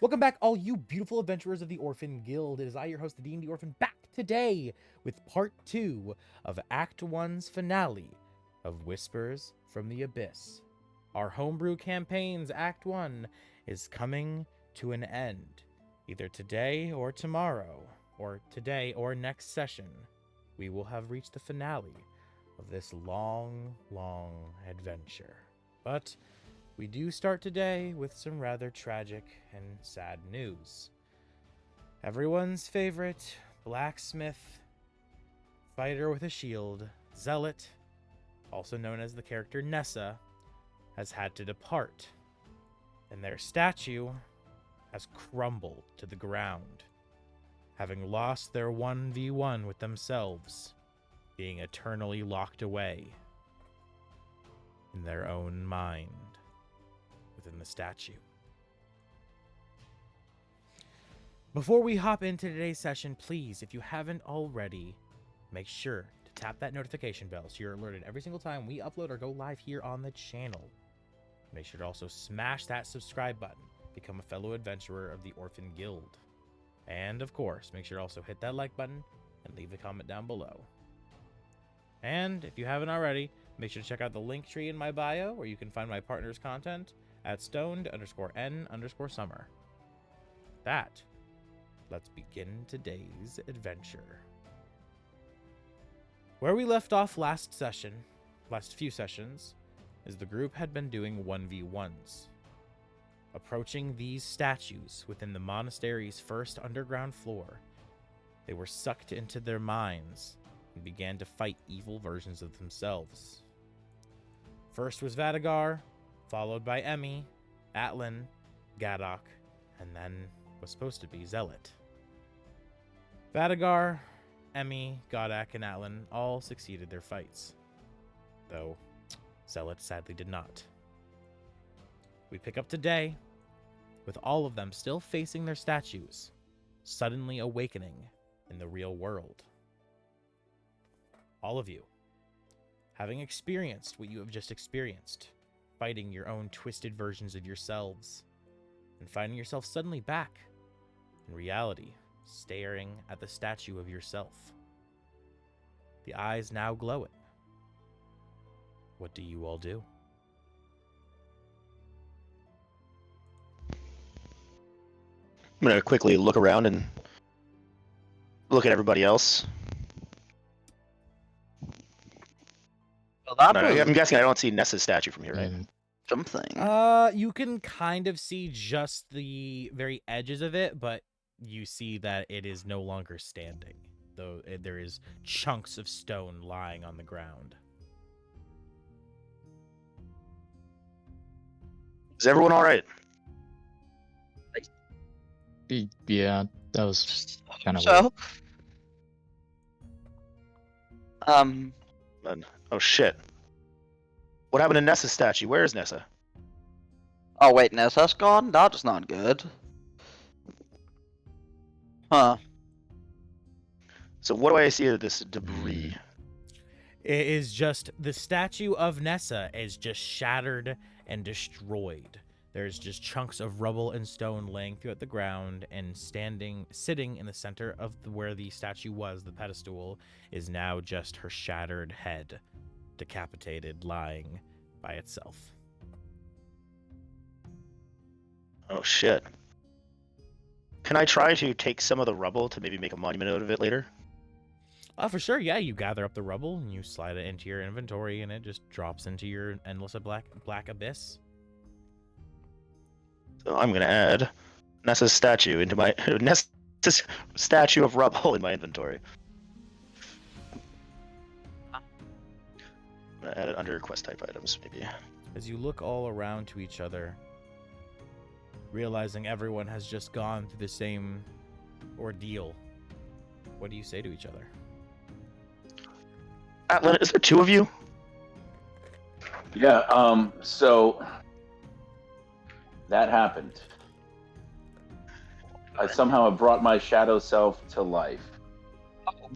Welcome back, all you beautiful adventurers of the Orphan Guild. It is I, your host, the D&D Orphan, back today with part 2 of Act 1's finale of Whispers from the Abyss. Our homebrew campaign's Act 1 is coming to an end. Either today or tomorrow, or today or next session, we will have reached the finale of this long, long adventure. But we do start today with some rather tragic and sad news. Everyone's favorite blacksmith, fighter with a shield, zealot, also known as the character Nessa, has had to depart, and their statue has crumbled to the ground, having lost their 1v1 with themselves, being eternally locked away in their own mind within the statue. Before we hop into today's session, please, if you haven't already, make sure to tap that notification bell so you're alerted every single time we upload or go live here on the channel. Make sure to also smash that subscribe button, become a fellow adventurer of the Orphan Guild. And of course, make sure to also hit that like button and leave a comment down below. And if you haven't already, make sure to check out the link tree in my bio where you can find my partner's content at stoned_n_summer. That, let's begin today's adventure. Where we left off last few sessions, is the group had been doing 1v1s. Approaching these statues within the monastery's first underground floor, they were sucked into their minds and began to fight evil versions of themselves. First was Vadagar, followed by Emmy, Atlan, Gadok, and then was supposed to be Zealot. Vadagar, Emmy, Godak, and Atlan all succeeded their fights, though Zealot sadly did not. We pick up today with all of them still facing their statues, suddenly awakening in the real world. All of you, having experienced what you have just experienced, fighting your own twisted versions of yourselves, and finding yourself suddenly back in reality, staring at the statue of yourself. The eyes now glowing. What do you all do? I'm going to quickly look around and look at everybody else. Well, that was I'm guessing I don't see Nessa's statue from here, right? something. You can kind of see just the very edges of it, but you see that it is no longer standing, though there is chunks of stone lying on the ground. Is everyone all right? Yeah, that was kind of So, weird. Oh shit! What happened to Nessa's statue? Where is Nessa? oh wait, Nessa's gone? That's not good. Huh. So what do I see of this debris? It is just the statue of Nessa is just shattered and destroyed. There's just chunks of rubble and stone laying throughout the ground, and sitting in the center of where the statue was, the pedestal, is now just her shattered head, decapitated, lying by itself. Oh shit! Can I try to take some of the rubble to maybe make a monument out of it later? For sure, yeah. You gather up the rubble and you slide it into your inventory, and it just drops into your endless black abyss. So I'm gonna add Nessa's statue into my Nessa's statue of rubble in my inventory. I'm gonna add it under quest type items, maybe. As you look all around to each other, realizing everyone has just gone through the same ordeal, what do you say to each other? Atlan, is there two of you? Yeah, so that happened. I somehow have brought my shadow self to life.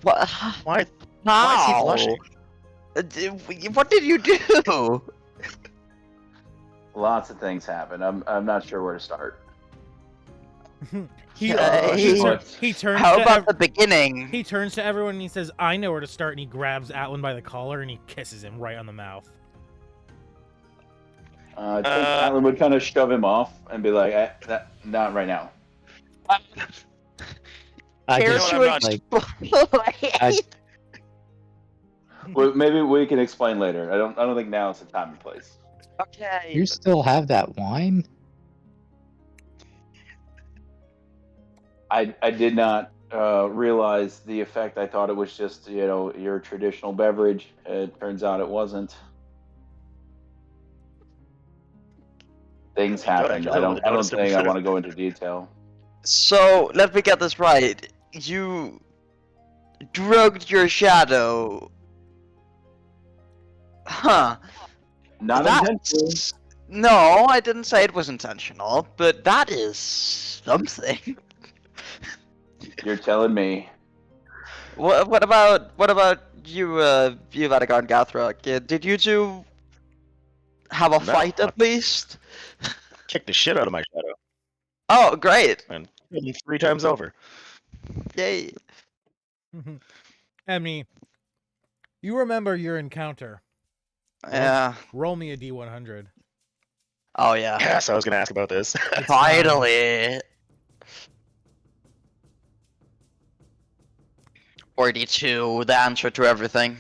What? Why is he How? blushing? What did you do? Lots of things happen. I'm not sure where to start. he, Okay. he turns How to about the beginning? he turns to everyone and he says, "I know where to start." And he grabs Atlan by the collar and he kisses him right on the mouth. I think Alan would kind of shove him off and be like, "Not right now." I Care just, I'm to not- explain? Well, maybe we can explain later. I don't think now is the time and place. Okay. you still have that wine? I did not realize the effect. I thought it was just your traditional beverage. It turns out it wasn't. Things Good, happened. actually. I I don't. would've I don't noticed it think I would've- want to go into detail. So let me get this right. You drugged your shadow. Huh. Not intentionally. That's... No, I didn't say it was intentional, but that is something. You're telling me. What about you, you Vatican and Gathra? Did you two have a No, fight I- at least? Kick the shit out of my shadow. Oh, great! And 3 times over. Yay! Emmy, you remember your encounter. Yeah. Roll me a D100. Oh yeah. Yes, I was gonna ask about this. Finally. 42, the answer to everything.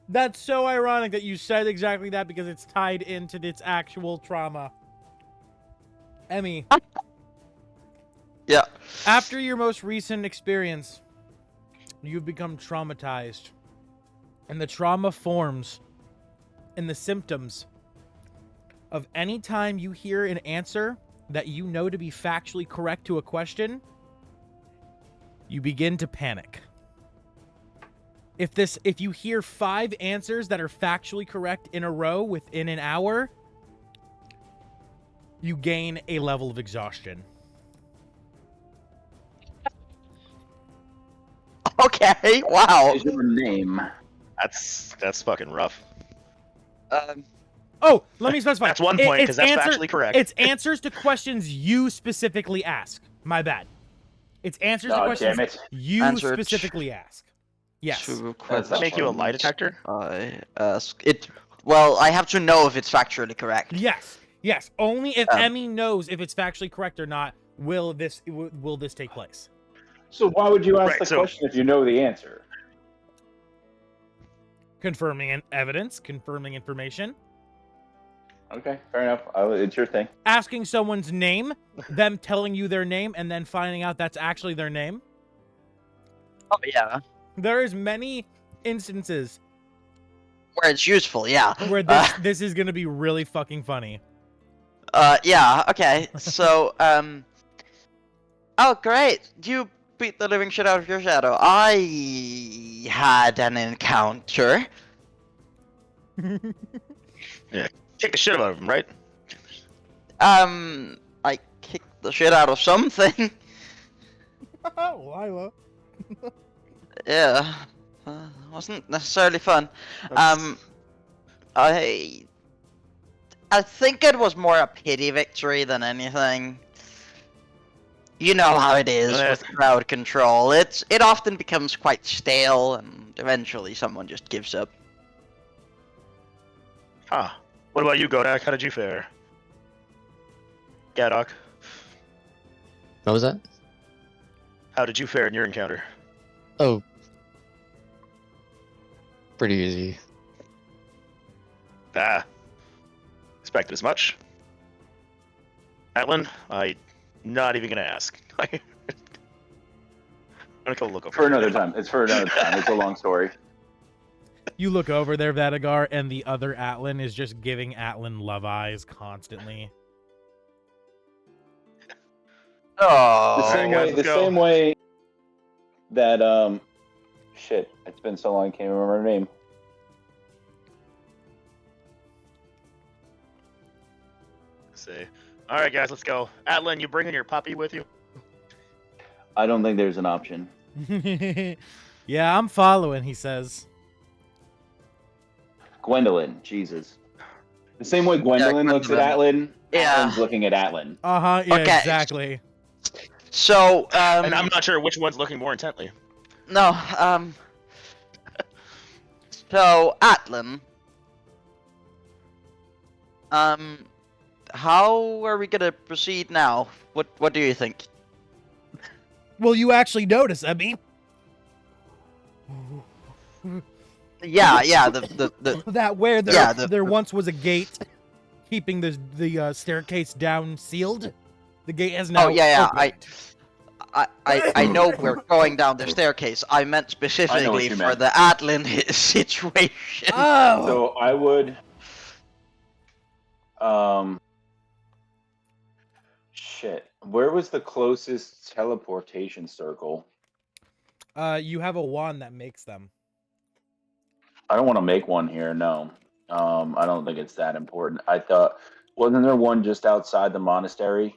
That's so ironic that you said exactly that because it's tied into its actual trauma. Emmy, Yeah. after your most recent experience, you've become traumatized. And the trauma forms in the symptoms of any time you hear an answer that you know to be factually correct to a question, you begin to panic. If you hear 5 answers that are factually correct in a row within an hour, you gain a level of exhaustion. Okay. Wow. Is your name? That's fucking rough. Oh, let me specify. That's one point, because that's factually correct. It's answers to questions you specifically ask. My bad. It's answers to Oh, questions damn it. you Answer specifically ask. Yes. Does that make you a lie detector? I ask it. Well, I have to know if it's factually correct. Yes. Yes. Only if Um, Emmy knows if it's factually correct or not will this take place. So why would you ask Right, the so- question if you know the answer? Confirming evidence, confirming information, Okay, fair enough. It's your thing. asking someone's name, them telling you their name, and then finding out that's actually their name. Oh yeah. There is many instances Where it's useful, yeah. where this is gonna be really fucking funny. Yeah, okay. So, oh, great. You beat the living shit out of your shadow. I had an encounter. Kick the shit out of him, right? I kicked the shit out of something. Lila. Yeah. Wasn't necessarily fun. I think it was more a pity victory than anything. You know how it is with crowd control. It often becomes quite stale, and eventually someone just gives up. Huh. What about you, Godak? How did you fare? Gadok, What was that? how did you fare in your encounter? Oh. Pretty easy. Expected as much. Atlan, I'm not even gonna ask. I'm gonna go look over For here. another time. It's for another time. It's a long story. You look over there, Vadagar, and the other Atlan is just giving Atlan love eyes constantly. Oh. The same guys, way. let's The go. same way that shit. It's been so long. I can't remember her name. Say, all right, guys, let's go. Atlan, you bringing your puppy with you? I don't think there's an option. Yeah, I'm following, he says. Gwendolyn. Jesus. The same way Gwendolyn looks at Gwendolyn. Atlan, Yeah. Atlan's looking at Atlan. Uh-huh, yeah, Okay. exactly. So, And I'm not sure which one's looking more intently. no, so Atlan, how are we gonna proceed now? What do you think? Well, you actually notice, Emmy. Yeah, the That where there, Yeah, there once was a gate keeping the staircase down sealed. The gate has now Oh yeah, opened. I know we're going down the staircase. I meant specifically you for meant. the Atlan situation. Oh! So I would, shit. Where was the closest teleportation circle? You have a wand that makes them. I don't want to make one here. No. I don't think it's that important. I thought, wasn't there one just outside the monastery?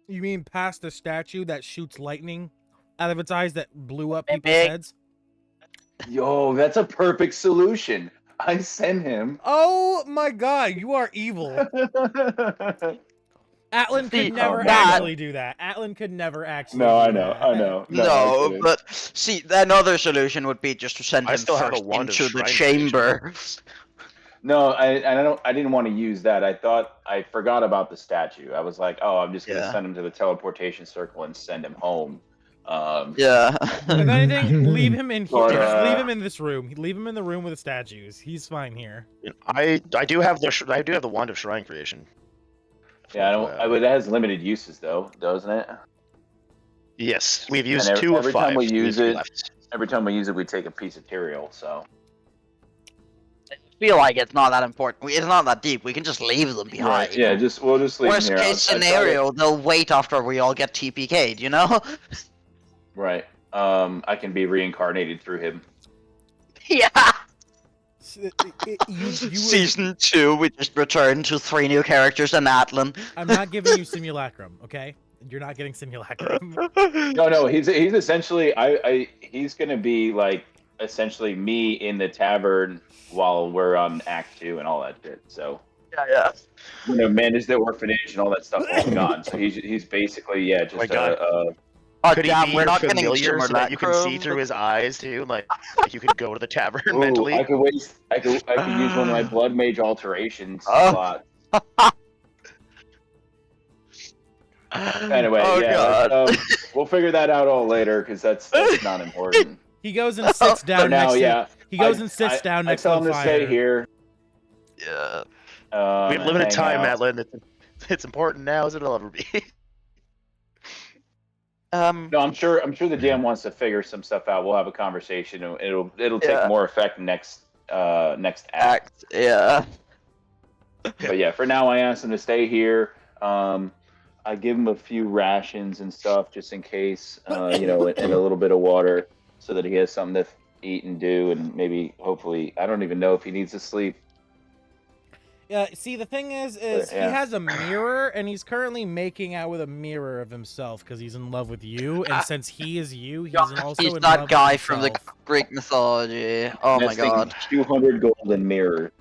You mean past the statue that shoots lightning out of its eyes that blew up people's Big. heads? Yo, that's a perfect solution. I send him. Oh my god, you are evil. Atlan could See, never that- actually do that. Atlan could never actually No, do I know, that. I know. I No, couldn't. but see, another solution would be just to send I him still have a first wand of into the shrine chamber. No, I didn't want to use that. I forgot about the statue. I was like, oh, I'm just gonna Yeah. send him to the teleportation circle and send him home. Yeah. If anything, leave him in here. But, Just leave him in this room. Leave him in the room with the statues. He's fine here. I do have the wand of shrine creation. Yeah, I don't. It has limited uses though, doesn't it? Yes, we've used And 2 of every 5. time we so use have 3 it- left. Every time we use it, we take a piece of material. So I feel like it's not that important. It's not that deep. We can just leave them behind. yeah, we'll just leave Worst him here. case I thought scenario, they'll wait after we all get TPK'd, you know? right. I can be reincarnated through him. Yeah. You Season 2, we just return to 3 new characters and Atlan. I'm not giving you simulacrum, okay? You're not getting simulacrum. No, he's essentially he's gonna be like essentially me in the tavern while we're on Act 2 and all that shit. So Yeah. manage the orphanage and all that stuff all gone. So he's basically just my God. Oh Could he damn, be we're your not getting familiar so that you can see simulacrum. through his eyes too? Like you could go to the tavern ooh, mentally. I could use one of my blood mage alterations Oh. slot. Anyway, Oh, God. we'll figure that out all later because that's not important. He goes and sits For down now, next to. yeah. He goes and sits down next I tell to the him to fire. stay here. Yeah. We have limited hang time, out. Atlan. It's important now as it'll ever be. No, I'm sure the DM wants to figure some stuff out. We'll have a conversation. And it'll take Yeah. more effect next act. Yeah. But yeah, for now I asked him to stay here. I give him a few rations and stuff just in case, and a little bit of water so that he has something to eat and do, and maybe hopefully I don't even know if he needs to sleep. Yeah, see, the thing is But, he yeah. has a mirror, and he's currently making out with a mirror of himself because he's in love with you, and since he is you, he's also He's in love that with guy from the himself. Greek mythology. Oh my Nesting god. 200 golden mirrors.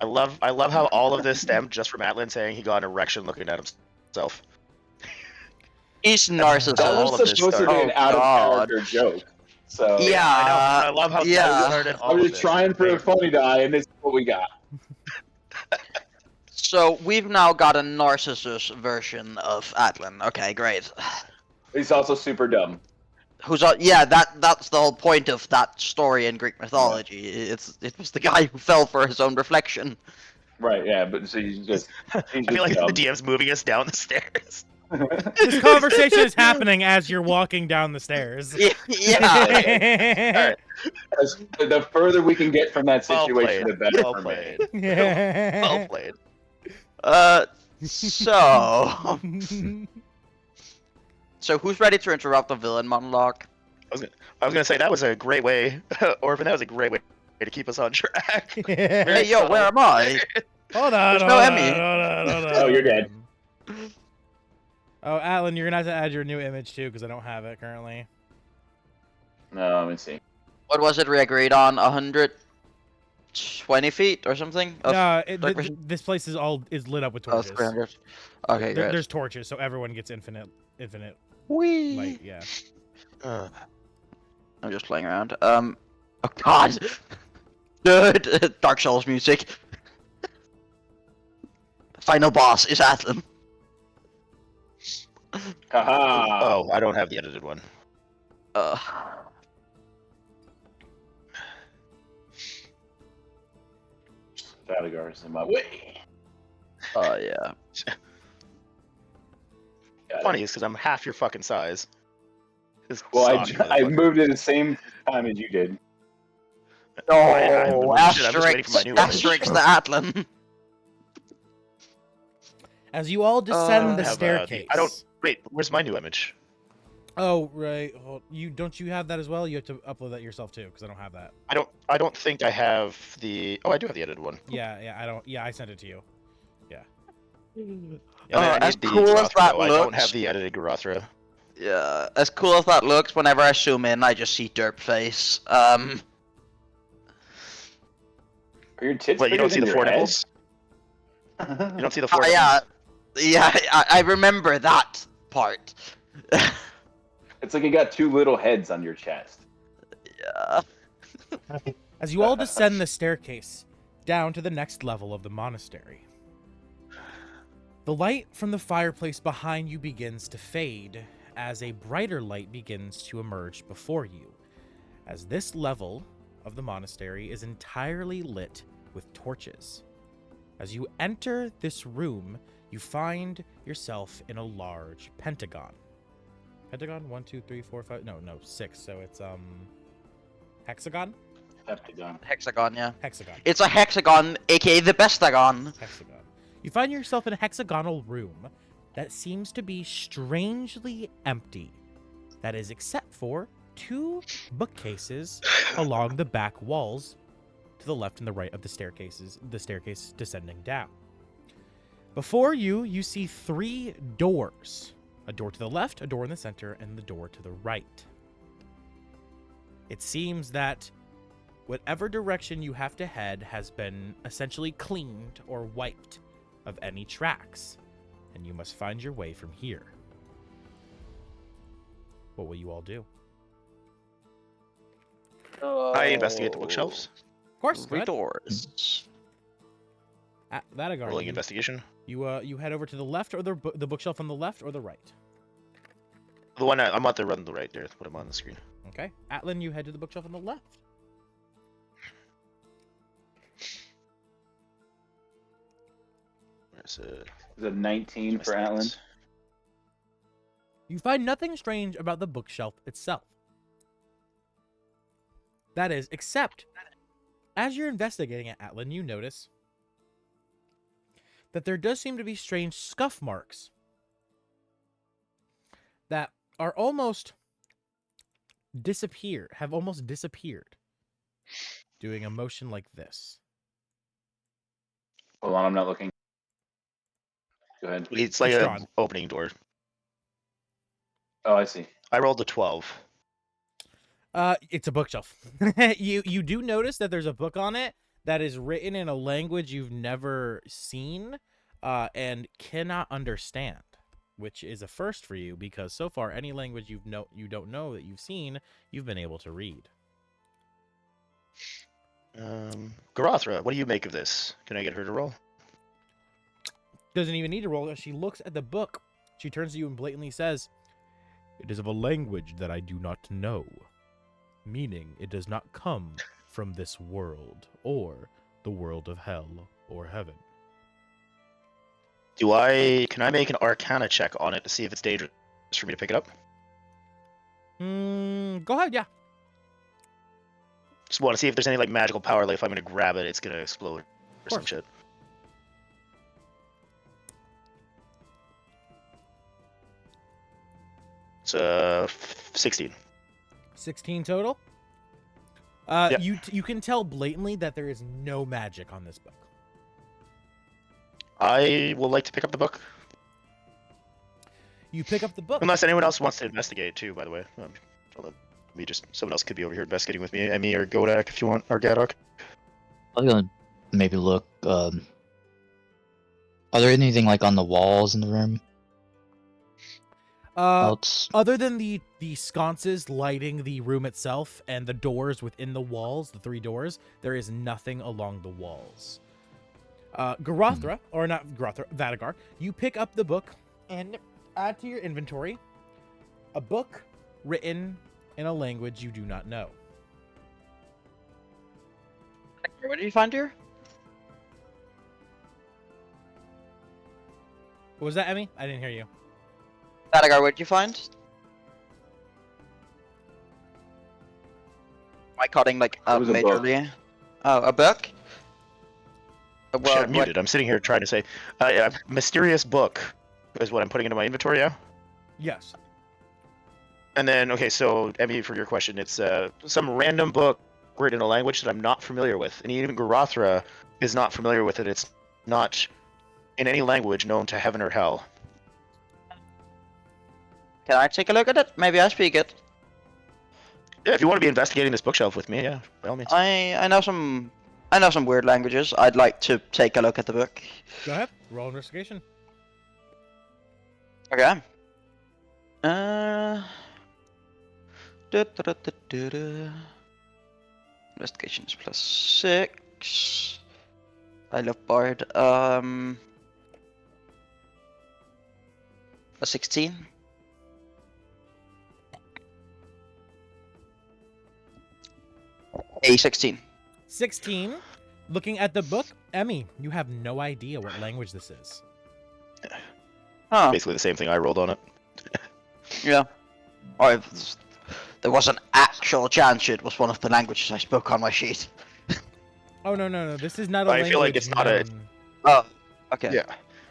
I love how all of this stemmed just from Atlan saying he got an erection looking at himself. He's That narcissist. all was of this supposed to be started. an out God. of character joke. So Yeah. I know. I love how yeah. that started all I of was this. trying for a funny die, and this is what we got. So we've now got a narcissist version of Atlan. Okay, great. He's also super dumb. That's the whole point of that story in Greek mythology. It was the guy who fell for his own reflection. Right? Yeah, but so he's just I feel like dumb. the DM's moving us down the stairs. This conversation is happening as you're walking down the stairs. Yeah. The further we can get from that Well situation, played. the better Well for me. played. Well played. So who's ready to interrupt the villain monologue? I was gonna say that was a great way, Orphan. That was a great way to keep us on track. Hey, yo, where am I? Hold on. There's no hold on, Emmy. hold on, hold on. Oh, you're dead. Oh, Atlan, you're gonna have to add your new image too, because I don't have it currently. No, let me see. What was it we agreed on? 100? 20 feet or something? Of No, dark vision? this place is lit up with Oh, torches. 300. Okay, great. There's torches, so everyone gets infinite Whee! light. Yeah. I'm just playing around. Oh god! Dude! Dark Souls music. Final boss is Atlan. Haha. Oh, I don't have the edited one. Uh, Valigar's in my way. oh yeah. Got Funny it. is because I'm half your fucking size. This Well, sucks, I motherfucker. moved at the same time as you did. Oh, shit, I'm just waiting for my asterisk, new image. asterisk the Atlan. As you all descend the have, staircase. I don't. Wait, where's my new image? Oh right. Hold, don't you have that as well? You have to upload that yourself too, because I don't have that. I don't think I have the. Oh, I do have the edited one. Yeah. I don't. Yeah, I sent it to you. Yeah, I as need the cool as Garathra, that though. I don't looks- have the edited Garathra. Yeah, as cool as that looks, whenever I zoom in, I just see Derp face. Are your tits Wait, you don't see bigger the than four your nipples? head? You don't see the four yeah, nipples? yeah, I remember that part. It's like you got two little heads on your chest. Yeah. As you all descend the staircase down to the next level of the monastery. The light from the fireplace behind you begins to fade as a brighter light begins to emerge before you, as this level of the monastery is entirely lit with torches. As you enter this room, you find yourself in a large pentagon. Pentagon? 1, 2, 3, 4, 5. No, 6. So it's hexagon? Heptagon. Hexagon, yeah. Hexagon. It's a hexagon, aka the bestagon. Hexagon. You find yourself in a hexagonal room that seems to be strangely empty. That is, except for 2 bookcases along the back walls to the left and the right of the staircase descending down. Before you, you see 3 doors. A door to the left, a door in the center, and the door to the right. It seems that whatever direction you have to head has been essentially cleaned or wiped of any tracks, and you must find your way from here. What will you all do? I investigate the bookshelves. Of course, go Three ahead. doors. That Rolling investigation. you head over to the left or the bookshelf on the left or the right. The one I'm at the run the right there. Put them on the screen. Okay, Atlan, you head to the bookshelf on the left. Where's it? Is it 19 for Alan? You find nothing strange about the bookshelf itself. That is, except as you're investigating it, Atlan, you notice that there does seem to be strange scuff marks that are almost have almost disappeared, doing a motion like this. Hold on, I'm not looking. Go ahead. It's like It's an drawn. opening door. Oh, I see. I rolled a 12. It's a bookshelf. You do notice that there's a book on it that is written in a language you've never seen and cannot understand, which is a first for you because so far any language you don't know that you've seen, you've been able to read. Garathra, what do you make of this? Can I get her to roll? Doesn't even need to roll. She looks at the book. She turns to you and blatantly says, "It is of a language that I do not know, meaning it does not come from this world or the world of hell or heaven." Can I make an Arcana check on it to see if it's dangerous for me to pick it up? Go ahead, yeah. Just want to see if there's any like magical power. Like if I'm gonna grab it, it's gonna explode or some course. shit. It's 16. 16 total. Yeah. You can tell blatantly that there is no magic on this book. I will like to pick up the book. You pick up the book. Unless anyone else wants to investigate too, by the way. Someone else could be over here investigating with me. Emmy or Godak if you want, or Gadok. I'm gonna maybe look. Are there anything like on the walls in the room? Else? Other than the sconces lighting the room itself and the doors within the walls, the 3 doors, there is nothing along the walls. Garothra, or not Garothra, Vadagar, you pick up the book and add to your inventory a book written in a language you do not know. What did you find here? What was that, Emmy? I didn't hear you. Vadagar, what did you find? Am I cutting like It was a book. majorly? Oh, a book? Shit, I'm muted. I'm sitting here trying to say, a mysterious book is what I'm putting into my inventory now. Yes. And then, okay, so Emmy, for your question, it's some random book written in a language that I'm not familiar with, and even Garothra is not familiar with it. It's not in any language known to heaven or hell. Can I take a look at it? Maybe I speak it. Yeah, if you want to be investigating this bookshelf with me, yeah, by all means. I know some weird languages. I'd like to take a look at the book. Go ahead. Roll investigation. Okay. Investigation is +6. I love Bard. A 16. A 16. 16. Looking at the book, Emmy, you have no idea what language this is. Huh. Basically the same thing I rolled on it. Yeah. There was an actual chance it was one of the languages I spoke on my sheet. Oh, no. This is not a I language feel like it's not a- known- Oh, okay. Yeah,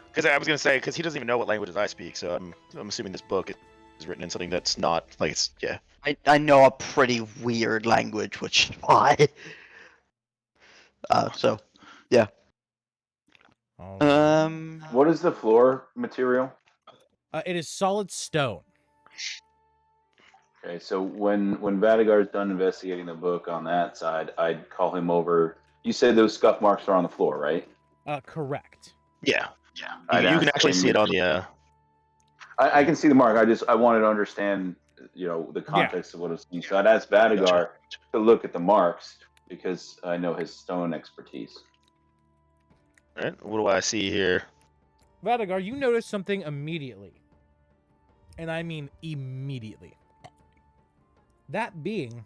because I was gonna say, because he doesn't even know what languages I speak, so I'm assuming this book is written in something that's not like it's I know a pretty weird language, which is why. So, yeah. All right. What is the floor material? It is solid stone. Okay, so when Vadagar's done investigating the book on that side, I'd call him over. You said those scuff marks are on the floor, right? Correct. yeah. I'd You can ask actually him- see it on the. I can see the mark. I wanted to understand, the context of what it's seeing. So I'd ask Vadagar to look at the marks because I know his stone expertise. Right? What do I see here? Vadagar, you notice something immediately. And I mean immediately. That being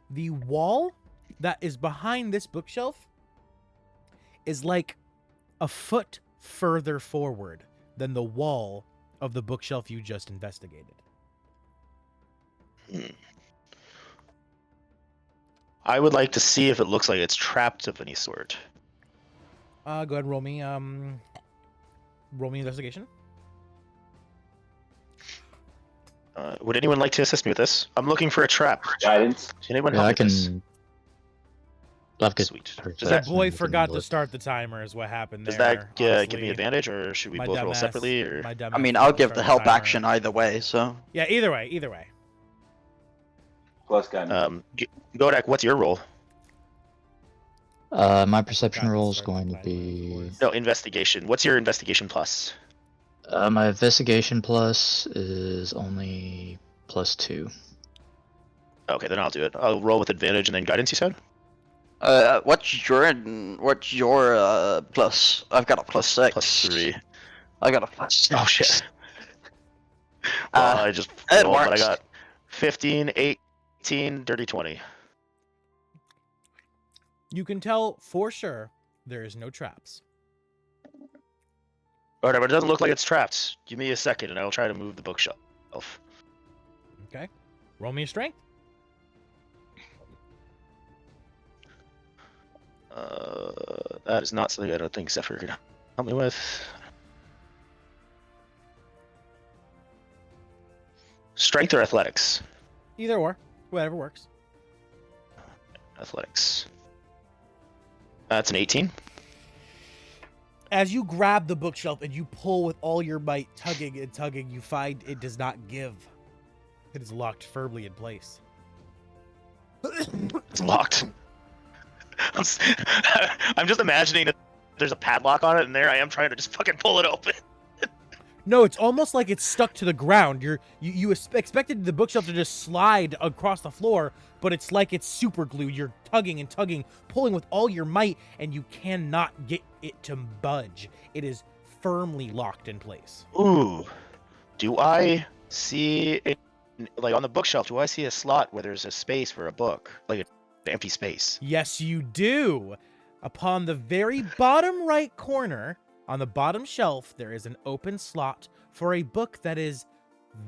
the wall that is behind this bookshelf is like a foot further forward than the wall of the bookshelf you just investigated. I would like to see if it looks like it's trapped of any sort. Go ahead and roll me investigation. Would anyone like to assist me with this? I'm looking for a trap. Guidance. Can anyone Yeah, help I me with this? can. I've got Sweet. perception, Does The that, boy we can forgot to look. start the timer is what happened does there. that give me honestly. advantage, or should we My both roll dumbass- separately? Or my I dumbass mean, forgot I'll to give the start help timer. action either way, so. Yeah, either way. Plus guidance. Godak, what's your roll? My perception Forgot to roll is start the going to timer, of be. course. No, investigation. What's your investigation plus? My investigation plus is only +2. Okay, then I'll do it. I'll roll with advantage and then guidance. You said What's your plus? I've got a +6. +3. I got a +6. Oh shit. Well, I just it rolled, but I works. got 15, 18, dirty 20. You can tell for sure there is no traps. Whatever, it doesn't look like it's trapped. Give me a second, and I will try to move the bookshelf. Okay. Roll me a strength. That is not something I don't think Zephyr can help me with. Strength or athletics? Either or. Whatever works. Athletics. That's an 18. As you grab the bookshelf and you pull with all your might, tugging and tugging, you find it does not give. It is locked firmly in place. It's locked. I'm just imagining that there's a padlock on it, and there I am trying to just fucking pull it open. No, it's almost like it's stuck to the ground. You expected the bookshelf to just slide across the floor, but it's like it's super glued. You're tugging and tugging, pulling with all your might, and you cannot get it to budge. It is firmly locked in place. Ooh, do I see it, like on the bookshelf? Do I see a slot where there's a space for a book, like an empty space? Yes, you do. Upon the very bottom right corner, on the bottom shelf, there is an open slot for a book that is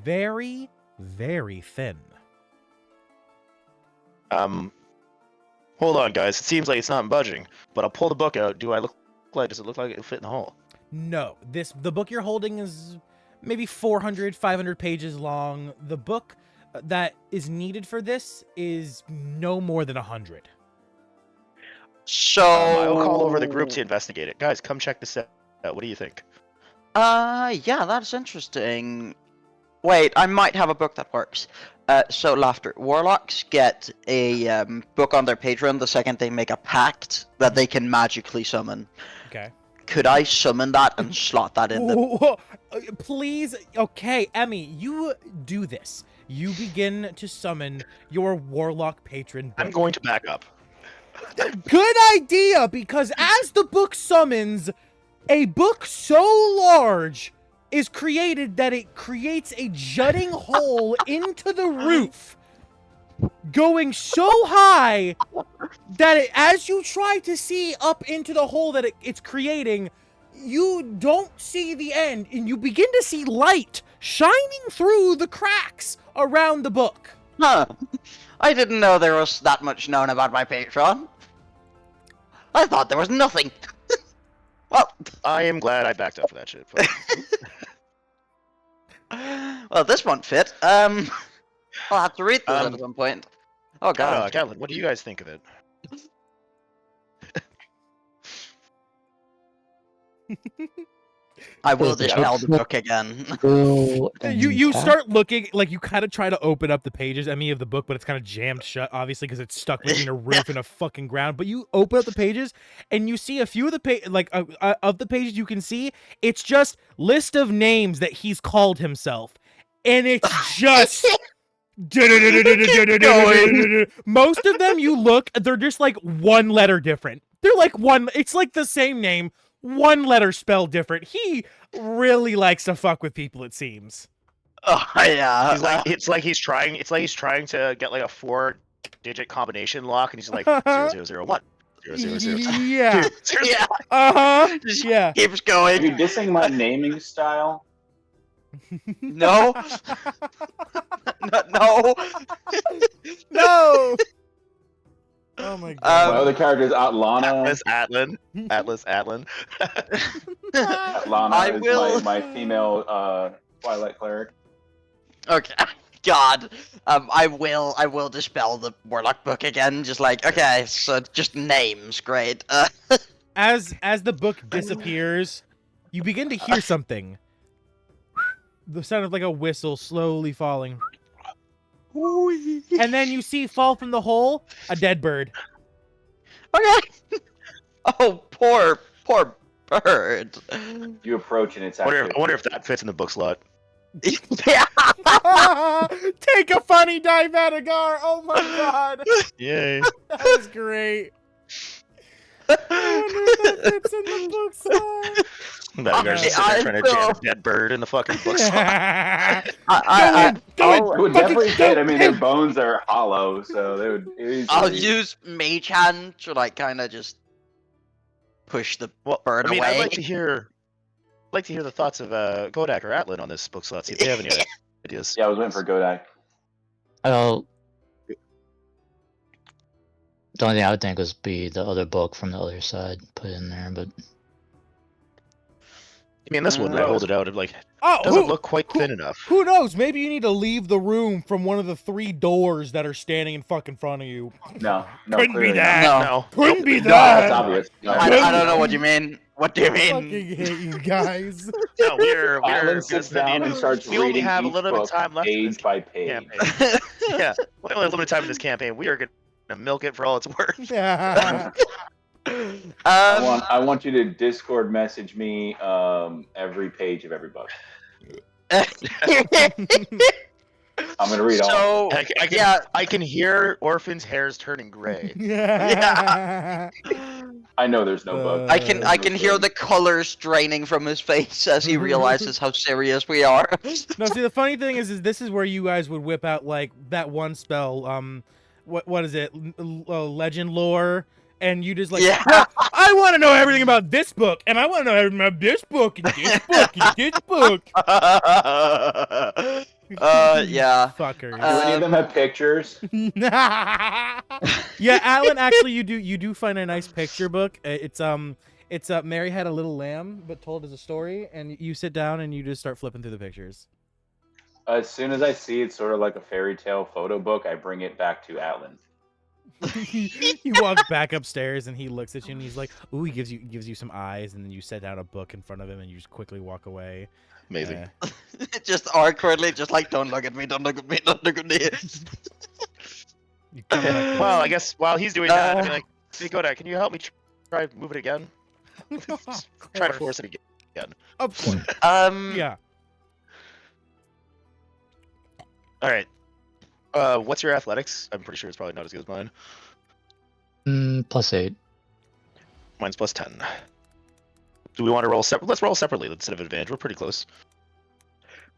very, very thin. Hold on, guys. It seems like it's not budging, but I'll pull the book out. Does it look like it'll fit in the hole? No, the book you're holding is maybe 400, 500 pages long. The book that is needed for this is no more than 100. So I'll call over the group to investigate it. Guys, come check this out. What do you think? Yeah, that's interesting. Wait, I might have a book that works. So, Laughter. Warlocks get a book on their Patreon the second they make a pact that they can magically summon. Okay. Could I summon that and slot that in the... Whoa, please. Okay, Emmy, you do this. You begin to summon your Warlock patron book. I'm going to back up. Good idea, because as the book summons, a book so large is created that it creates a jutting hole into the roof, going so high that as you try to see up into the hole that it's creating, you don't see the end, and you begin to see light shining through the cracks around the book. Huh. I didn't know there was that much known about my Patreon. I thought there was nothing. Well, I am glad I backed up for that shit. But... well, this won't fit. I'll have to read this at some point. Oh god. Gatlin, what do you guys think of it? I will dispel the book again. You start looking, like you kind of try to open up the pages, Emmy, of the book, but it's kind of jammed shut, obviously, because it's stuck between a roof and a fucking ground. But you open up the pages, and you see a few of the of the pages you can see, it's just list of names that he's called himself, and it's just. Most of them, you look, they're just like one letter different. They're like it's like the same name, one letter spelled different. He really likes to fuck with people, it seems. Oh yeah. It's like he's trying to get like a 4-digit combination lock, and he's like 0001. 0002. Yeah. Yeah. Uh-huh. Yeah. Keeps Are going. you dissing my naming style? No. No. No. Oh my god. My other character is Atlana. Atlas Atlan. Atlana is my female Twilight cleric. Okay. God. I will dispel the Warlock book again. Just like, okay, so just names, great. As the book disappears, you begin to hear something. The sound of like a whistle slowly falling. And then you see fall from the hole a dead bird. Okay. Oh, poor bird. You approach and it's I actually. wonder if that fits in the book slot. Yeah. Take a funny dive, Adagar. Oh my god. Yay. That was great. I wonder if that fits in the book slot. That guy's just sitting there trying to jam a dead bird in the fucking book slot. It would definitely fit. I mean, their bones are hollow, so they would. Easily... I'll use Mage Hand to like kind of just push the bird away. I'd like to hear the thoughts of Godak or Atlan on this book slot. See if they have any ideas. Yeah, I was waiting for Godak. Well, the only thing I would think was be the other book from the other side put in there, but I mean, this one, I hold it out, it like Oh, doesn't look quite thin enough. Who knows? Maybe you need to leave the room from one of the 3 doors that are standing in fucking front of you. No, Couldn't be clearly that. not. No. Couldn't be No, that's that. obvious. No. I don't know what you mean. What do you I mean? fucking hate you guys. No, we're Alan sits down and starts we only reading have a each little bit of book time left in this page by page. campaign. Yeah, we only have limited time in this campaign. We are going and milk it for all it's worth. I want you to Discord message me every page of every book. I'm gonna read all. I can hear Orphan's hairs turning gray. I know there's no book. I can hear the colors draining from his face as he realizes how serious we are. No, see, the funny thing is this is where you guys would whip out like that one spell. What is it? Legend lore. And you just like, well, I want to know everything about this book, and I want to know everything about this book, and this book, and this book. Yeah. Fuckers. Do any of them have pictures? Yeah, Alan, actually, you do find a nice picture book. It's Mary Had a Little Lamb, but told as a story, and you sit down and you just start flipping through the pictures. As soon as I see it's sort of like a fairy tale photo book, I bring it back to Atlan. He walks back upstairs and he looks at you and he's like, "Ooh," he gives you some eyes, and then you set down a book in front of him and you just quickly walk away. Amazing. Just awkwardly, just like, don't look at me, don't look at me, don't look at me. Well, I guess while he's doing that, I'd be like, "Hey, Kodak, can you help me try move it again? Try to force it again." Of course. Yeah. All right. What's your athletics? I'm pretty sure it's probably not as good as mine. +8. Mine's +10. Do we want to roll separate? Let's roll separately instead of advantage. We're pretty close.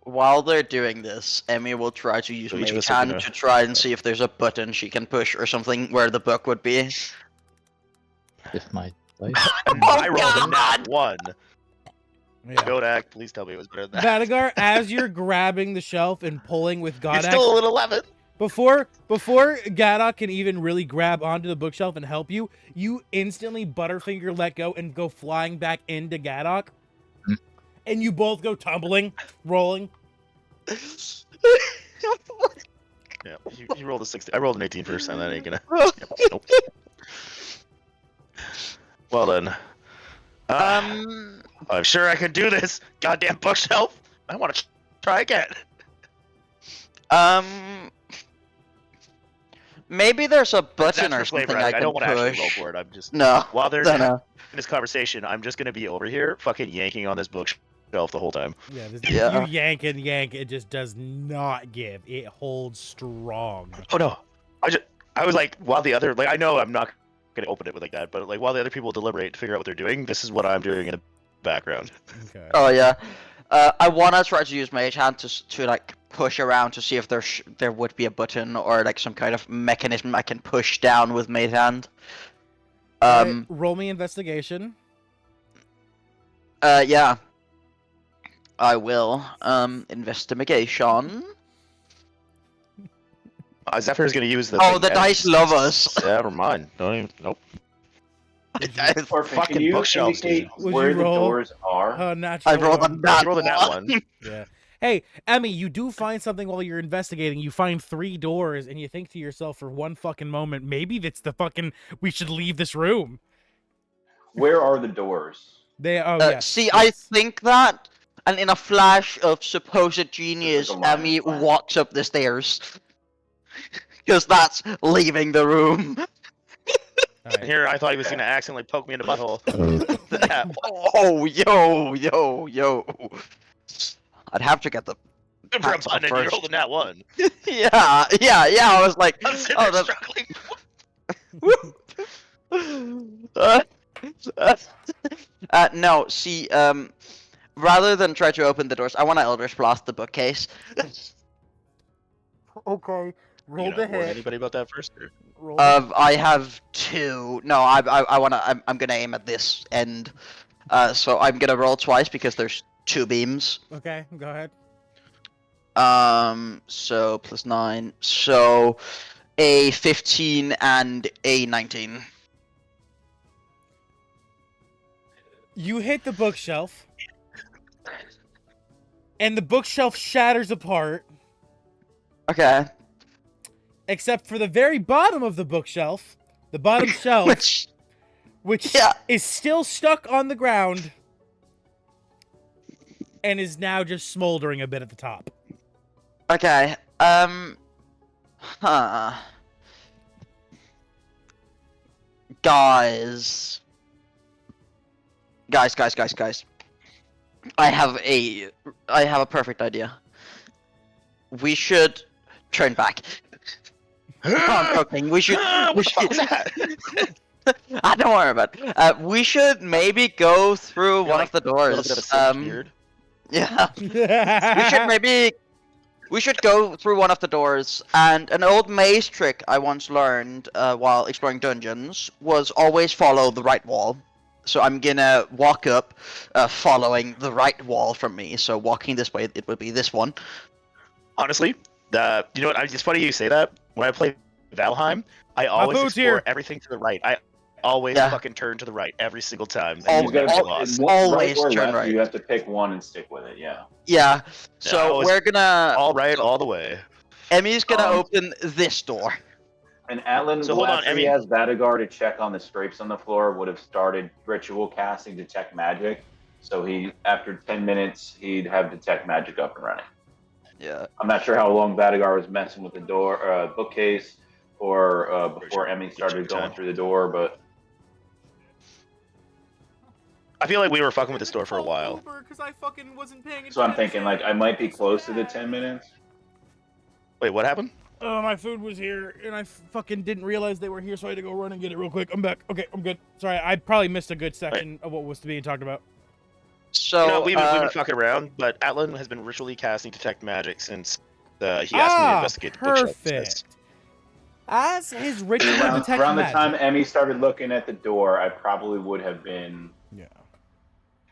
While they're doing this, Emmy will try to use So each of Mage us are Hand gonna- to try and see if there's a button she can push or something where the book would be. If my dice. I rolled a nat 1. Yeah. Kodak, please tell me it was better than that. Vadagar, as you're grabbing the shelf and pulling with It's Godak, still an 11. before Gadok can even really grab onto the bookshelf and help you, you instantly Butterfinger let go and go flying back into Gadok. Hmm. And you both go tumbling, rolling. Yeah, you rolled a 16. I rolled an 18 first time. That ain't gonna. Nope. Well then. I'm sure I can do this. Goddamn bookshelf. I want to try again. Maybe there's a button That's or for flavor. something I I can don't want to actually roll push. for it. I'm just No. while they're No, in no. this conversation, I'm just gonna be over here, fucking yanking on this bookshelf the whole time. Yeah, Yeah. you yank and yank, it just does not give. It holds strong. Oh no, I was like, while the other, like, I know I'm not gonna open it with like that, but like while the other people deliberate to figure out what they're doing, this is what I'm doing in the background. Okay. Oh yeah. I wanna try to use Mage Hand to like push around to see if there would be a button or like some kind of mechanism I can push down with Mage Hand. Alright, roll me investigation. Yeah. I will. Investigation. Zephyr's gonna use the. Oh, thing the as- dice love us. Yeah, never mind. Don't even. Nope. Orphan, Fucking can you bookshelves, indicate Would where you the roll? doors are? Natural I rolled a one. nat You rolled a nat 1. Yeah. Hey, Emmy, you do find something while you're investigating. You find 3 doors, and you think to yourself for one fucking moment, maybe that's the fucking. We should leave this room. Where are the doors? Yes. See, yes. I think that, and in a flash of supposed genius, There's a line Emmy of flash. walks up the stairs. Because that's leaving the room. Alright. Here, I thought he was gonna accidentally poke me in the butthole. Oh, yo. I'd have to get the. Good for a That's button, and you first. rolled a nat 1. Yeah. I was like, I'm sitting oh, there struggling. no. See, rather than try to open the doors, I want to Eldritch Blast the bookcase. Okay. Roll You know, warn anybody about that first? Or? Roll I have 2. No, I wanna. I'm gonna aim at this end. So I'm gonna roll twice because there's 2 beams. Okay, go ahead. So +9. So a 15 and a 19. You hit the bookshelf, and the bookshelf shatters apart, Okay. except for the very bottom of the bookshelf, the bottom shelf, which Yeah. is still stuck on the ground, and is now just smoldering a bit at the top. Okay. Huh. Guys. Guys. I have a perfect idea. We should turn back. No, I'm joking. We should. What the fuck was that? Don't worry about it. We should maybe go through one of the A little doors. bit of a singed beard. Yeah. We should go through one of the doors. And an old maze trick I once learned while exploring dungeons was always follow the right wall. So I'm gonna walk up, following the right wall from me. So walking this way, it would be this one. Honestly, you know what? It's funny you say that. When I play Valheim, I always food's explore here. everything to the right. I always Yeah. fucking turn to the right every single time. Oh, And You gotta get pick lost. always right or turn left, right. You have to pick one and stick with it. Yeah. Yeah. I So always- we're gonna. All right, all the way. Emmy's gonna Um, open this door. And Atlan, So hold on, after he has Vadagar to check on the scrapes on the floor, would have started ritual casting Detect Magic. So after 10 minutes, he'd have Detect Magic up and running. Yeah. I'm not sure how long Vadagar was messing with the door, bookcase, or before Emmy started going through the door, but I feel like we were fucking with this door for a while. Because I fucking wasn't paying so I'm thinking like I might be close to the 10 minutes. Wait, what happened? Oh, my food was here, and I fucking didn't realize they were here, so I had to go run and get it real quick. I'm back. Okay, I'm good. Sorry, I probably missed a good section of what was being talked about. So We've been fucking around, but Atlan has been ritually casting Detect Magic since he asked me to investigate the bookshelf. Perfect. As his ritual detect Around the magic. time Emmy started looking at the door, I probably would have been Yeah.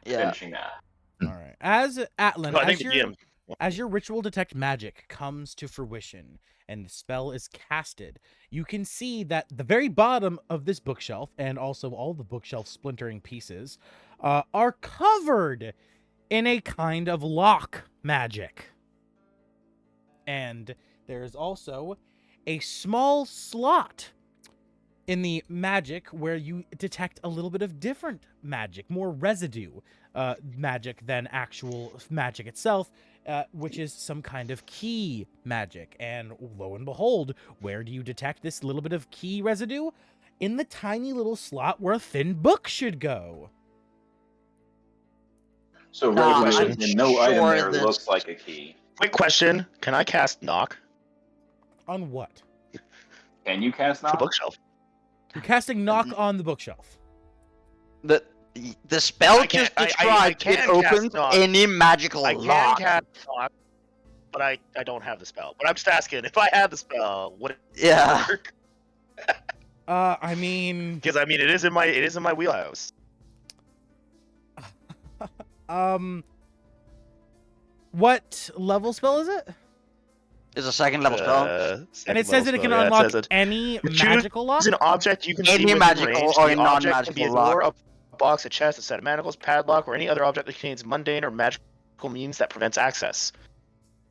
finishing that. All right. As Atlan, No, I think the GM. as your ritual detect magic comes to fruition and the spell is casted, you can see that the very bottom of this bookshelf and also all the bookshelf splintering pieces are covered in a kind of lock magic. And there's also a small slot in the magic where you detect a little bit of different magic, more residue magic than actual magic itself, which is some kind of key magic. And lo and behold, where do you detect this little bit of key residue? In the tiny little slot where a thin book should go. So Nah, regular, I'm no item sure there this- looks like a key. Quick question: can I cast Knock? On what? Can you cast The knock? bookshelf. You're casting knock on the bookshelf. the spell I can't- just I described can it cast opens knock. any magical I can lock. cast Knock, but I don't have the spell. But I'm just asking, if I had the spell, would it Yeah. work? I mean, Because I mean, it is in my wheelhouse. what level spell is it? It's a second level spell. And it says that it can unlock any Choose magical lock. It's an object you can Any see within magical range. or The non-magical object can be a lock. door, a box, a chest, a set of manacles, padlock, or any other object that contains mundane or magical means that prevents access.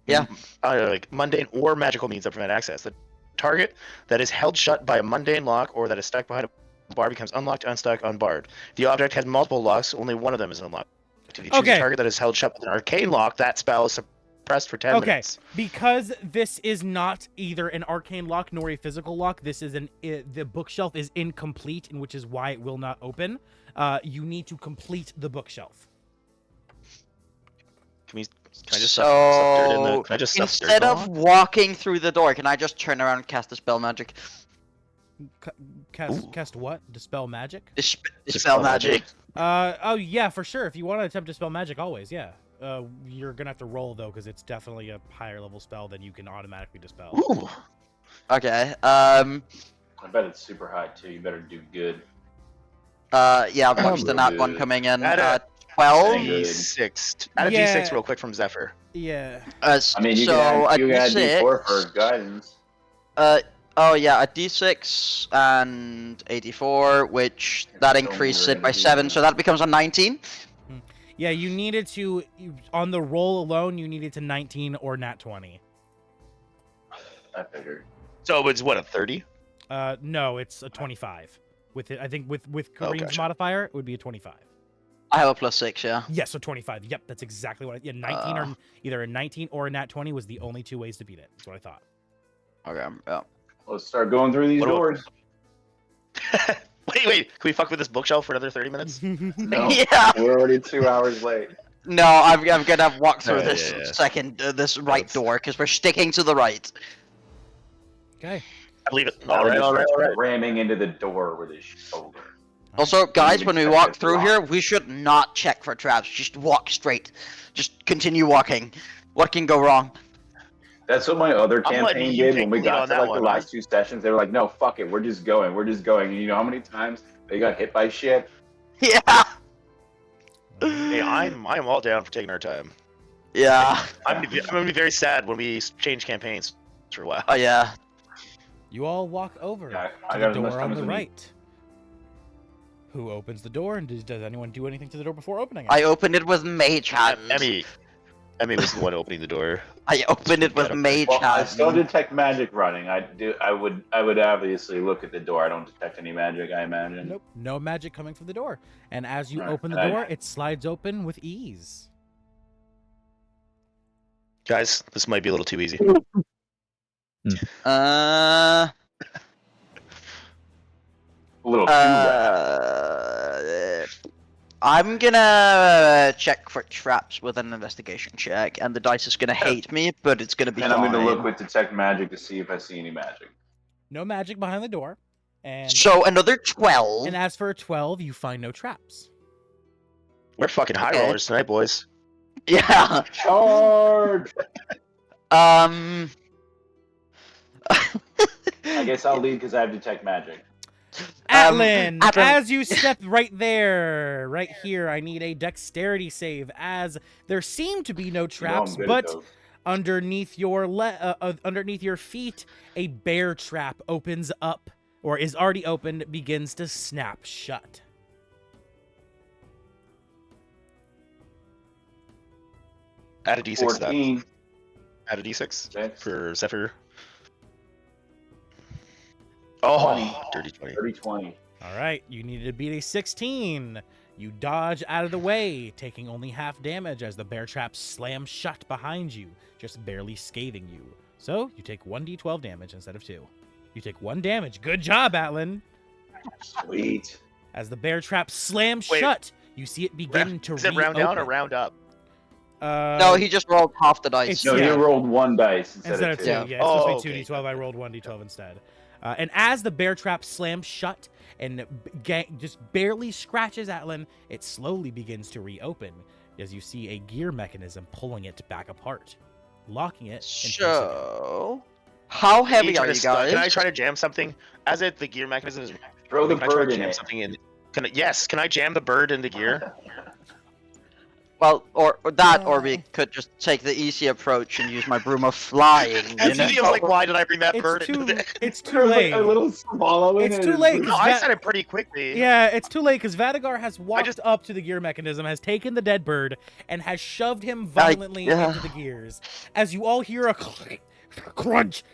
Yeah. Like mundane or magical means that prevent access. The target that is held shut by a mundane lock or that is stuck behind a bar becomes unlocked, unstuck, unbarred. If the object has multiple locks, only one of them is unlocked. If you choose Okay. a target that is held shut with an arcane lock, that spell is suppressed for 10 Okay, minutes. because this is not either an arcane lock nor a physical lock. This is the bookshelf is incomplete, and which is why it will not open. You need to complete the bookshelf. Can I just stuff dirt in the? So Can I just stuff dirt instead of on? walking through the door, can I just turn around and cast the spell magic? Cast what? Dispel magic? Dispel magic. Oh yeah, for sure. If you want to attempt dispel magic, always, yeah. You're gonna have to roll though, because it's definitely a higher level spell than you can automatically dispel. Ooh. Okay. I bet it's super high too. You better do good. Yeah, watch the nat one coming in. 12. D6. Add a Yeah. D6 real quick from Zephyr. Yeah. I mean, you so can add a D4 D6. for guidance. Oh yeah, a D6 and 84, which that increases it by 7, so that becomes a 19. Yeah, you needed to on the roll alone. You needed to 19 or nat 20. I figured. So it's what, a 30? No, it's a 25. With it, I think with Kareem's gotcha. modifier, it would be a 25. I have a +6, yeah. Yeah, so 25. Yep, that's exactly what. 19 or either a 19 or a nat 20 was the only two ways to beat it. That's what I thought. Okay, yeah. Let's start going through these What do I- doors. Wait. Can we fuck with this bookshelf for another 30 minutes? No, Yeah. we're already 2 hours late. No, I'm gonna walk through Yeah, this yeah, yeah. second, this right That's- door, because we're sticking to the right. Okay. I believe it. All All right. ramming into the door with his shoulder. Also, guys, even when we check walk the through lock. here, we should not check for traps. Just walk straight. Just continue walking. What can go wrong? That's what my other I'm letting campaign you did take when we the lead got on to that like the one, last 2 sessions. They were like, "No, fuck it, we're just going. And you know how many times they got hit by shit? Yeah. Hey, I'm all down for taking our time. Yeah. I'm gonna be very sad when we change campaigns for a while. Oh yeah. You all walk over Yeah, to I the got as much door time on as the we need. right. Who opens the door, and does anyone do anything to the door before opening it? I opened it with mage hand. Emmy was the one opening the door. I opened it with Get up. mage Well, I hand. still detect magic running. I would obviously look at the door. I don't detect any magic. I imagine. Nope, no magic coming from the door. And as you Right, open the and I- door, it slides open with ease. Guys, this might be a little too easy. Uh. A little too bad. I'm gonna check for traps with an investigation check, and the dice is gonna hate me, but it's gonna be And I'm fine. going to look with detect magic to see if I see any magic. No magic behind the door. And So another 12. and as for a 12, you find no traps. We're fucking high Okay. rollers tonight, boys. Yeah. Charge! Um. I guess I'll lead because I have detect magic. Atlan, Atlan. as you step right there, right here, I need a dexterity save, as there seem to be no traps, You know I'm good but at those. underneath your underneath your feet, a bear trap opens up, or is already opened, begins to snap shut. Add a d6 to that. 14. Add a d6 Six. for Zephyr. Oh, 20. dirty 20. 30, 20. All right, you needed to beat a 16. You dodge out of the way, taking only half damage as the bear trap slams shut behind you, just barely scathing you. So you take 1d12 damage instead of 2. You take 1 damage. Good job, Atlan. Sweet. As the bear trap slams Wait. shut, you see it begin to Is it round down or reopen. round up? No, he just rolled half the dice. It's- No, Yeah. you rolled 1 dice Instead of 2, two. yeah, it's supposed to Oh, be okay. 2d12. I rolled 1d12 instead. And as the bear trap slams shut and just barely scratches Atlan, it slowly begins to reopen as you see a gear mechanism pulling it back apart, locking it in place again. So, how heavy are you guys? Can I try to jam something? As the gear mechanism is. Throw the can I try bird to in jam it. something in? Can I jam the bird into gear? Well, or that, or we could just take the easy approach and use my broom of flying. You As know? he was like, why did I bring that It's bird too, into the... it's too There's late. like a little swallow in It's it. too late. No, I said it pretty quickly. Yeah, it's too late because Vadagar has walked just- up to the gear mechanism, has taken the dead bird, and has shoved him violently yeah. into the gears. As you all hear a crunch,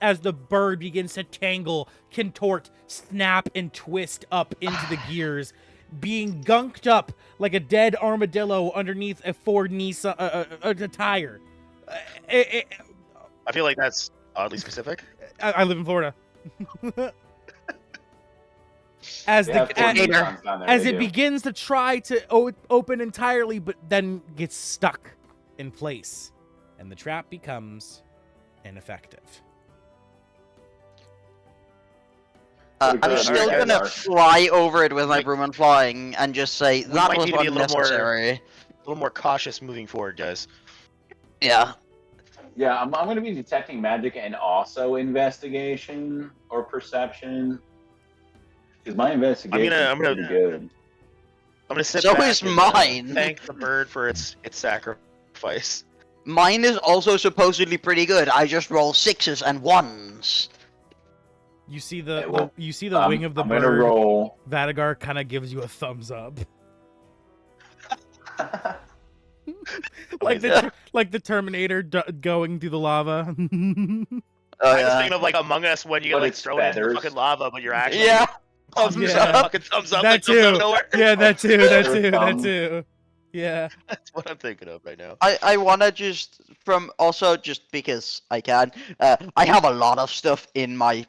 as the bird begins to tangle, contort, snap, and twist up into the gears, being gunked up like a dead armadillo underneath a Ford Nissan a tire. I feel like that's oddly specific. I live in Florida. As They the have tornadoes down there, as they it do. begins to try to open entirely, but then gets stuck in place, and the trap becomes ineffective. I'm Alright, still guys, gonna fly over it with my Like- broom and flying and just say that might was need to be a little more- unnecessary. A little more cautious moving forward, guys. Yeah. Yeah, I'm going to be detecting magic and also investigation or perception. Because my investigation I'm gonna- is pretty good. I'm gonna sit So back is and, mine. thank the bird for its sacrifice. Mine is also supposedly pretty good. I just roll 6s and 1s. You see the, Okay, well, you see the wing of the I'm gonna bird. roll. Vadagar kind of gives you a thumbs up, like the Terminator going through the lava. Oh I was yeah. thinking of like Among Us when you get But like it's thrown into the feathers. fucking lava, but you're actually Yeah. thumbs Yeah. up, fucking thumbs up, That like comes out of too. nowhere. Yeah, that too. That too. That Thumb. too. Yeah. That's what I'm thinking of right now. I wanna just from also just because I can. I have a lot of stuff in my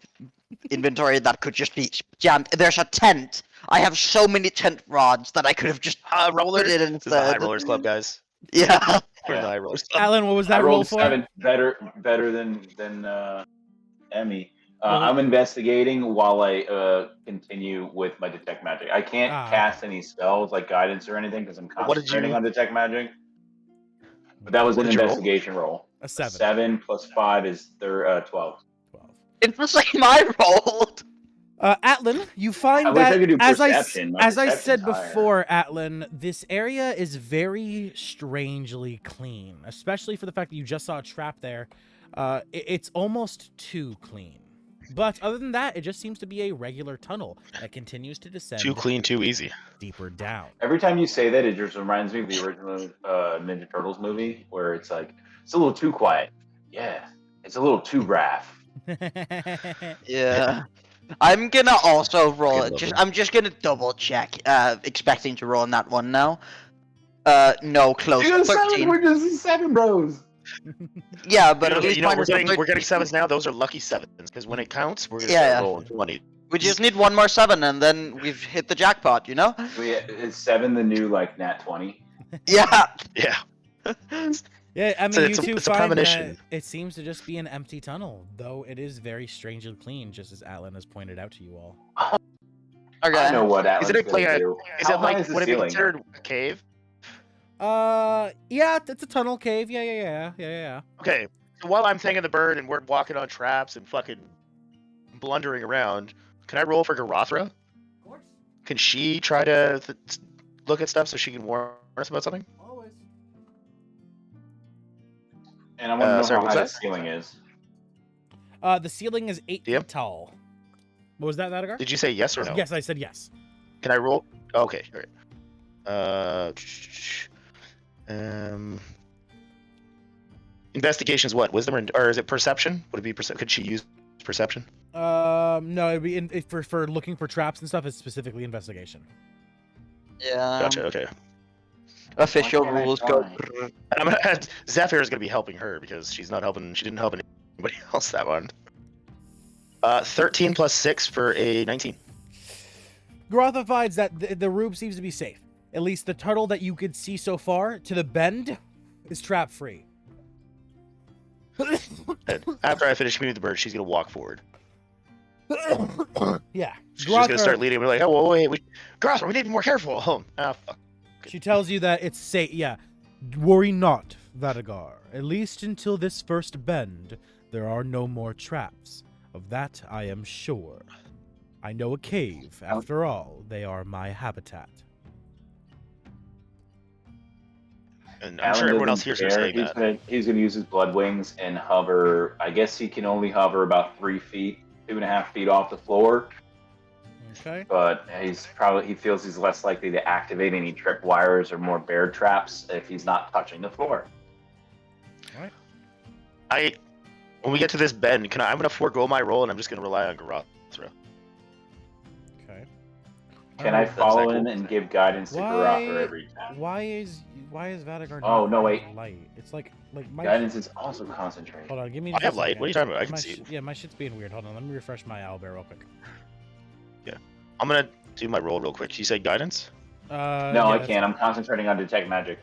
inventory that could just be jammed. There's a tent. I have so many tent rods that I could have just Roller. put it This is the High instead. Rollers Club, guys. Yeah. We're in the Yeah. High Rollers Club. Alan, what was I that roll rolled for? 7, better than Emmy. What was- I'm investigating while I continue with my detect magic. I can't cast any spells like guidance or anything because I'm What did concentrating you- on detect magic. But that was What an did you roll? investigation roll. A 7. 7 plus 5 is 12. 12. It's the same I rolled. Atlan, you find I wish that I could do as perception. My as I perception's said higher. before, Atlan, this area is very strangely clean, especially for the fact that you just saw a trap there. It's almost too clean. But other than that, it just seems to be a regular tunnel that continues to descend Too clean, too easy. deeper down. Every time you say that, it just reminds me of the original Ninja Turtles movie where it's like, it's a little too quiet. Yeah, it's a little too rough. Yeah. I'm gonna also roll Good it. looking. I'm just gonna double check. Expecting to roll on that one now. No, close. 13. We're just 7 bros. Yeah, but at least You know, mine we're is a getting 13. 7s now. Those are lucky 7s because when it counts, we're gonna Yeah, start yeah. rolling 20. We just need one more 7 and then we've hit the jackpot, you know? Is 7 the new like nat 20? Yeah. Yeah. Yeah, I mean, So you it's a- two it's a find that premonition. it seems to just be an empty tunnel, though it is very strangely clean, just as Atlan has pointed out to you all. Okay. I know what Is Atlan's it like gonna a? do. Is How it high like? is the Would it be ceiling? considered a cave? Yeah, it's a tunnel cave. Yeah. Okay. So while I'm thinking the bird and we're walking on traps and fucking blundering around, can I roll for Garothra? Of course, Can she try to look at stuff so she can warn us about something? always. And I want to know sorry, how what high was the that? ceiling is. The ceiling is 8 Yep. feet tall. What was that, Vadagar? Did you say yes or no? Yes, I said yes. Can I roll? Okay. All right. Investigation is what? Wisdom or is it perception? Would it be perception? Could she use perception? No, it'd be for looking for traps and stuff. It's specifically investigation. Yeah. Gotcha. Okay. Official Why can't I rules go. fly? And I'm Zephyr is gonna be helping her because she's not helping. She didn't help anybody else that one. 13 plus 6 for a 19. Garotha finds that the room seems to be safe. At least the tunnel that you could see so far to the bend is trap free. And after I finish shooting the bird, she's gonna walk forward. Yeah. She's just gonna start Garotha, leading. We're like, oh wait, Grothra, we need to be more careful. Oh, fuck. she tells you that it's safe. Yeah. Worry not, Vadagar. At least until this first bend, there are no more traps. Of that I am sure. I know a cave. After all, they are my habitat. And I'm Alan sure everyone else doesn't here's her care. saying that. He's gonna use his blood wings and hover. I guess he can only hover about 3 feet, 2.5 feet off the floor. Okay. But he feels he's less likely to activate any trip wires or more bear traps if he's not touching the floor. When we get to this bend, I'm gonna forego my roll and I'm just gonna rely on Garothra. Okay. Can I Alright, follow cool? him and give guidance to Why- Garothra every time? Why is Vadagar? Oh, not no, wearing wait. Light. It's like my. Guidance is also concentrated. Hold on, give me. I just have a light. second. What are you talking about? I can My see. yeah, my shit's being weird. Hold on, let me refresh my owlbear real quick. I'm gonna do my roll real quick. You say guidance? No, yeah, I that's can't. fine. I'm concentrating on detect magic.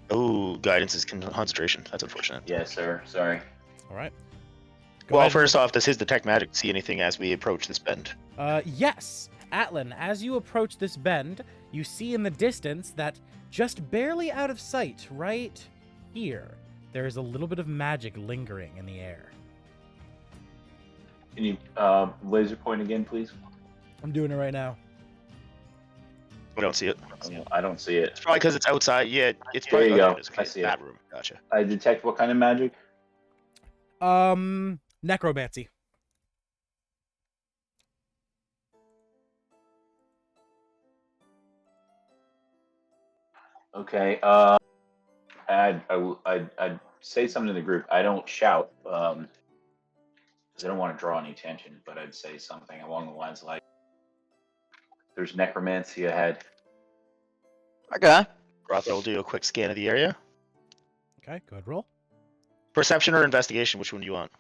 Oh, guidance is concentration. That's unfortunate. Yes, sir. Sorry. All right. Go Well, ahead. first off, does his detect magic see anything as we approach this bend? Yes, Atlan. As you approach this bend, you see in the distance that just barely out of sight, right here, there is a little bit of magic lingering in the air. Can you laser point again, please? I'm doing it right now. We don't see it. I don't see it. It's probably because it's outside. Yeah, it's There probably you go. okay, I see it. that room. Gotcha. I detect what kind of magic? Necromancy. Okay. I'd say something to the group. I don't shout because I don't want to draw any attention, but I'd say something along the lines like, "There's necromancy ahead." Okay. Grothra will do a quick scan of the area. Okay, go ahead, roll. Perception or investigation? Which one do you want?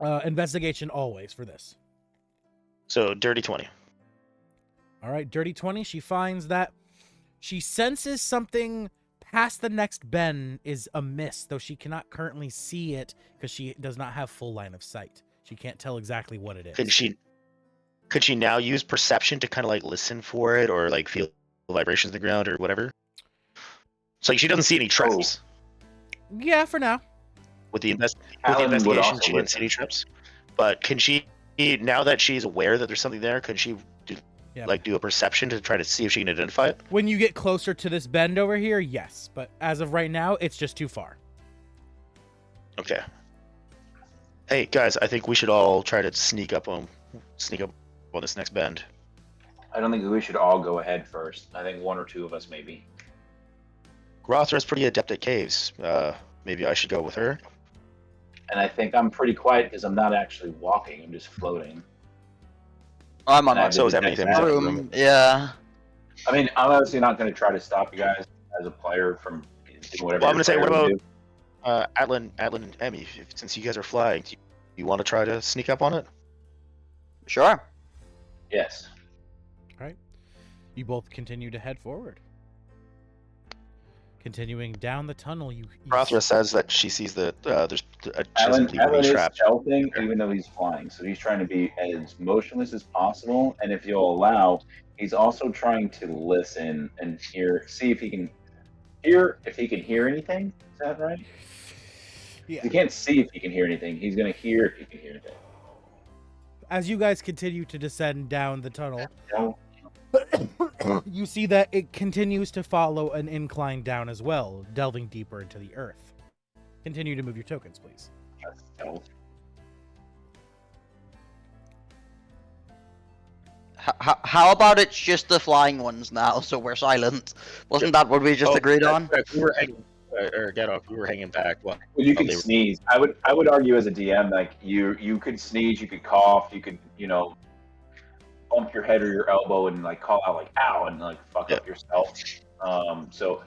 Investigation always for this. So dirty 20. All right, dirty 20. She finds that she senses something past the next bend is amiss, though she cannot currently see it because she does not have full line of sight. She can't tell exactly what it is. Could she now use perception to kind of like listen for it or like feel vibrations in the ground or whatever? So like she doesn't see any traps. Yeah, for now. With the Alan would investigation, also she didn't see any listen. traps. But can she, now that she's aware that there's something there, could she do a perception to try to see if she can identify it? When you get closer to this bend over here, yes. But as of right now, it's just too far. Okay. Hey guys, I think we should all try to sneak up on this next bend. I don't think we should all go ahead first. I think one or two of us maybe. Grothra's pretty adept at caves. Maybe I should go with her. And I think I'm pretty quiet because I'm not actually walking. I'm just floating. I'm on I my have So to is Emily. detect that. room. Yeah. I mean, I'm obviously not going to try to stop you guys as a player from doing whatever. Well, I'm gonna say, your what player about would do. Atlan and Emmy? Since you guys are flying, do you want to try to sneak up on it? Sure. Yes. All right. You both continue to head forward. Continuing down the tunnel, you Grothra says that she sees that there's she doesn't Alan believe any is traps. stealthing even though he's flying, so he's trying to be as motionless as possible. And if you'll allow, he's also trying to listen and see if he can hear anything. Is that right? Yeah. He can't see if he can hear anything. He's gonna hear if he can hear anything. As you guys continue to descend down the tunnel, No, you see that it continues to follow an incline down as well, delving deeper into the earth. Continue to move your tokens, please. that's stealth. How about it's just the flying ones now, so we're silent? Wasn't that what we just agreed on? We were hanging, or get off. We were hanging back. Well, Well, you Oh, could they were- sneeze. I would argue as a DM, like you could sneeze, you could cough, you could bump your head or your elbow and like call out like ow and like fuck up yourself. So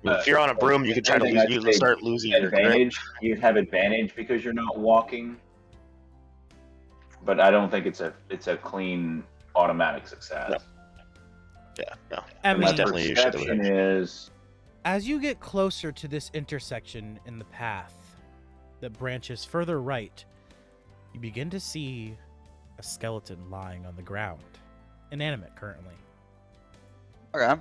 if you're on a broom, you could try to anything I'd say start losing your grip. advantage. You'd have advantage because you're not walking. But I don't think it's a clean automatic success. No. Yeah, no. Emmy, My definitely you should do perception is as you get closer to this intersection in the path that branches further right, you begin to see a skeleton lying on the ground, inanimate currently. Okay.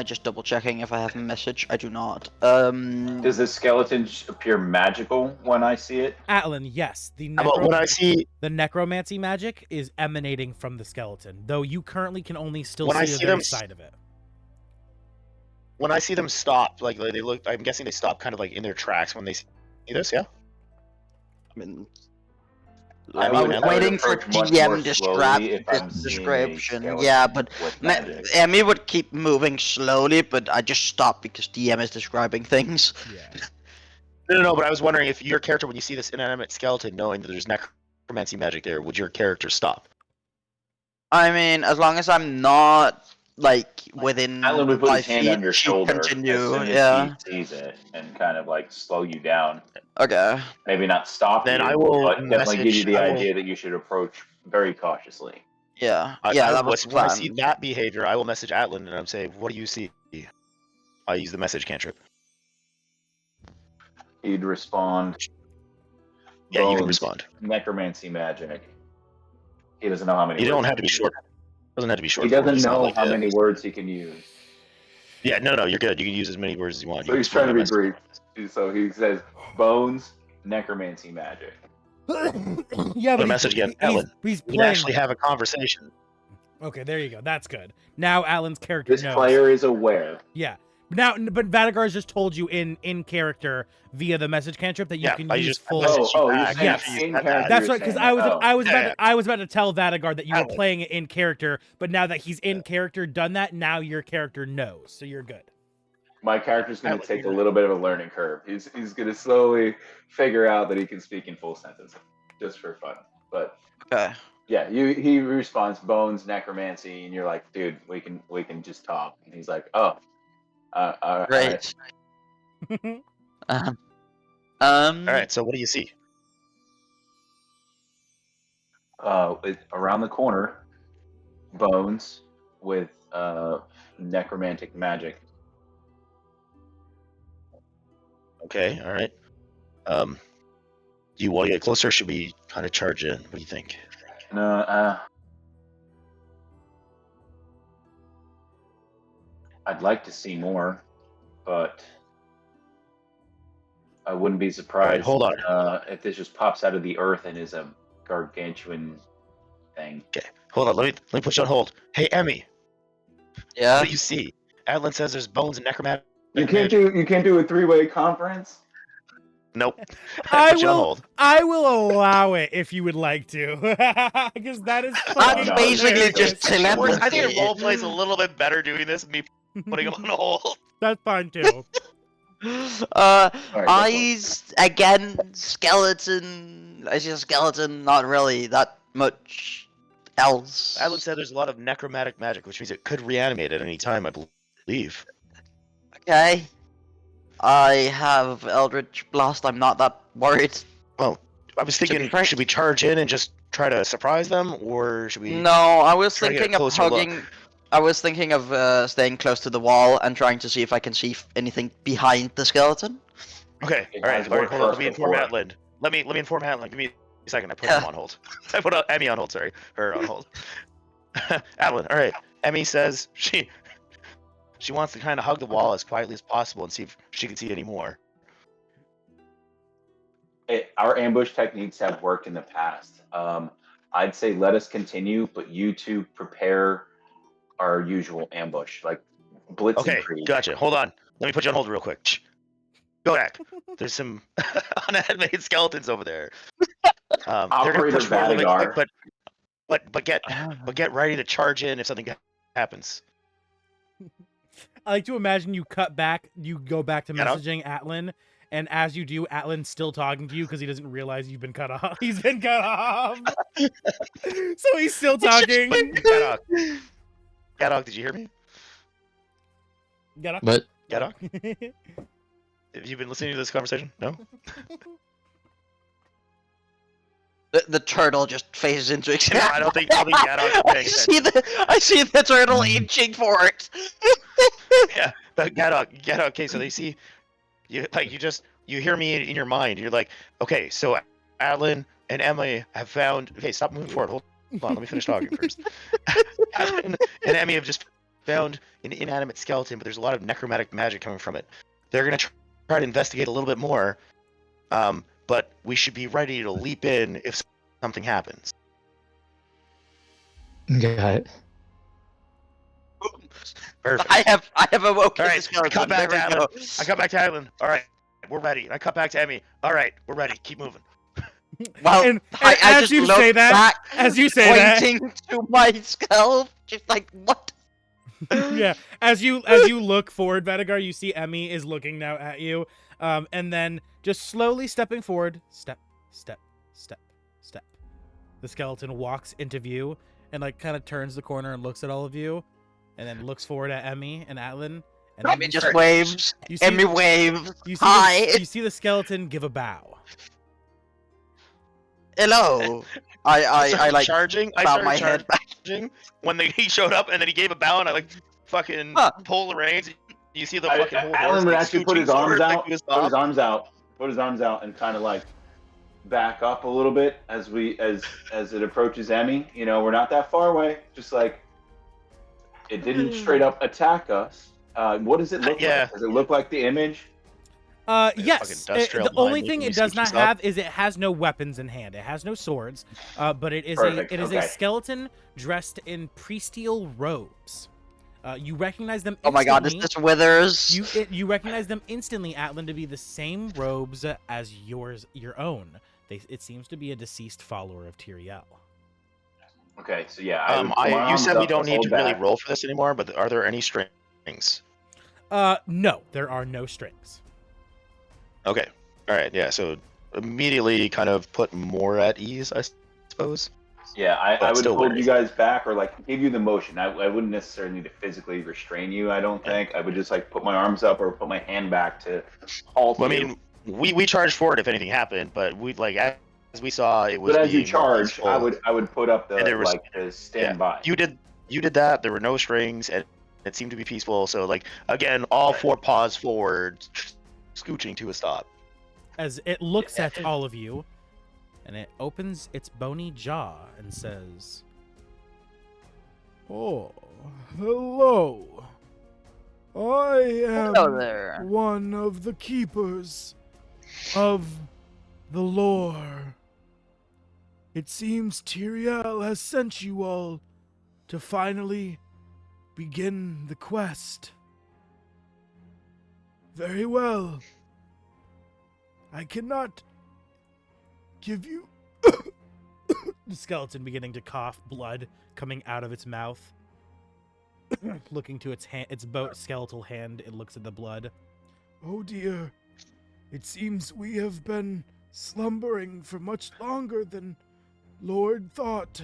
Just double checking if I have a message. I do not. does the skeleton appear magical when I see it? Atlan, yes, the How about when I see the necromancy magic is emanating from the skeleton, though you currently can only still When I see the see very them- side of it. when I see them stop, like they look. I'm guessing they stop kind of like in their tracks when they see this. Yeah. I mean, I I'm would waiting for approach much DM more slowly if I'm seeing a description. skeleton Yeah, but with magic. Emmy would keep moving slowly, but I just stop because DM is describing things. Yeah. No. But I was wondering if your character, when you see this inanimate skeleton, knowing that there's necromancy magic there, would your character stop? I mean, as long as I'm not like within Alan would put 5 his hand feet, on your she'd shoulder continue. as soon as Yeah. he sees it and kind of like slow you down. Okay. Maybe not stop Then you, I will but definitely give you message- the I will- idea that you should approach very cautiously. Yeah. I That was the when I plan. see that behavior, I will message Atlan and I'm saying, "What do you see?" I use the message cantrip. He'd respond, Yeah, you can Bones. respond. necromancy magic. He doesn't know how many You words don't have to be he can short. Doesn't have to be use. short. He for it. doesn't It's not know like how that. many words he can use. Yeah, no, you're good. You can use as many words as you want. So You he's can trying to be explain brief. So he says, bones, necromancy magic. Yeah, the but message again, he's Atlan. he's We can playing. actually have a conversation. Okay, there you go. That's good. Now Alan's character This knows. player is aware. Yeah. Now, but Vadagar's just told you in character via the message cantrip that you Yeah, can I use just full. messaged you you're back saying Yes. in That's character. That's you're right, because saying I was that. I was about to tell Vadagar that you were Alan. playing it in character, but now that he's in character, done that, now your character knows, so you're good. My character's going to Atlan, take a you're- little bit of a learning curve. He's going to slowly figure out that he can speak in full sentences, just for fun. But Okay. yeah, he responds bones necromancy, and you're like, dude, we can just talk. And he's like, oh, all right. Great. All right. So what do you see? Around the corner, bones with necromantic magic. Okay, all right. Do you want to get closer? Or should we kind of charge in? What do you think? No, I'd like to see more, but I wouldn't be surprised. hold on. If this just pops out of the earth and is a gargantuan thing. Okay, hold on. Let me put you on hold. Hey, Emmy, Yeah. what do you see? Adlin says there's bones and necromantic. You can't do a three-way conference. Nope. I Put you on hold. will allow it if you would like to, because that is I'm no, basically it's- just it's- I think telepathy. our role plays a little bit better doing this than me putting him on hold. That's fine too. Alright, Eyes again, skeleton. I see a skeleton. Not really that much else. Adlin said there's a lot of necromantic magic, which means it could reanimate at any time, I believe. Okay. I have Eldritch Blast. I'm not that worried. I was thinking, frank- should we charge in and just try to surprise them, or should we? No, I was try to get a thinking of closer look? hugging. I was thinking of staying close to the wall and trying to see if I can see anything behind the skeleton. Okay, It all right, has hold worked on. for Let us me inform before. Atlan. Let me inform Atlan. Give me a second. I put him on hold. I put Emmy on hold. Sorry, her on hold. Atlan, all right. Emmy says she wants to kind of hug the wall as quietly as possible and see if she can see any more. Our ambush techniques have worked in the past. I'd say let us continue, but you two prepare our usual ambush, like blitz Okay, and creed. gotcha. Hold on. Let me put you on hold real quick. Shh. Go back. There's some unanimated skeletons over there. They're gonna Operator push forward a little bit Vadagar. quick, but get ready to charge in if something happens. I like to imagine you cut back, you go back to Get up. messaging Atlan, and as you do, Atlan's still talking to you because he doesn't realize you've been cut off. He's been cut off. So he's still talking. Gadok, did you hear me? Get up. But Gadok, have you been listening to this conversation? No. The turtle just phases into No, existence. I don't think Gadok's paying attention. I see the turtle inching for it. Yeah, but Gadok. Okay, so they see you. Like you hear me in your mind. You're like, okay, so Adlin and Emily have found. Okay, stop moving forward. Hold on, let me finish talking first. Adlin and Emily have just found an inanimate skeleton, but there's a lot of necromantic magic coming from it. They're gonna try to investigate a little bit more, but we should be ready to leap in if something happens. got it. Perfect. I have awoken All the right, skeleton. cut back There we to go. I cut back to Adlin. All right, we're ready. And I cut back to Emmy. All right, we're ready. Keep moving. Well, And I as just you look say that, back, as you say that, pointing to myself, just like what? yeah. As you look forward, Vadagar, you see Emmy is looking now at you, and then just slowly stepping forward, step, step, step, step. The skeleton walks into view and like kind of turns the corner and looks at all of you, and then looks forward at Emmy and Atlan. And then Emmy you just start- waves. you see- Emmy waves. You see, Hi. you see the skeleton give a bow. Hello. I started like charging. I bow started my head back. charging when he showed up, and then he gave a bow, and I like fucking Huh. pull the reins. You see the fucking whole horse, Alan would like, actually put scooching his arms forward, like, out, he was put his up. arms out, and kind of like back up a little bit as it approaches Emmy. You know, we're not that far away. Just like it didn't straight up attack us. What does it look Yeah. like? Does it look like the image? Yes. fucking industrial The only line thing making it me does scooch not this up. have is it has no weapons in hand. It has no swords. But it is Perfect, a okay. skeleton dressed in priestial robes. You recognize them. Oh my god, is instantly. this Withers? You recognize them instantly, Atlan, to be the same robes as your own. It seems to be a deceased follower of Tyriel. Okay, so yeah. I would put my You arms said we up don't need hold to really back. roll for this anymore, but are there any strings? No, there are no strings. Okay. All right. Yeah. So immediately, kind of put more at ease, I suppose. Yeah, I But would still hold wary. you guys back or like give you the motion. I wouldn't necessarily need to physically restrain you. I don't Yeah. think. I would just like put my arms up or put my hand back to halt Well, I you. mean, we charged forward if anything happened, but we like we saw, it was But as you being more charge, I peaceful. would put up And there the was- the standby. You did that. There were no strings, and it seemed to be peaceful. So like again, all four paws forward, scooching to a stop. As it looks at all of you, and it opens its bony jaw and says, "Oh, hello. I am Hello there. one of the keepers of the lore. It seems Tyrael has sent you all to finally begin the quest. Very well. I cannot give you..." The skeleton beginning to cough, blood coming out of its mouth. Looking to its hand, its skeletal hand, it looks at the blood. "Oh dear. It seems we have been slumbering for much longer than Lord thought.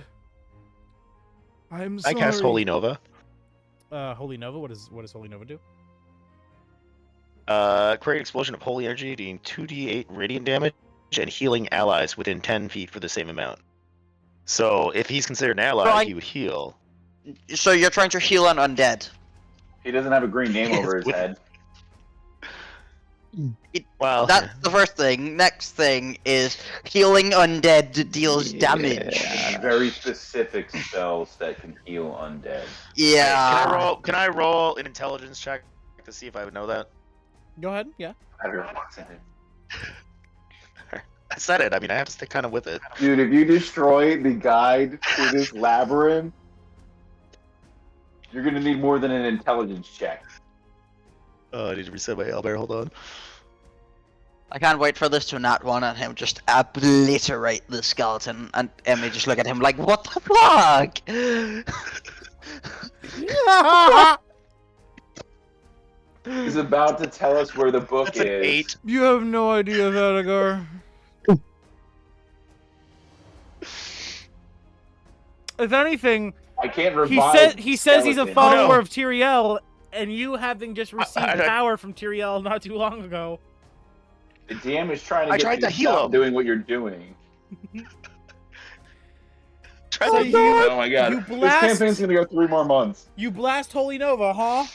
I'm I sorry." cast Holy Nova. Holy Nova? What does Holy Nova do? Create explosion of holy energy, doing 2d8 radiant damage and healing allies within 10 feet for the same amount. So if he's considered an ally, Right. he would heal. So you're trying to heal an undead. He doesn't have a green name over his With- head. Well, That's the first thing. Next thing is healing undead deals damage. Very specific spells that can heal undead. Yeah. Can I roll an intelligence check to see if I would know that? Go ahead, yeah. I said it. I mean, I have to stick kind of with it. Dude, if you destroy the guide to this labyrinth, you're gonna need more than an intelligence check. Oh, I need to reset my owlbear. Hold on. I can't wait for this to not one and him just obliterate the skeleton and Emmy just look at him like, what the fuck? He's about to tell us where the book That's an is. 8. You have no idea, Vadagar. If anything, I can't he revive. says he's a skeleton. follower no. of Tyrael, and you having just received I- power from Tyrael not too long ago. The DM is trying to I get tried you to to heal stop him. doing what you're doing. Try So to you- Oh my god. you This blast- campaign's gonna go 3 more months. You blast Holy Nova, huh?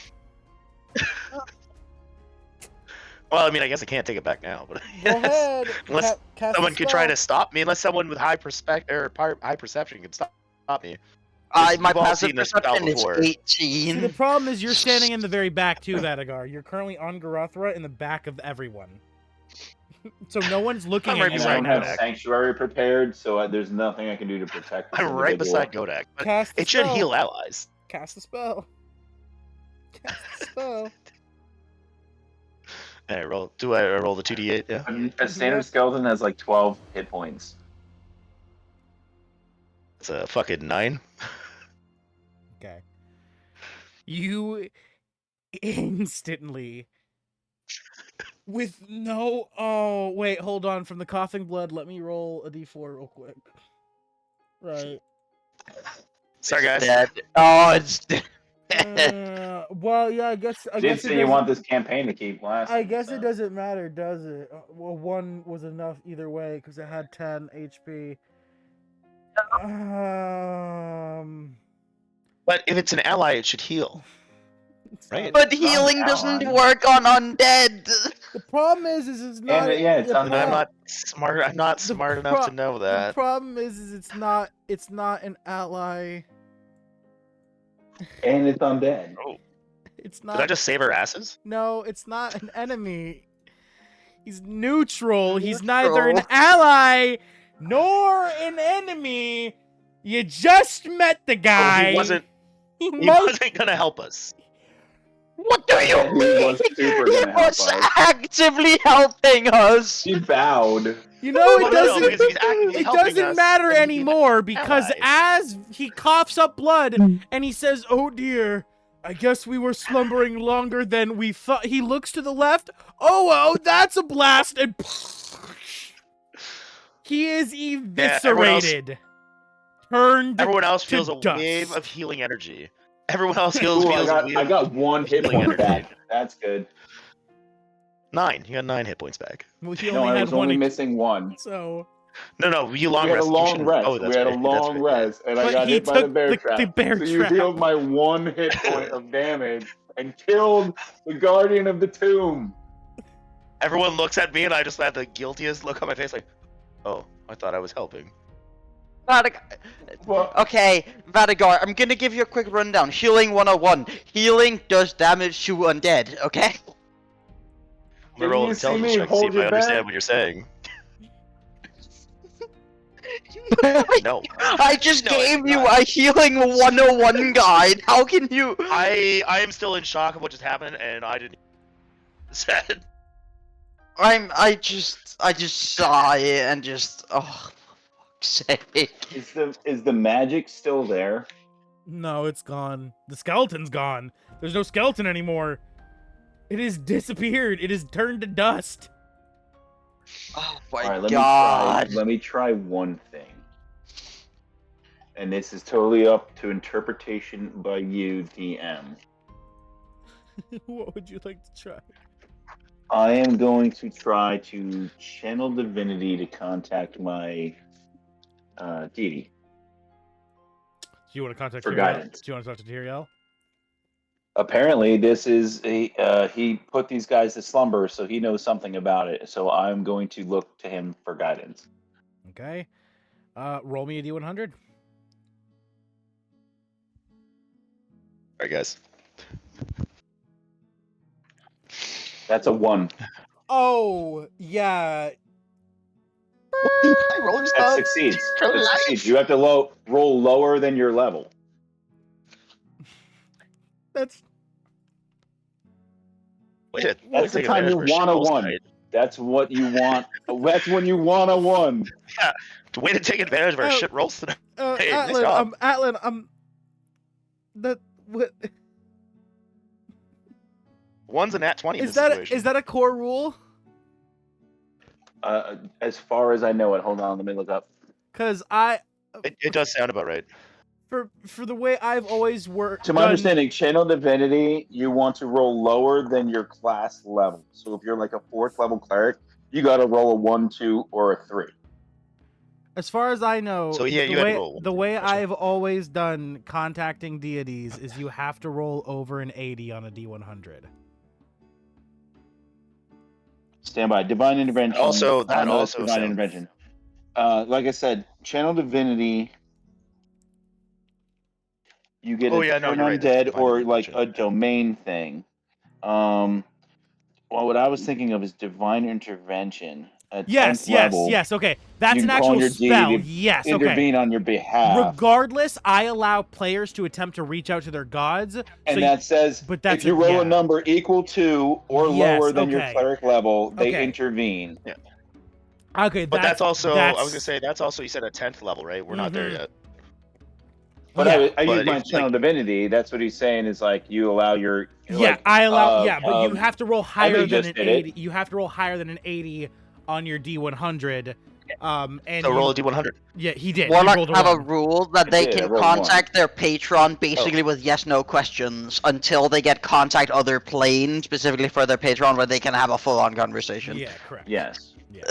Well, I mean, I guess I can't take it back now, but Go ahead. Unless cast someone a could try spell. to stop me. Unless someone with high perception can stop me. My We've all passive seen this spell perception is before. See, the 18. problem is you're standing in the very back too, Vadagar. You're currently on Garathra in the back of everyone. So no one's looking I'm at right you And I right don't now. have Sanctuary prepared, so there's nothing I can do to protect this I'm right individual. beside Godak. But Cast the it should spell. heal allies. Cast the spell. Cast the spell. Alright, roll. Do I roll the 2d8? Yeah. A standard skeleton has like 12 hit points. It's a fucking 9. Okay. You instantly, with no. Oh, wait, hold on. From the coughing blood, let me roll a d4 real quick. Right. Sorry, guys. Dead. Oh, it's dead. Well, yeah, I guess. You did say you want this campaign to keep lasting. I guess so. it doesn't matter, does it? Well, 1 was enough either way because it had 10 HP. But if it's an ally, it should heal. It's Right. not- But healing doesn't ally. work on undead. The problem is it's not. And, yeah, it's the on And that. I'm pro- not smart. I'm not The smart enough pro- to know The that. problem is it's not. It's not an ally. And it's undead. It's Did I not. just save our asses? No, it's not an enemy. He's neutral. He's neither an Neutral. ally nor an enemy. You just met the guy. Oh, he wasn't. He He most- wasn't gonna help us. What do you He mean? was super He gonna help was us. actively helping us. He bowed. You know Well, it no, doesn't. because he's actively It helping doesn't us, matter and he's anymore because allies. as he coughs up blood and he says, "Oh dear, I guess we were slumbering longer than we thought." He looks to the left. Oh, that's a blast, and he is eviscerated. Turned. Everyone else to feels a dust. wave of healing energy. Everyone else feels Ooh, I a got, wave. I got 1 hit healing point energy. back. That's good. 9. You got 9 hit points back. Well, he No, only I had was one. only missing 1. So No, you We long had a rest. You long shouldn't. rest. Oh, that's we had a right. That's long right. Yeah. rest, and I But got he hit by the took bear the trap. bear so you trap. healed my 1 hit point of damage and killed the guardian of the tomb. Everyone looks at me, and I just had the guiltiest look on my face, like, oh, I thought I was helping. Well, Okay, Vadagar, I'm gonna give you a quick rundown. Healing 101. Healing does damage to undead, okay? I'm gonna roll an you see intelligence me check to see hold if your I understand back? what you're saying. No. I just No, gave it's you not. a healing 101 guide. How can you? I am still in shock of what just happened, and I didn't. Said. I just saw it and just, oh, for fuck's sake. Is the magic still there? No, it's gone. The skeleton's gone. There's no skeleton anymore. It has disappeared. It has turned to dust. Oh my All right, god. let me try one thing. And this is totally up to interpretation by you, DM. What would you like to try? I am going to try to channel divinity to contact my deity. Do you want to contact For Tyrael? guidance. Do you want to talk to Tyrael? Apparently, this is he put these guys to slumber, so he knows something about it. So I'm going to look to him for guidance. Okay. Roll me a D100. Alright, guys. That's a 1. Oh, yeah. That succeeds. That succeeds. You have to roll lower than your level. That's Wait, That's the time you want a 1. That's what you want. That's when you want a 1. Yeah, way to take advantage of our Oh, shit rolls tonight. Hey, nice Atlan, job. Atlan, that what One's a nat 20 in is this that? situation. Is that a core rule? As far as I know it, hold on, let me look up. Because It does sound about right. for the way I've always worked. To my understanding, channel divinity, you want to roll lower than your class level. So if you're like a 4th level cleric, you got to roll a 1, 2, or a 3. As far as I know, So, yeah, you had to roll one. the way Gotcha. I've always done contacting deities is you have to roll over an 80 on a D100. Stand by. Divine intervention. Also, that no, that's also divine sounds- intervention. Like I said, channel divinity. You get Oh, a yeah, no, turn you're right, that's undead divine or like intervention. a domain thing. Well, what I was thinking of is divine intervention. At 10th level, Yes. Okay, that's you an can call on actual your spell. deity to Yes. Okay. intervene on your behalf. Regardless, I allow players to attempt to reach out to their gods. And that says but that's if you roll yeah. a number equal to or Yes, lower than your okay. cleric level, they Okay. intervene. Okay, But that's also, I was gonna say, that's also, you said a 10th level, right? We're not there Mhm. yet. But yeah. I use But my if, channel like- divinity. That's what he's saying is like you allow your I allow but you have to roll higher than just an did 80. it. You have to roll higher than an 80 on your D100. And So roll a D100. Yeah, he did. He Warlocks rolled have a 1. rule that they did, I can rolled contact their patron basically Oh. with yes/no questions until they get contact other plane specifically for their patron where they can have a full-on conversation. Yeah, correct. Yes. Yeah.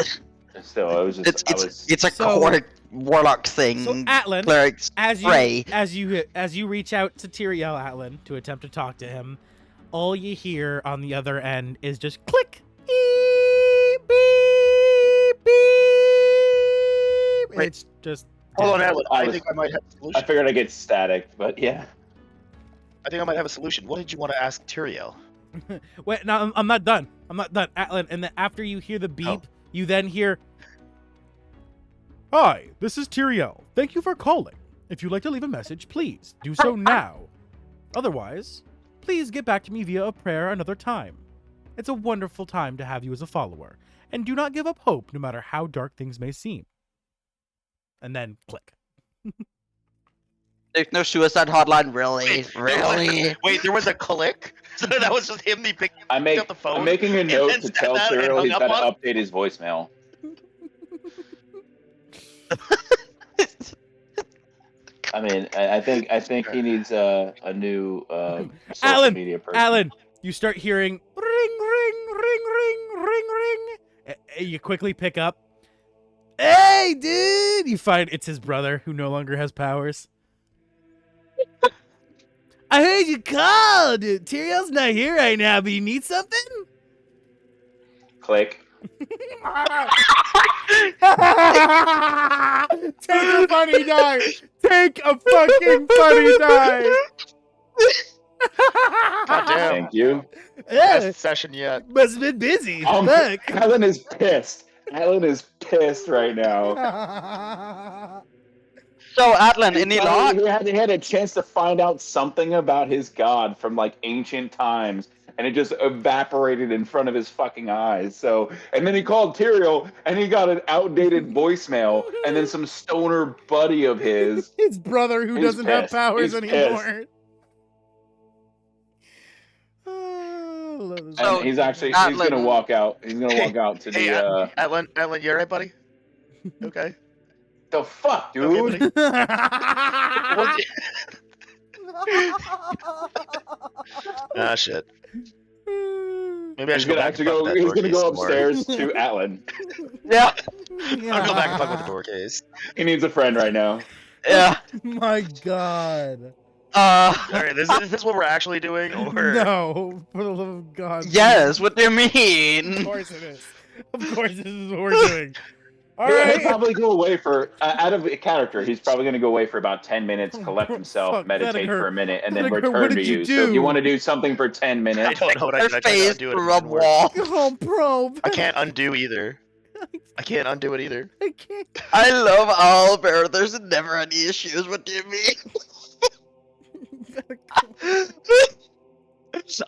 Still, I was just It's a So- core warlock thing. So Atlan, Clerics as pray. you reach out to Tyrael Atlan to attempt to talk to him, all you hear on the other end is just click, beep, beep, beep. Wait. It's just Hold on, dead. Atlan. I think I might have a I solution. figured I'd get static, but yeah. I think I might have a solution. What did you want to ask Tyrael? Wait, no, I'm not done. I'm not done, Atlan. And then after you hear the beep, you then hear, "Hi, this is Tyrael. Thank you for calling. If you'd like to leave a message, please do so now. Otherwise, please get back to me via a prayer another time. It's a wonderful time to have you as a follower, and do not give up hope no matter how dark things may seem." And then click. There's no suicide hotline, really? Really? Wait, there was a click? So that was just him picking I'm up the phone. making a and note then to said tell that and Cyril hung he's up got to on- update his voicemail. I mean, I think he needs a new social Alan, media person. Alan, you start hearing ring, ring, ring, ring, ring, ring. You quickly pick up. Hey, dude! You find it's his brother who no longer has powers. I heard you called. Tyrion's not here right now, but you need something? Click. Take a funny die. Take a fucking funny die. God damn. Thank you. Yeah, Best session yet. must have been busy. Look. Alan is pissed. Alan is pissed right now. So, Atlan, any luck? He had a chance to find out something about his god from like ancient times, and it just evaporated in front of his fucking eyes. So, and then he called Tyrael, and he got an outdated voicemail, and then some stoner buddy of his. His brother who He's doesn't have pissed. powers He's anymore. Oh, I love this. So, And he's Atlan- gonna walk out. He's gonna walk out to Hey, the Atlan, you alright, buddy? Okay. the fuck, dude. Okay, buddy. Ah, shit. Maybe I He's should go gonna back and fuck with that he's door gonna case go some more. upstairs to Atlan. Yeah. I'll go back and fuck with the door case. He needs a friend right now. Yeah. My God. Alright, is this what we're actually doing? Or... No, for the love of God. Yes, what do you Of mean? course it is. Of course this is what we're doing. All He'll right. probably go away for out of a character. He's probably going to go away for about 10 minutes, collect himself, Fuck, meditate that'd for hurt. a minute, and then That'd hurt. return What to did you you. So if do? you want to do something for 10 I minutes, don't know what I Her did. I tried to face undo it. through It a didn't work. wall. Oh, bro. I can't undo either. I can't undo it either. I can't. I love Albert. There's never any issues. What do you mean?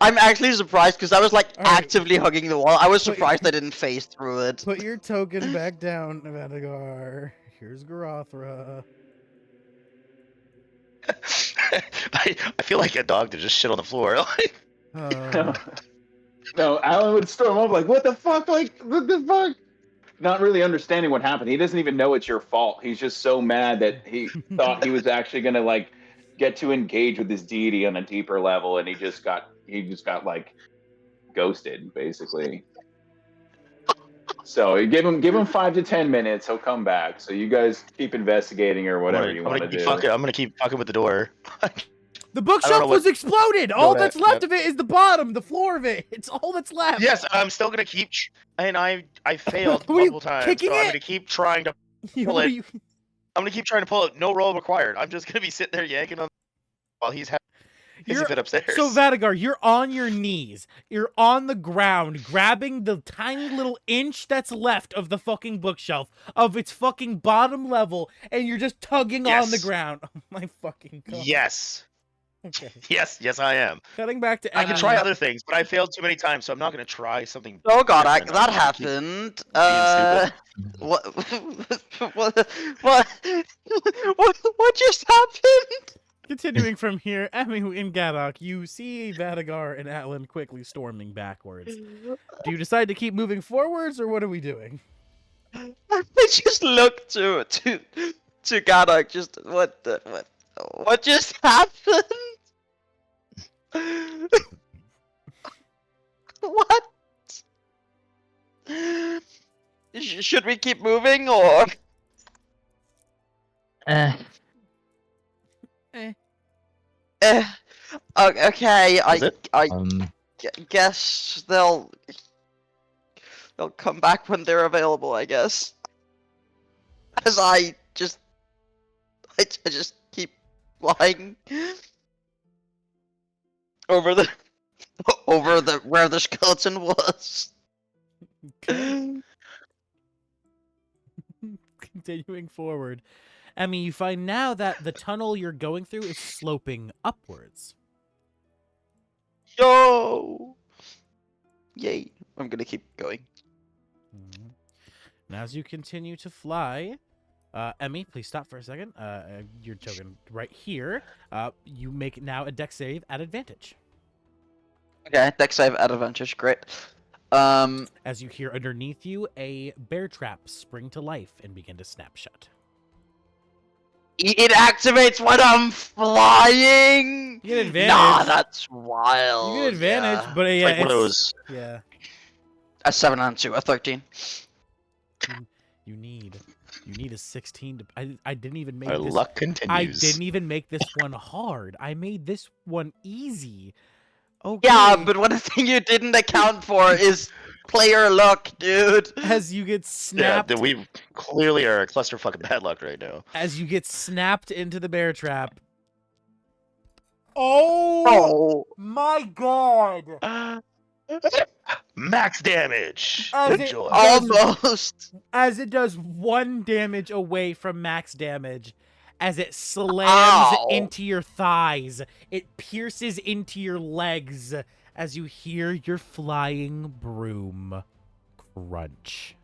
I'm actually surprised because I was like All right. actively hugging the wall. I was Put- surprised I didn't face through it. Put your token back down, Vanagar. Here's Garothra. I feel like a dog that just shit on the floor. no, Alan would storm up like, "What the fuck? Like, what the fuck?" Not really understanding what happened. He doesn't even know it's your fault. He's just so mad that he thought he was actually gonna like get to engage with this deity on a deeper level, and he just got like ghosted basically. So you give him 5 to 10 minutes. He'll come back. So you guys keep investigating or whatever you want to do. I'm gonna keep fucking with the door. The I don't bookshelf know was exploded. All that- that's left of it is the bottom, the floor of it. It's all that's left. Yes, I'm still gonna keep. And I failed What are you, multiple times. kicking So I'm it? gonna keep trying to. You- pull what are it. you- I'm gonna keep trying to pull it. No roll required. I'm just gonna be sitting there yanking on while he's having his You're- fit upstairs. So Vadagar, you're on your knees. You're on the ground, grabbing the tiny little inch that's left of the fucking bookshelf, of its fucking bottom level, and you're just tugging on the Yes. ground. Oh my fucking God. Yes. Okay. Yes, I am. Cutting back to I can Emily. try other things, but I failed too many times, so I'm not gonna try something. Oh god, different. that I'm gonna keep- happened. stupid. What just happened? Continuing from here, Emmy and Gadok, you see Vadagar and Atlan quickly storming backwards. Do you decide to keep moving forwards, or what are we doing? I just looked to Gadok. Just what just happened? What? Should we keep moving or? Okay, Is it? I guess they'll come back when they're available. I guess. As I just keep flying over the where the skeleton was. Continuing forward, Emmy, you find now that the tunnel you're going through is sloping upwards. Yo! Yay! I'm gonna keep going. Mhm. And as you continue to fly, Emmy, please stop for a second. Your token right here. You make now a dex save at advantage. Okay, dex save at advantage. Great. As you hear underneath you a bear trap spring to life and begin to snap shut. It activates when I'm flying. You get advantage. Nah, that's wild. You get advantage, yeah. but It's yeah, like one of those. yeah, A 7 and 2, a 13. you need. You need a 16 to. I didn't even make Our this. luck I continues. didn't even make this one hard. I made this one easy. Okay. Yeah, but one thing you didn't account for is player luck, dude. As you get Yeah, snapped, that we clearly are a clusterfuck of bad luck right now. as you get snapped into the bear trap. Oh Oh. my god! Max damage. As it Enjoy. does- Almost. As it does 1 damage away from max damage, as it slams Ow. into your thighs, it pierces into your legs as you hear your flying broom crunch.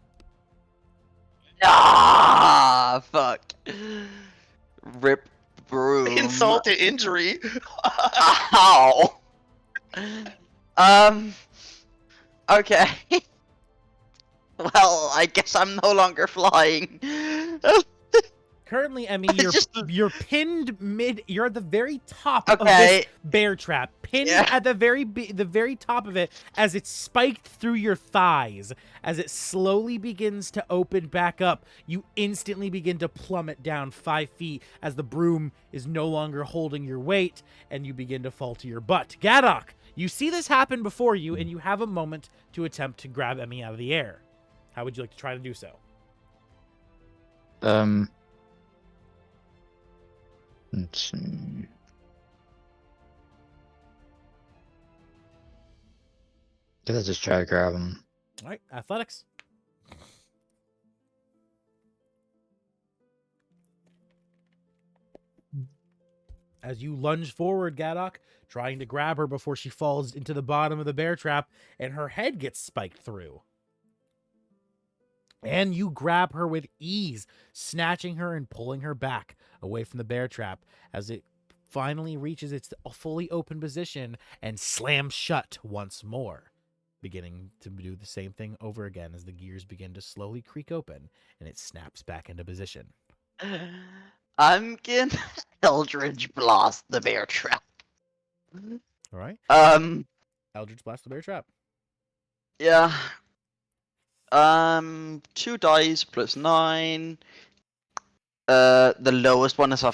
Ah, fuck. Rip broom. Insult to injury. Ow. Okay. Well, I guess I'm no longer flying. Currently, Emmy, Just- you're pinned mid. You're at the very top of this Okay. bear trap, pinned Yeah. at the very top of it, as it's spiked through your thighs. As it slowly begins to open back up, you instantly begin to plummet down 5 feet as the broom is no longer holding your weight, and you begin to fall to your butt. Gadok, you see this happen before you, and you have a moment to attempt to grab Emmy out of the air. How would you like to try to do so? Let's see. Guess I'll just try to grab him. All right, athletics. As you lunge forward, Gadok, trying to grab her before she falls into the bottom of the bear trap and her head gets spiked through. And you grab her with ease, snatching her and pulling her back away from the bear trap as it finally reaches its fully open position and slams shut once more, beginning to do the same thing over again as the gears begin to slowly creak open and it snaps back into position. I'm gonna Eldritch Blast the bear trap. All right, Eldritch Blast the bear trap. Yeah. 2 dice plus 9. The lowest one is a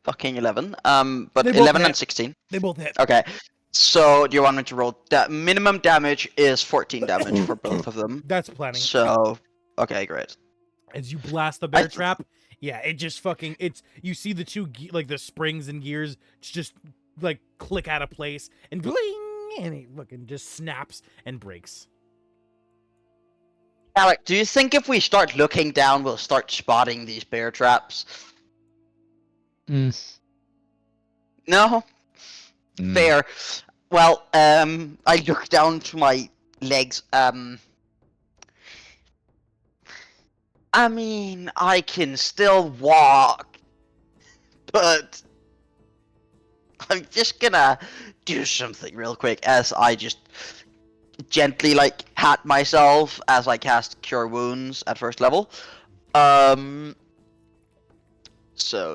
fucking 11. But They both 11 hit. and 16. They both hit. Okay. So do you want me to roll that? Minimum damage is 14 damage for both of them. That's plenty. So, okay, great. As you blast the bear trap, yeah, it just fucking, you see the two, like the springs and gears just like click out of place and bling, and it fucking just snaps and breaks. Alec, do you think if we start looking down, we'll start spotting these bear traps? No? Mm. Fair. Well, I look down to my legs. I mean, I can still walk, but I'm just gonna do something real quick as I just gently, like, pat myself as I cast Cure Wounds at first level. So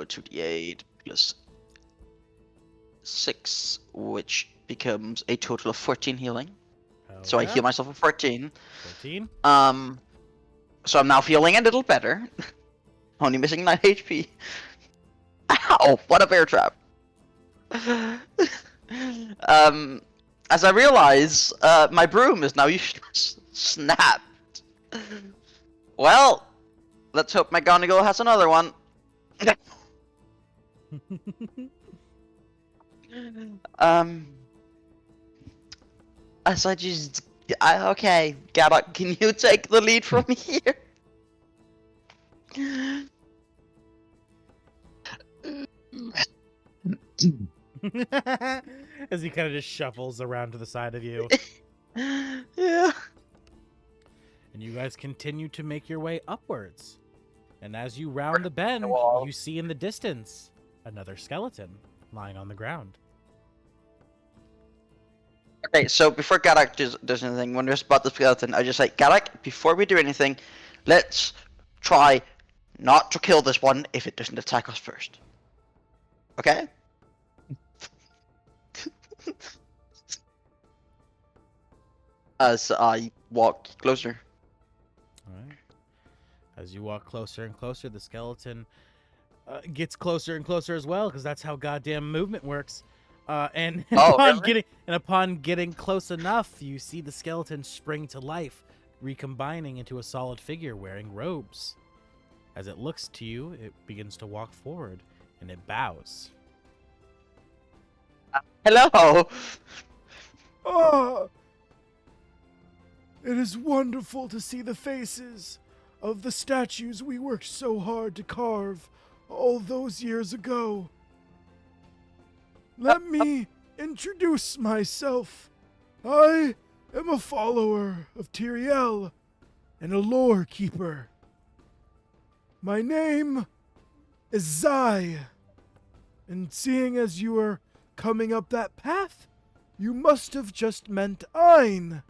2d8 plus 6, which becomes a total of 14 healing. So I heal myself for 14. 14. So I'm now feeling a little better. Only missing 9 HP. Ow! What a bear trap. As I realize, my broom is now useless. Snapped. Well, let's hope McGonagall has another one. As I just... okay, Gadok, can you take the lead from here? As he kind of just shuffles around to the side of you. Yeah. And you guys continue to make your way upwards. And as you round the bend, you see in the distance another skeleton lying on the ground. Okay, so before Gadok does anything, when we spot the skeleton, I just say, Gadok, before we do anything, let's try not to kill this one if it doesn't attack us first. Okay? As I walk closer. All right. As you walk closer and closer, the skeleton gets closer and closer as well, because that's how goddamn movement works. And Oh, upon getting close enough, you see the skeleton spring to life, recombining into a solid figure wearing robes. As it looks to you, it begins to walk forward, and it bows. Hello. Ah! It is wonderful to see the faces of the statues we worked so hard to carve all those years ago. Let me introduce myself. I am a follower of Tyriel and a lore keeper. My name is Zai, and seeing as you are coming up that path, you must have just meant Ein,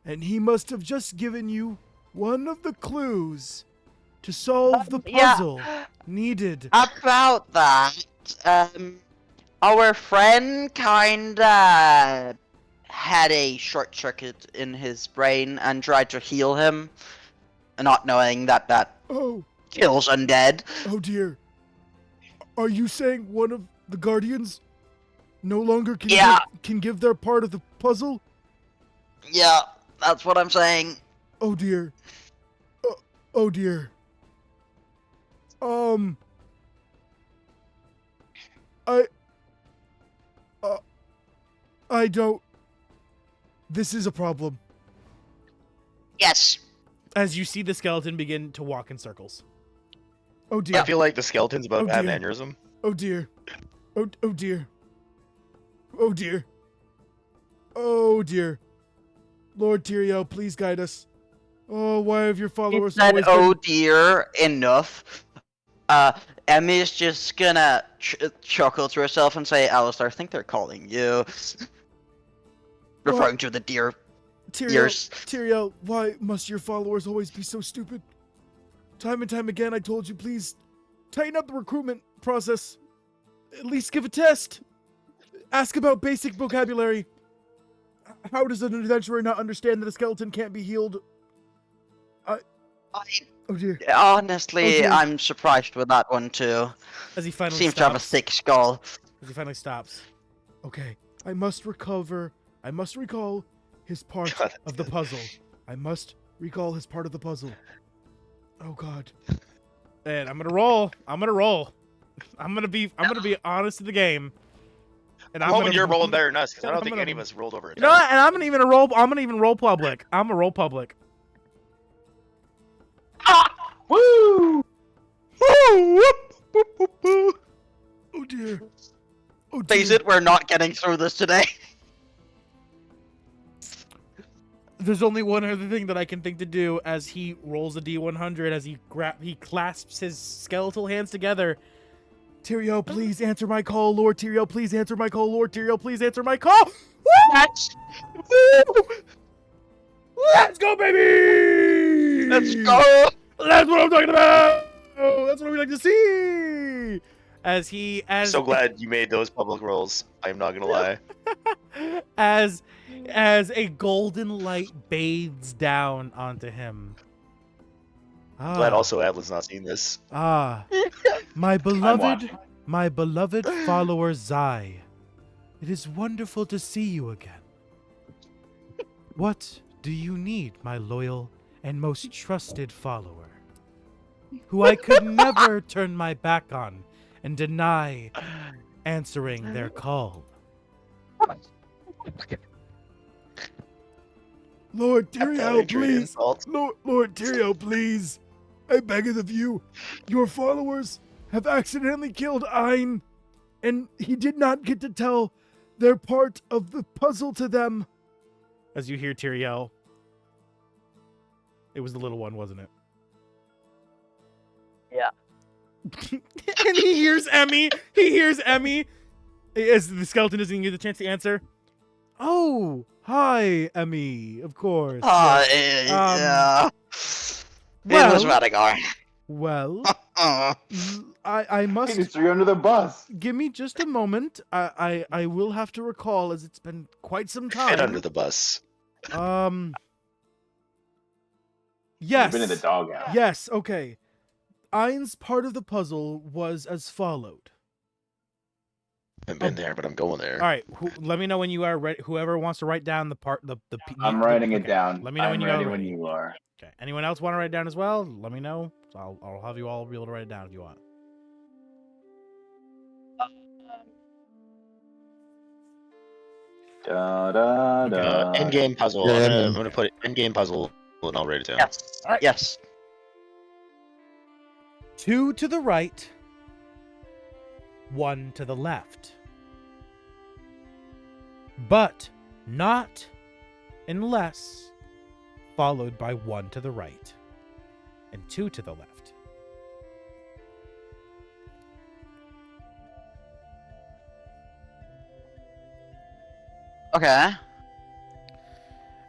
and he must have just given you one of the clues to solve the puzzle needed. About that, our friend kinda had a short circuit in his brain and tried to heal him, not knowing that Oh, kills undead. oh dear. Are you saying one of the guardians no longer can give their part of the puzzle? Yeah, that's what I'm saying. Oh dear. Oh dear. I don't. This is a problem. Yes. As you see the skeleton begin to walk in circles. Oh I dear. feel like the skeleton's about Oh, to have dear. an aneurysm. Oh dear. Oh dear. Oh dear. Oh dear. Lord Tyriel, please guide us. Oh, why have your He followers said, always "Oh been... dear," enough. Emmy's just gonna chuckle to herself and say, "Alistair, I think they're calling you," referring to the deer. Ears. Tyriel, why must your followers always be so stupid? Time and time again, I told you, please tighten up the recruitment process. At least give a test. Ask about basic vocabulary. How does an adventurer not understand that a skeleton can't be healed? Oh dear. Honestly, Oh, dear. I'm surprised with that one too. As he finally Seems to have a stops. thick skull. As he finally stops. Okay, I must recall his part God, of the puzzle. I must recall his part of the puzzle. Oh god. And I'm gonna roll. I'm gonna be honest to the game. And I'm hoping you're rolling better than us, because I don't think any of us rolled over a You know what? And I'm gonna even roll public. I'm gonna roll public. Woo! Oh dear. Oh dear. Face it, we're not getting through this today. There's only one other thing that I can think to do as he rolls a D100 as he clasps his skeletal hands together. Tyriel, please answer my call. Lord Tyriel, please answer my call. Lord Tyriel, please answer my call. Let's go, baby! Let's go! That's what I'm talking about! That's what we like to see! I'm so glad you made those public rolls. I'm not gonna lie. as a golden light bathes down onto him. Glad also Adlin's not seen this. My watching. beloved follower Zai. It is wonderful to see you again. What do you need, my loyal and most trusted follower? Who I could never turn my back on and deny answering their call. Lord Tyriel, Trade please! insults. Lord Tyriel, please! I beg of you. Your followers have accidentally killed Ein, and he did not get to tell their part of the puzzle to them. As you hear Tyriel. It was the little one, wasn't it? Yeah. And he hears Emmy. As the skeleton doesn't even get the chance to answer. Oh, hi, Emmy. Of course. Yes. Yeah. well- It was Radigar. Well, I must He just threw you under the bus. give me just a moment. I will have to recall, as it's been quite some And under time. the bus. Yes. You've been in the doghouse. Yes, okay. Ein's part of the puzzle was as followed. I've been there, but I'm going there. All right, let me know when you are ready. Whoever wants to write down the part, I'm writing it okay. down. Let me know when I'm you are ready ready. when you are. Okay. Anyone else want to write it down as well? Let me know. So I'll have you all be able to write it down if you want. Da, da, da. End game puzzle. I'm gonna put end game puzzle and I'll write it down. Yes. All right. Yes. 2 to the right, 1 to the left. But not unless followed by 1 to the right and 2 to the left. Okay.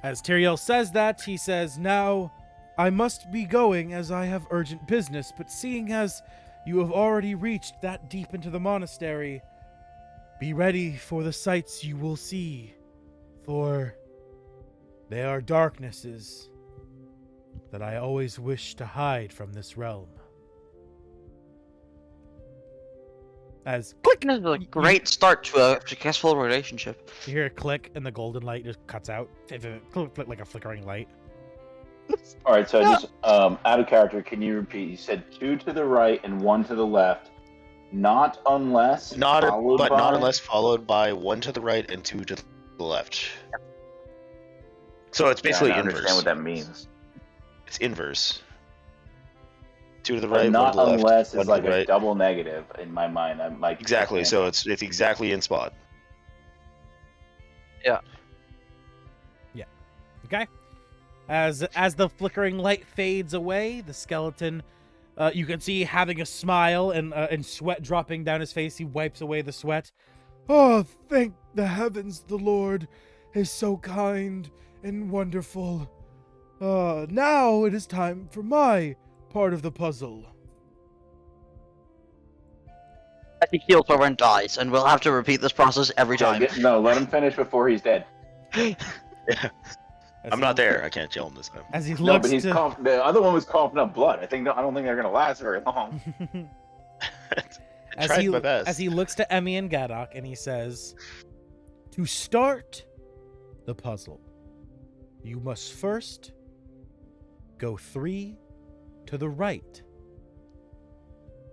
As Tyrael says that, he says, "Now, I must be going as I have urgent business, but seeing as you have already reached that deep into the monastery, be ready for the sights you will see, for they are darknesses that I always wish to hide from this realm." As click, This is a great start to a successful relationship. you hear a click and the golden light just cuts out, like a flickering light. All right, so just out of character, can you repeat? You said 2 to the right and 1 to the left. Not unless Not followed unless followed by 1 to the right and 2 to the left. So it's basically I inverse. understand what that means. It's inverse. 2 to the But right, 1 not to the left. unless 1 is to like the a right. double negative in my mind. I'm like Exactly. So it's exactly in spot. Okay. As the flickering light fades away, the skeleton, you can see having a smile and sweat dropping down his face. He wipes away the sweat. Oh, thank the heavens, the Lord is so kind and wonderful. Now it is time for my part of the puzzle. He heals over and dies, and we'll have to repeat this process every time. No, let him finish before he's dead. As I'm he- not there. I can't kill him this time. As he No, looks but he's to, the other one was coughing up blood. I don't think they're gonna last very long. I tried my best. as he looks to Emmy and Gadok, and he says, "To start the puzzle, you must first go 3 to the right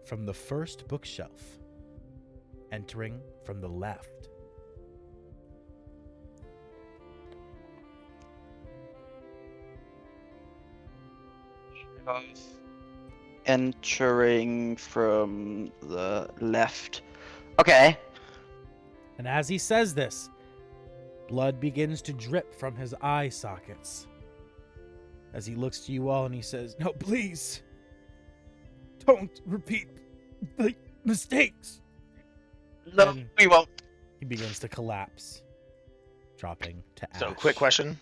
from the first bookshelf, entering from the left." Entering from the left. Okay. And as he says this, blood begins to drip from his eye sockets. As he looks to you all and he says, No, please. Don't repeat the mistakes. No, And- we won't. he begins to collapse, dropping to ash. So, quick question.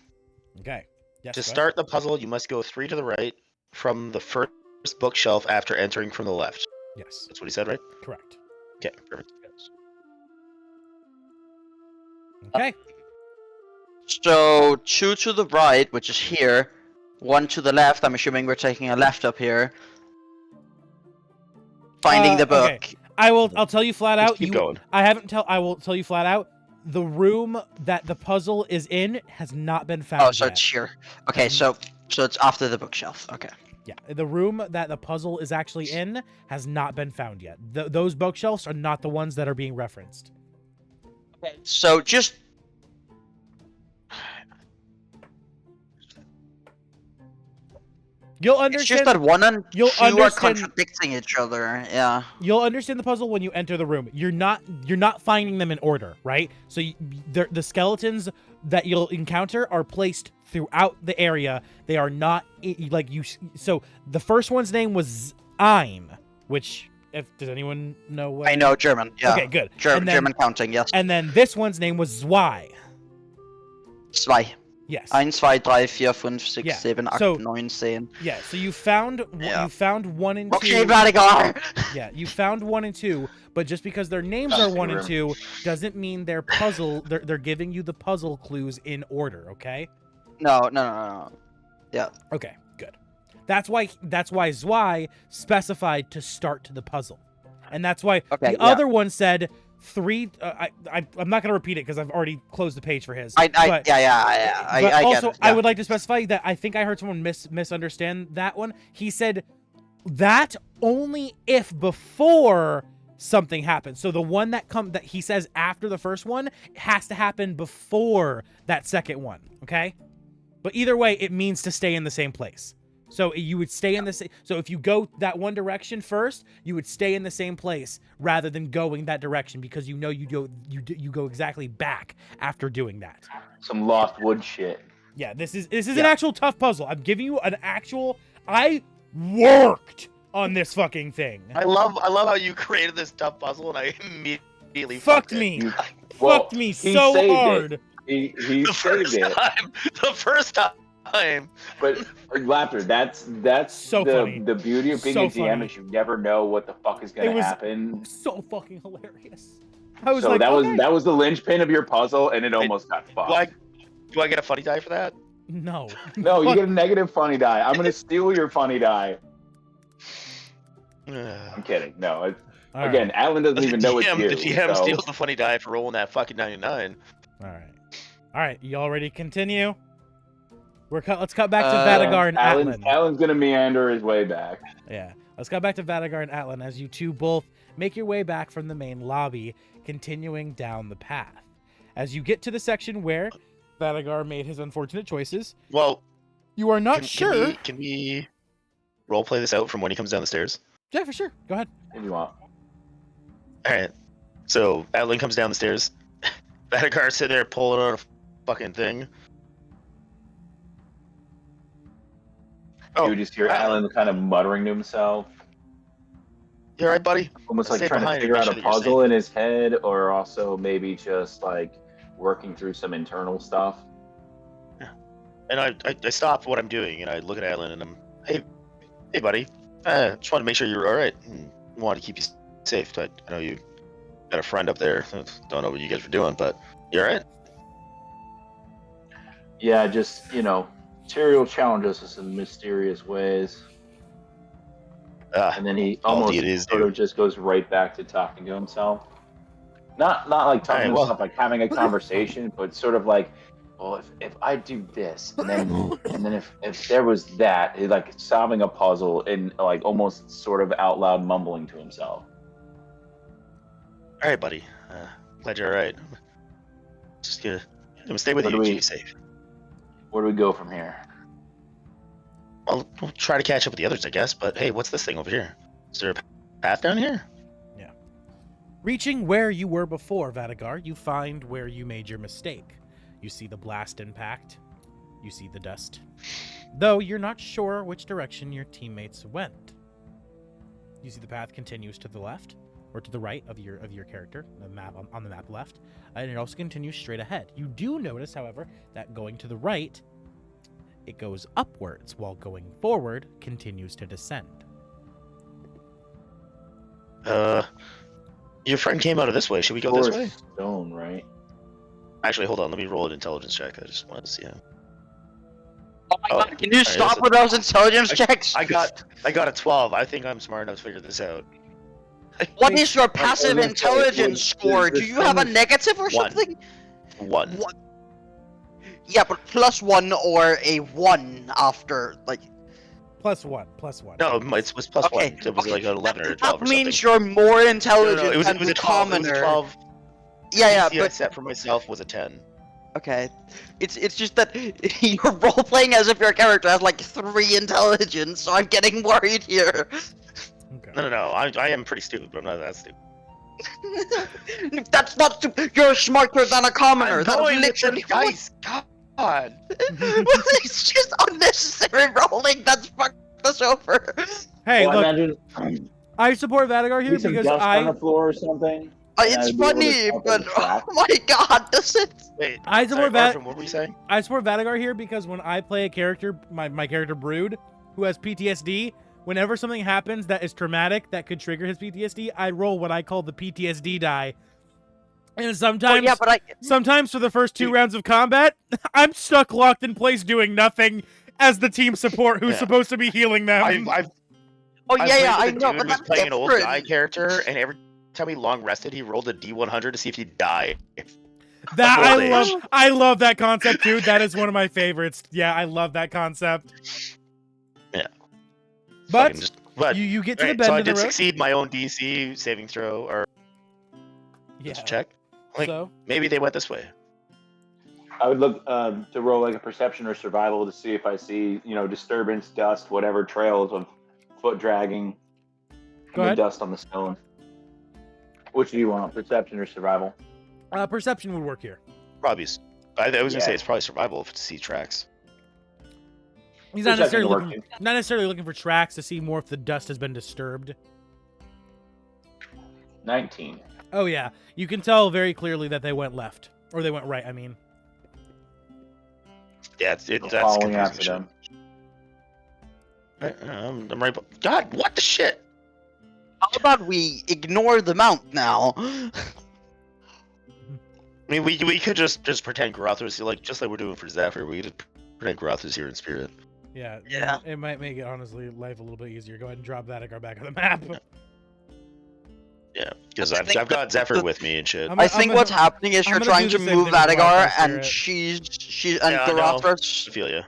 Okay. Yes, To go ahead. start the puzzle, you must go 3 to the right from the first bookshelf after entering from the left. Yes, That's what he said, right? correct. Okay, perfect. Okay. So 2 to the right, which is here. 1 to the left. I'm assuming we're taking a left up here. Finding the book. okay. I'll tell you flat Just out. keep going. I will tell you flat out. The room that the puzzle is in has not been found Oh, so yet. it's here. Okay, so it's after the bookshelf. Okay. Yeah, the room that the puzzle is actually in has not been found yet. Those bookshelves are not the ones that are being referenced. Okay. So just You'll it's just understand. that 1 and 2 you'll are understand- contradicting each other. Yeah. You'll understand the puzzle when you enter the room. You're not finding them in order, right? So the skeletons that you'll encounter are placed throughout the area. They are not like you. So the first one's name was Ein, which does anyone know what? I know German. Yeah. Okay, good. German, And then- German counting. Yes. And then this one's name was Zwei. Zwei. Yes. 1, 2, 3, 4, 5, 6, Yeah, 7, 8, so- 9, 10. Yeah. So you found Yeah. you found 1 and 2. Okay, Radigar! Yeah, you found 1 and 2, but just because their names are 1 and 2 doesn't mean they're they're giving you the puzzle clues in order, okay? No. Okay, good. That's why Zwei specified to start the puzzle, and that's why Okay, the yeah. other one said 3. I'm not gonna repeat it because I've already closed the page for his. I but get also, it. I Yeah. would like to specify that I think I heard someone misunderstand that one. He said that only if before something happens. So the one that he says after the first one has to happen before that second one. Okay, but either way, it means to stay in the same place. So you would stay in the same. So if you go that one direction first, you would stay in the same place rather than going that direction because you go exactly back after doing that. Some Lost Wood shit. Yeah, this is an actual tough puzzle. I'm giving you an actual. I worked on this fucking thing. I love how you created this tough puzzle and I immediately Fucked it. me. Well, Fucked me he so saved hard. It. He The saved first it. time. The first time. But Laughter, that's So funny. the beauty of being So a DM funny. is you never know what the fuck is It gonna was happen. so fucking hilarious. I was So like, that okay. was the linchpin of your puzzle, and it almost got fucked. Do I get a funny die for that? No. No, you Fuck. get a negative funny die. I'm gonna steal your funny die. Ugh. I'm kidding. No, All again, Alan doesn't even know it's you. The GM so- steals the funny die for rolling that fucking 99. All right. Y'all ready to continue? Let's cut back to Vadagar and Atlan. Alan's gonna meander his way back. Yeah. Let's go back to Vadagar and Atlan as you two both make your way back from the main lobby, continuing down the path. As you get to the section where Vadagar made his unfortunate choices, Well, you are not sure. Can we role play this out from when he comes down the stairs? Yeah, for sure. Go ahead. If you want. All right. So Adeline comes down the stairs. Vadagar's sitting there pulling on a fucking thing. Oh, You just hear Alan kind of muttering to himself, you all right, buddy? almost like Stay trying to behind figure and out make a sure that you're puzzle in his head, or also maybe just like working through some internal stuff. And I stop what I'm doing and I look at Adeline and I'm, hey, buddy. Just want to make sure you're all right. Want to keep you safe. I know you got a friend up there. Don't know what you guys were doing, but you all right? Yeah, just Tyrael challenges us in mysterious ways, and then he all almost deities sort do. of just goes right back to talking to himself. Not like talking to himself, like having a conversation, but sort of like, well, if I do this, and then if there was that, he's like solving a puzzle and like almost sort of out loud mumbling to himself. All right, buddy. Glad you're all right. Just gonna stay with Where you. do we- Keep you safe. Where do we go from here? We'll try to catch up with the others, I guess. But hey, what's this thing over here? Is there a path down here? Reaching where you were before, Vadagar, you find where you made your mistake. You see the blast impact. You see the dust. Though you're not sure which direction your teammates went. You see the path continues to the left, or to the right of your character, the map on the map left, and it also continues straight ahead. You do notice, however, that going to the right, it goes upwards, while going forward continues to descend. Your friend came out of this way. Should we go this way? Stone, right? Actually, hold on. Let me roll an intelligence check. I just wanted to see how. Oh my god, can you alright, stop is with those intelligence checks? I got a 12. I think I'm smart enough to figure this out. What is your passive Wait, intelligence score? the Do you have a thing is- negative or One. something? One. What? Yeah, but +1 or a 1 after, like... +1. No, it was plus Okay, one. It was okay. like an 11 or a 12 That or means something. you're more No, intelligent it was than a 12. the It was a commoner. 12. Yeah, DC I but... set for myself was a 10. Okay. It's just that you're role-playing as if your character has, like, 3 intelligence, so I'm getting worried here. Okay. No. I am pretty stupid, but I'm not that stupid. That's not stupid. You're smarter than a commoner. I'm That's going with literally the dice. God. It's just unnecessary rolling. That's fucked us over. Hey, Well, look, imagine I support Vadagar here maybe some because dust on the floor or something. It's I'd be able to funny, tell but from the track. oh my god, does it? Wait. I Sorry, support Marvin, what were you saying? I support Vadagar here because when I play a character, my character Brood, who has PTSD, whenever something happens that is traumatic that could trigger his PTSD, I roll what I call the PTSD die. And sometimes, But sometimes for the first 2 rounds of combat, I'm stuck locked in place doing nothing, as the team support who's Yeah. supposed to be healing them. I've Oh I yeah, yeah, I played with a know, dude but who was that's playing an old different. guy character, and every time he long rested, he rolled a D100 to see if he'd die. That Old age. I love that concept too. That is one of my favorites. Yeah, I love that concept. Yeah. But Fucking but you get to the right, bend so I in the did road. succeed my own DC saving throw, or Yeah. check. Like, So maybe they went this way. I would look to roll like a perception or survival to see if I see, disturbance, dust, whatever trails of foot dragging, Go and ahead. the dust on the stone. Which do you want, perception or survival? perception would work here. Probably. I was gonna say Yeah. it's probably survival to see tracks. He's not Perception necessarily would work, looking, too. not necessarily looking for tracks to see more if the dust has been disturbed. 19. Oh yeah, you can tell very clearly that they went left, or they went right. I mean, Yeah, that's Following confusing after shit. them. I'm right. God, what the shit? How about we ignore the mount now? I mean, we could just pretend Grothra's just like we're doing for Zephyr. We could just pretend Grothra's here in spirit. yeah, Yeah. It might make it honestly life a little bit easier. Go ahead and drop that back on the map. Yeah, because I I've think got Zephyr with me and shit. I think what's happening is I'm you're gonna trying do to the same move thing with Vadagar, Watchful and Spirit. she's and Yeah, I know. I Garathra's feel you.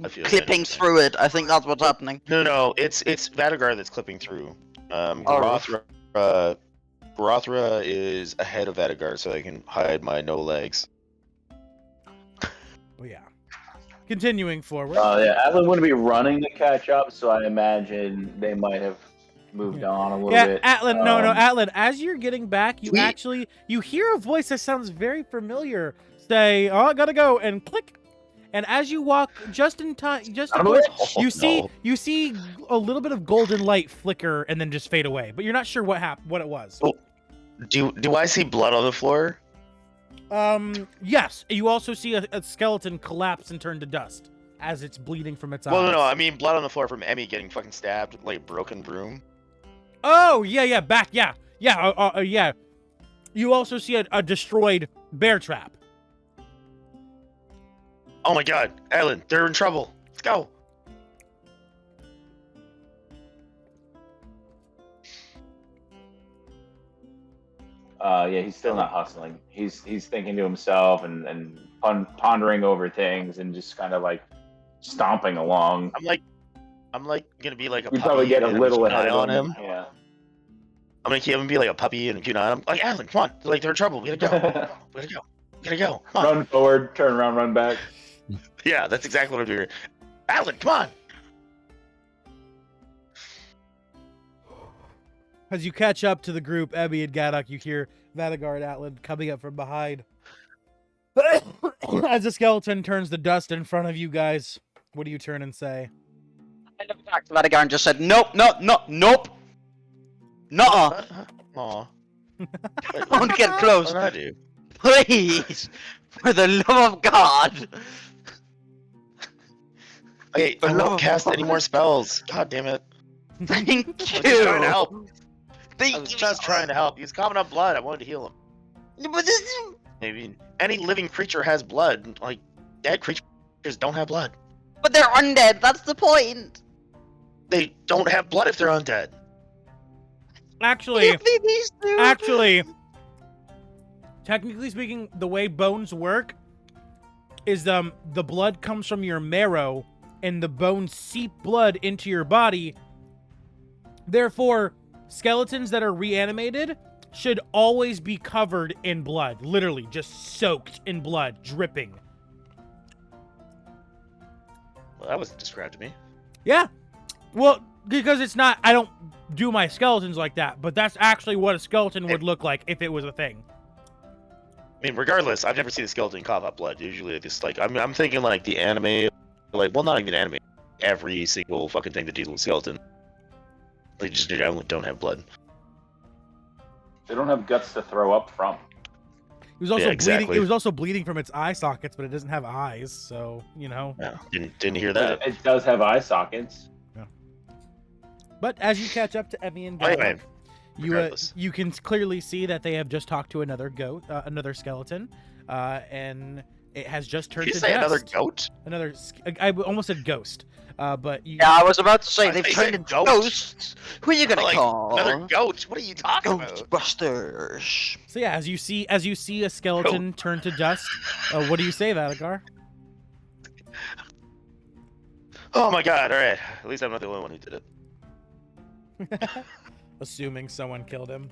I feel clipping you. through it. I think that's what's happening. No, it's Vadagar that's clipping through. Oh. Gorothra is ahead of Vadagar, so I can hide my no legs. Oh yeah. Continuing forward. Yeah, Atlan wouldn't be running to catch up, so I imagine they might have moved on a little Yeah, bit. Atlan. No, Atlan. As you're getting back, you Sweet. you hear a voice that sounds very familiar. Say, "Oh, I gotta go," and click. And as you walk just in time, just I'm a voice, Oh, you see no. you see a little bit of golden light flicker and then just fade away. But you're not sure what it was. Oh. Do I see blood on the floor? Yes. You also see a skeleton collapse and turn to dust as it's bleeding from its eyes. Well, no, I mean blood on the floor from Emmy getting fucking stabbed with like a broken broom. Oh, yeah, back, yeah. Yeah. You also see a destroyed bear trap. Oh my god, Alan, they're in trouble. Let's go. Yeah, he's still not hustling. He's thinking to himself and pondering over things and just kind of like stomping along. I'm like gonna be like a You puppy. probably get a and little keep an ahead eye of on him. Yeah. I'm gonna keep him be like a puppy and keep an eye on him. Like Alan, come on, like they're in trouble. We gotta go. We gotta go. Come on. Run forward, turn around, run back. Yeah, that's exactly what I'm doing. Alan, come on. As you catch up to the group, Ebby and Gaddock, you hear Vadagar and Atlan coming up from behind. As the skeleton turns to dust in front of you guys, what do you turn and say? I looked back to Vadagar and just said, nope. Nuh-uh. Aw. Don't get close. What did I do? Please. For the love of God. Okay, I won't cast any more spells. God damn it. Thank I was just trying to you. help. I Thank was you. just trying to help. He was coughing up blood. I wanted to heal him. But this Maybe any living creature has blood. Like dead creatures don't have blood. But they're undead, that's the point. They don't have blood if they're undead. Actually, These two. technically speaking, the way bones work is the blood comes from your marrow and the bones seep blood into your body. Therefore, skeletons that are reanimated should always be covered in blood. Literally, just soaked in blood, dripping. Well, that wasn't described to me. Yeah. Well, because it's not, I don't do my skeletons like that, but that's actually what a skeleton would look like if it was a thing. I mean, regardless, I've never seen a skeleton cough up blood. Usually, just like I'm thinking like the anime, like well, not even anime. Every single fucking thing that deals with skeleton, they just generally don't have blood. They don't have guts to throw up from. It was also Yeah, exactly. bleeding. It was also bleeding from its eye sockets, but it doesn't have eyes, so you know. Yeah, didn't hear that. It does have eye sockets. But as you catch up to Emmy and Anyway, Gaddock, regardless. you can clearly see that they have just talked to another goat, another skeleton, and It has just turned Did you to say dust. another goat? I almost said ghost. But you, Yeah, I was about to say I they've thought you turned said into goat. ghosts. Who are you gonna Like, call? another goat? What are you talking about? Ghostbusters. So yeah, as you see a skeleton turn to dust, what do you say, Vadagar? Oh my god! All right. At least I'm not the only one who did it. Assuming someone killed him.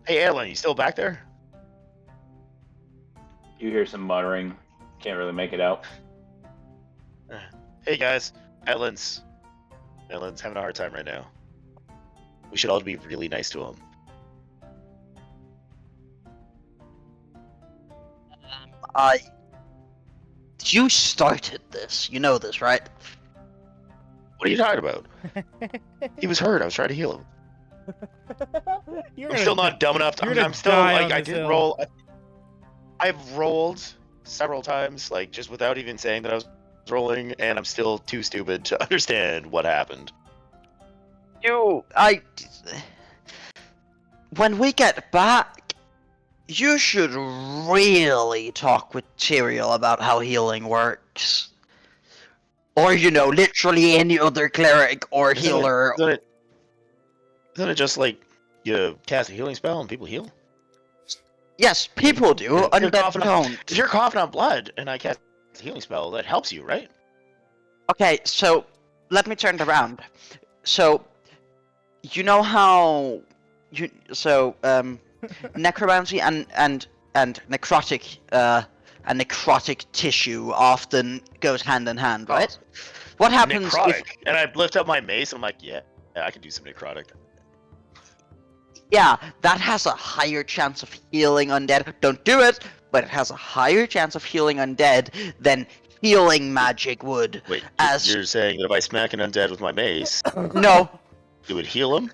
Hey, Alan, you still back there? You hear some muttering. Can't really make it out. Hey guys, Alan's having a hard time right now. We should all be really nice to him. You started this. You know this, right? What are you talking about? He was hurt. I was trying to heal him. You're I'm gonna still not dumb enough. you're gonna I'm still die like on I this didn't hill. roll. I've rolled several times, like just without even saying that I was rolling, and I'm still too stupid to understand what happened. When we get back, you should really talk with Tyrael about how healing works. Or, literally any other cleric or Isn't healer. Isn't it just like you cast a healing spell and people heal? Yes, people do. If you're Undead coughing don't. If you're coughing on blood and I cast a healing spell, that helps you, right? Okay, so let me turn it around. So, you know how necromancy and necrotic and necrotic tissue often goes hand in hand, right? What happens Necrotic. if And I lift up my mace and I'm like, yeah, I can do some necrotic. yeah, that has a higher chance of healing undead. Don't do it, but it has a higher chance of healing undead than healing magic would. Wait, As you're saying that if I smack an undead with my mace, no, it would heal him?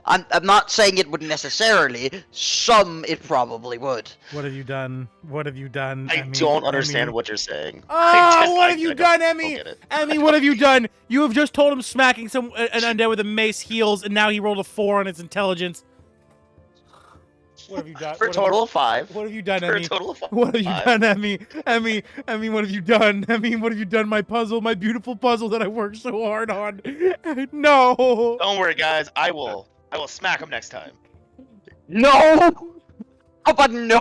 I'm not saying it would necessarily. Some it probably would. What have you done? What have you done? I Emmy? don't understand Emmy? what you're saying. Oh, what have you done, don't Emmy? get it. Emmy, what have you done? You have just told him smacking an undead with a mace heals, and now he rolled a 4 on its intelligence. What have you done? For a total of 5. What have you done, For a Emmy? total of 5. What have you done, Emmy? Emmy, what have you done? Emmy, what have you done? My puzzle, my beautiful puzzle that I worked so hard on. No. Don't worry, guys. I will smack him next time. No! Oh, but no!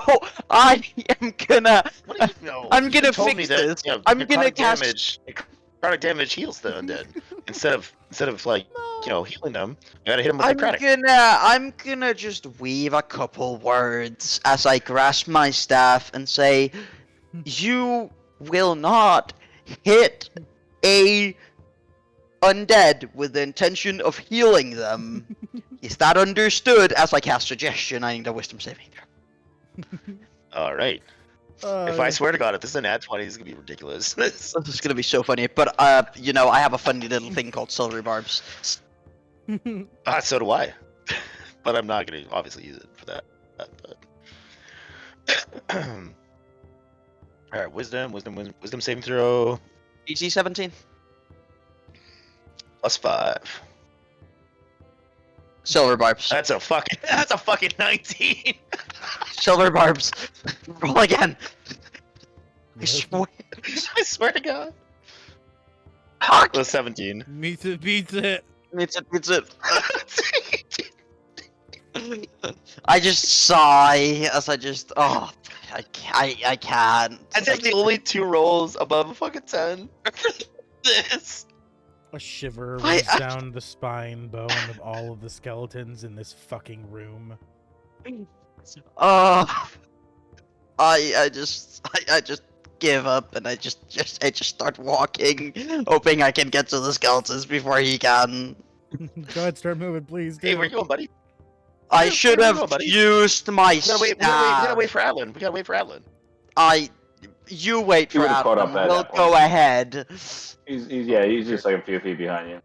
I am gonna. What do you know? I'm You gonna told fix me that, this. you know, I'm gonna necrotic cast. necrotic damage heals the undead. instead of like, healing them, you gotta hit them with necrotic. I'm gonna just weave a couple words as I grasp my staff and say, "You will not hit a undead with the intention of healing them." Is that understood? As I cast suggestion, I need a wisdom saving throw. All right. If I swear to God, if this is an ad 20, this is gonna be ridiculous. This is gonna be so funny, but I have a funny little thing called silver barbs. So do I. But I'm not gonna obviously use it for that. But... All right, wisdom saving throw. DC 17. +5. Silver barbs. That's a fucking 19. Silver barbs. Roll again. I swear. I swear to God. Fuck. Plus 17. Beats it. It's it. I just sigh as I just. Oh, I can't. As if the only 2 rolls above a fucking 10. This. A shiver runs down the spine bone of all of the skeletons in this fucking room. I just give up and I just start walking, hoping I can get to the skeletons before he can. Go ahead, start moving, please. Hey, do. where you going, buddy? I should have used my We staff. gotta wait for Adlin. We gotta wait for Adlin. You wait You for would've caught up Adam. at We'll that go point. ahead. He's just like a few feet behind you.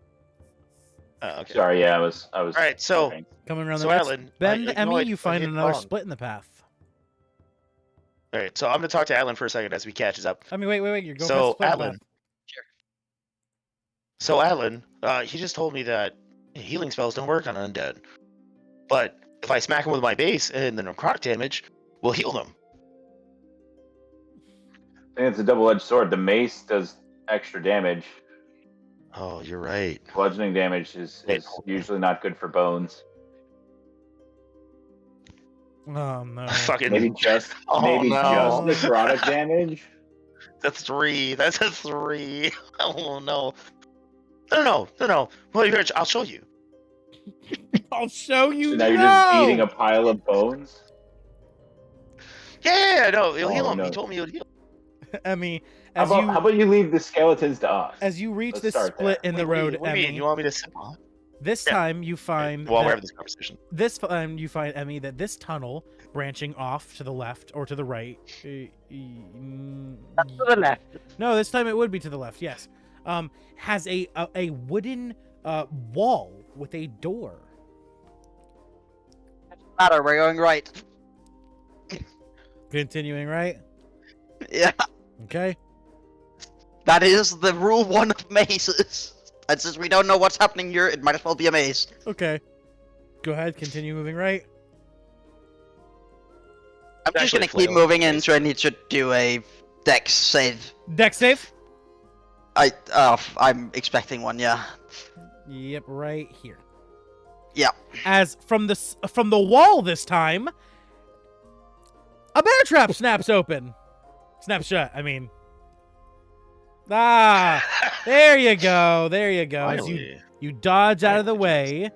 Oh, okay. Sorry, yeah, I was. All right, so Coming around So, the next Alan, bend, you know Emmy, what? you find I hit another wrong. split in the path. all right, so I'm gonna talk to Adlin for a second as we catches up. I mean, wait, you're going So, past the split in the Alan. path. So Alan, he just told me that healing spells don't work on undead. But if I smack him with my base and the necrotic damage, we'll heal them. I think it's a double-edged sword. The mace does extra damage. Oh, you're right. Bludgeoning damage is usually not good for bones. Oh no. Fucking Maybe just Oh, maybe no. just necrotic damage. That's 3. That's a 3. Oh no. No. Well, here, I'll show you. I'll show you. So now you're just eating a pile of bones. Yeah, no, he'll heal Oh, him. no. He told me he would heal. Emmy, How about you leave the skeletons to us? as you reach Let's this start split there. in the What do you- road, what do you mean? Emmy, You want me to sit on? this Yeah. time you find While we're that- having this conversation. this time you find, Emmy, that this tunnel branching off to the left or to the right. To the left. No, this time it would be to the left. Yes, has a wooden wall with a door. Matter, we're going right. Continuing right. Yeah, Okay. that is the rule 1 of mazes. And since we don't know what's happening here, it might as well be a maze. Okay. Go ahead. Continue moving right. I'm just Actually, gonna keep flail. moving in, so I need to do a dex save. Dex save. I'm expecting one, yeah. Yep, right here. Yeah. As from the wall this time, a bear trap snaps open. Snaps shut, I mean. Ah, there you go. There you go. As Finally. you dodge out of the way.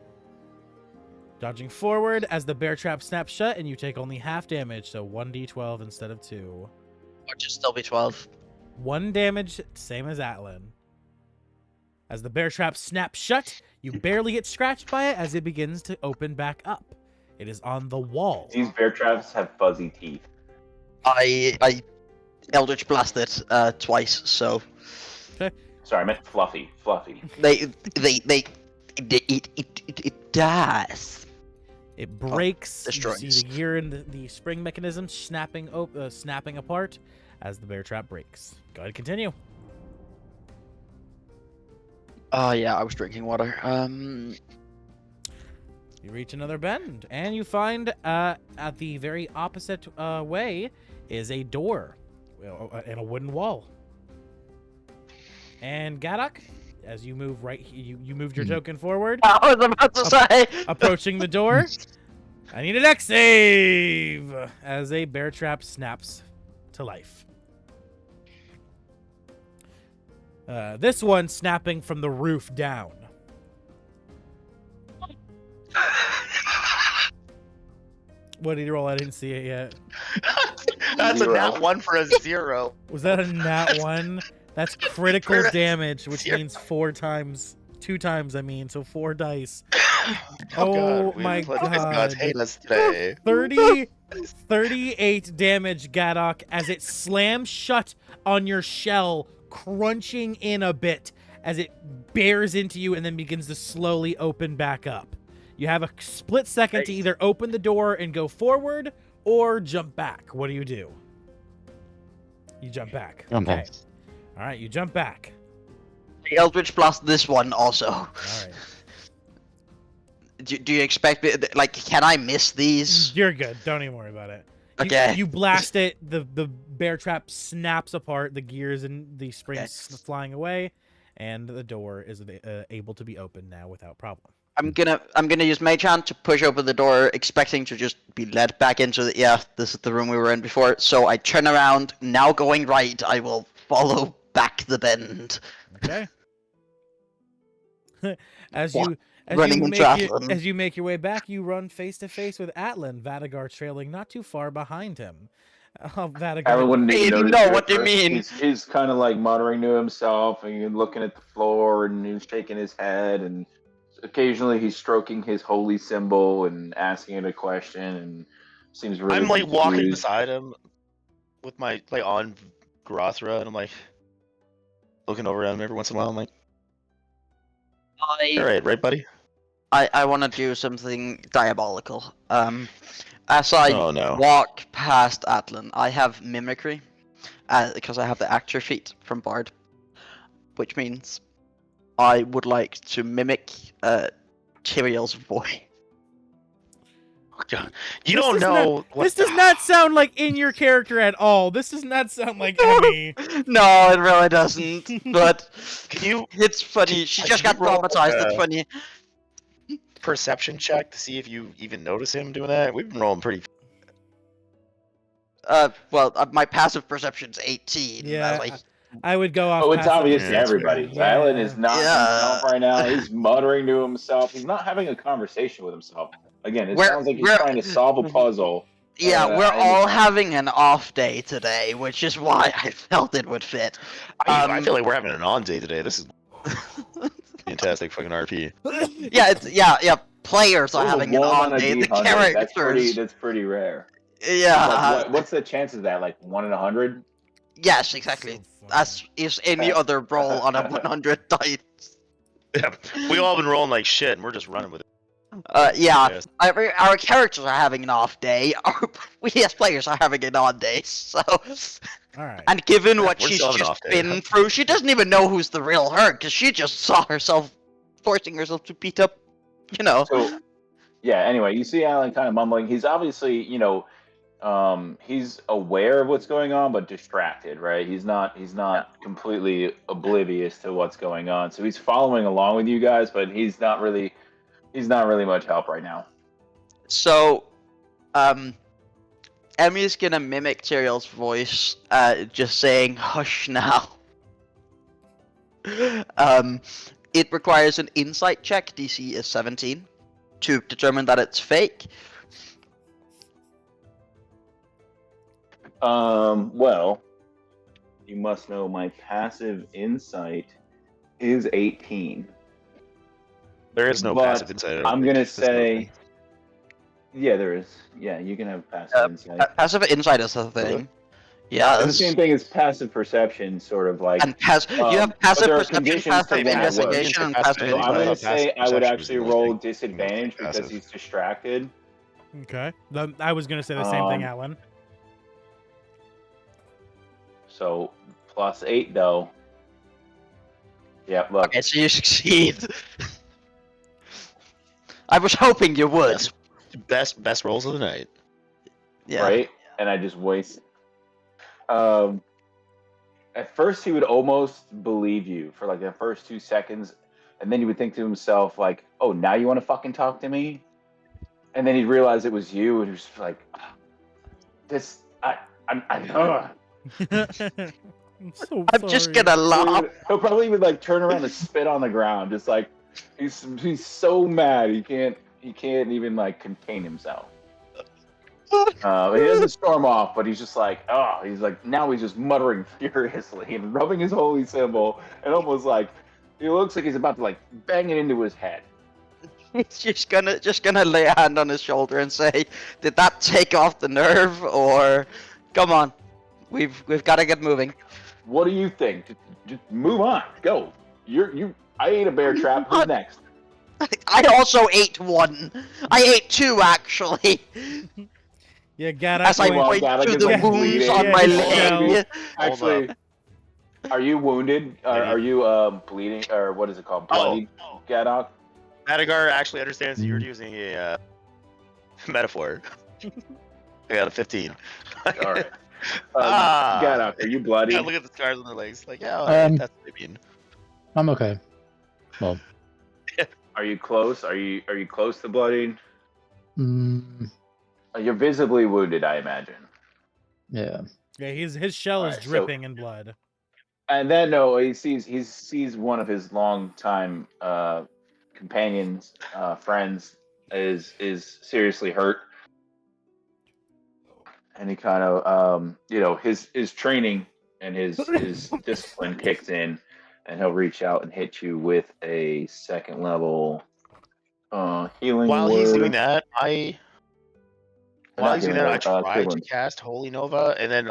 Dodging forward as the bear trap snaps shut, and you take only half damage, so 1d12 instead of 2. Which is still be 12. 1 damage, same as Atlan. As the bear trap snaps shut, you barely get scratched by it as it begins to open back up. It is on the wall. These bear traps have fuzzy teeth. I Eldritch blasted twice, so Sorry, I meant fluffy. it does. It breaks. You destroys. see the gear and the spring mechanism snapping apart as the bear trap breaks. Go ahead, continue. Oh yeah, I was drinking water. You reach another bend, and you find at the very opposite way is a door and a wooden wall. And Gadok, as you move right, you moved your token forward, I was about to say. approaching the door. I need a dex save as a bear trap snaps to life. This one snapping from the roof down. What did you roll? I didn't see it yet. That's Zero. a nat 1 for a 0. Was that a nat 1? That's critical Critical damage, which zero. means 4 times. 2 times, I mean, so 4 dice. God, we my just let these God. gods hate us today. 38 damage, Gadok, as it slams shut on your shell, crunching in a bit as it bears into you and then begins to slowly open back up. You have a split second to either open the door and go forward or jump back. What do? You jump back. Okay. All right, you jump back. Eldritch blast this one also. All right. Do you expect me? Like, can I miss these? You're good. Don't even worry about it. Okay. You blast it. The bear trap snaps apart. The gears and the springs Okay. flying away, and the door is able to be opened now without problem. I'm gonna use Mage Hand to push open the door, expecting to just be led back into the. Yeah, this is the room we were in before. So I turn around. Now going right. I will follow back the bend. Okay. as Yeah. you Running into Atlan. as you make your way back, you run face to face with Atlan, Vadagar trailing not too far behind him. Vadagar. Alan wouldn't Hey, even you notice know it what at you first. mean. He's kind of like muttering to himself and looking at the floor and he's shaking his head and occasionally he's stroking his holy symbol and asking it a question and seems really I'm like walking confused. beside him with my like on Grothra, and I'm like looking over at him every once in a while. I'm like, all right, buddy. I want to do something diabolical. As I Oh no. walk past Atlan, I have mimicry, because I have the actor feat from Bard, which means I would like to mimic Tyrael's voice. Oh, God. You This don't does know not- what. This does not sound like in your character at all. This does not sound like Emmy. No, it really doesn't. But Can you it's funny. She just can got you roll, like, traumatized. It's funny. perception check to see if you even notice him doing that? We've been rolling pretty. Well, my passive perception's 18. Yeah, Like, I would go off. Oh, it's passive obvious to Yeah. everybody. Yeah. Tylen is not himself right now. Yeah. He's muttering to himself. He's not having a conversation with himself. Again, it We're- sounds like he's we're- trying to solve a puzzle. yeah, we're and all it's- having an off day today, which is why I felt it would fit. I feel like we're having an on day today. This is fantastic fucking RP. Yeah. Players are Ooh, having an one on a day. The D100. characters. That's pretty rare. Yeah. Like, what's the chances of that? Like 1 in 100? Yes, exactly. So funny. As is any other roll on a 100 dice. Yeah, we all been rolling like shit, and we're just running with it. Yeah. Yes. Our characters are having an off day. We as players are having an on day. So, All right. and given what We're she's still having an just off day. been through, she doesn't even know who's the real her because she just saw herself forcing herself to beat up. So, yeah, anyway, you see Alan kind of mumbling. He's obviously, he's aware of what's going on, but distracted, right? He's not completely oblivious to what's going on. So he's following along with you guys, but he's not really much help right now. So, Emmy's gonna mimic Tyrael's voice, just saying "hush now." It requires an insight check. DC is 17 to determine that it's fake. Well, you must know my passive insight is 18. There is no But passive insight. I don't I'm think. gonna There's no say, thing. yeah, there is. Yeah, you can have passive insight. Passive insight is a thing. Yeah. It's the same thing as passive perception, sort of like. And you have but passive there are perception, conditions to passive that. investigation, and Passive passive So I'm insight. gonna Passive say I would perception actually is the roll most thing. disadvantage because Passive. he's distracted. Okay. I was gonna say the same thing, Um, Alan. So +8 though. Yep, look. Okay, so you succeed. I was hoping you would. Best rolls of the night. Yeah. Right? And I just waste. At first, he would almost believe you for like the first 2 seconds, and then he would think to himself, like, "Oh, now you want to fucking talk to me?" And then he'd realize it was you, and he was like, "This, I'm so I'm just sorry. gonna laugh. He'll probably even like turn around and spit on the ground, just like he's so mad he can't even like contain himself. He doesn't storm off, but he's just like, he's like, now he's just muttering furiously and rubbing his holy symbol, and almost like he looks like he's about to like bang it into his head. He's just gonna lay a hand on his shoulder and say, "Did that take off the nerve, or come on, we've got to get moving." What do you think? Just move on, go. I ate a bear trap. Who's next? I also ate one. I ate 2 actually. Yeah, Gada. As I Well, point Gada to is, the like, wounds bleeding. on Yeah, my just leg. Actually, are you wounded? Are you bleeding? Or what is it called? Bloody? Gadok? Madagar actually understands that you're using a metaphor. I got a 15. All right. Ah. Gadok, are you bloody? Yeah, look at the scars on their legs. Like, yeah, all right, that's what I mean. I'm okay. Well, Are you close? Are you close to bloody? mm, You're visibly wounded, I imagine. yeah. Yeah, his shell is Alright, so- dripping in blood. And then he sees one of his longtime companions, friends, is seriously hurt, and he kind of his training and his discipline kicks in, and he'll reach out and hit you with a 2nd level healing. While he's word. doing that, I Not healing word, tried to equivalent. cast Holy Nova, and then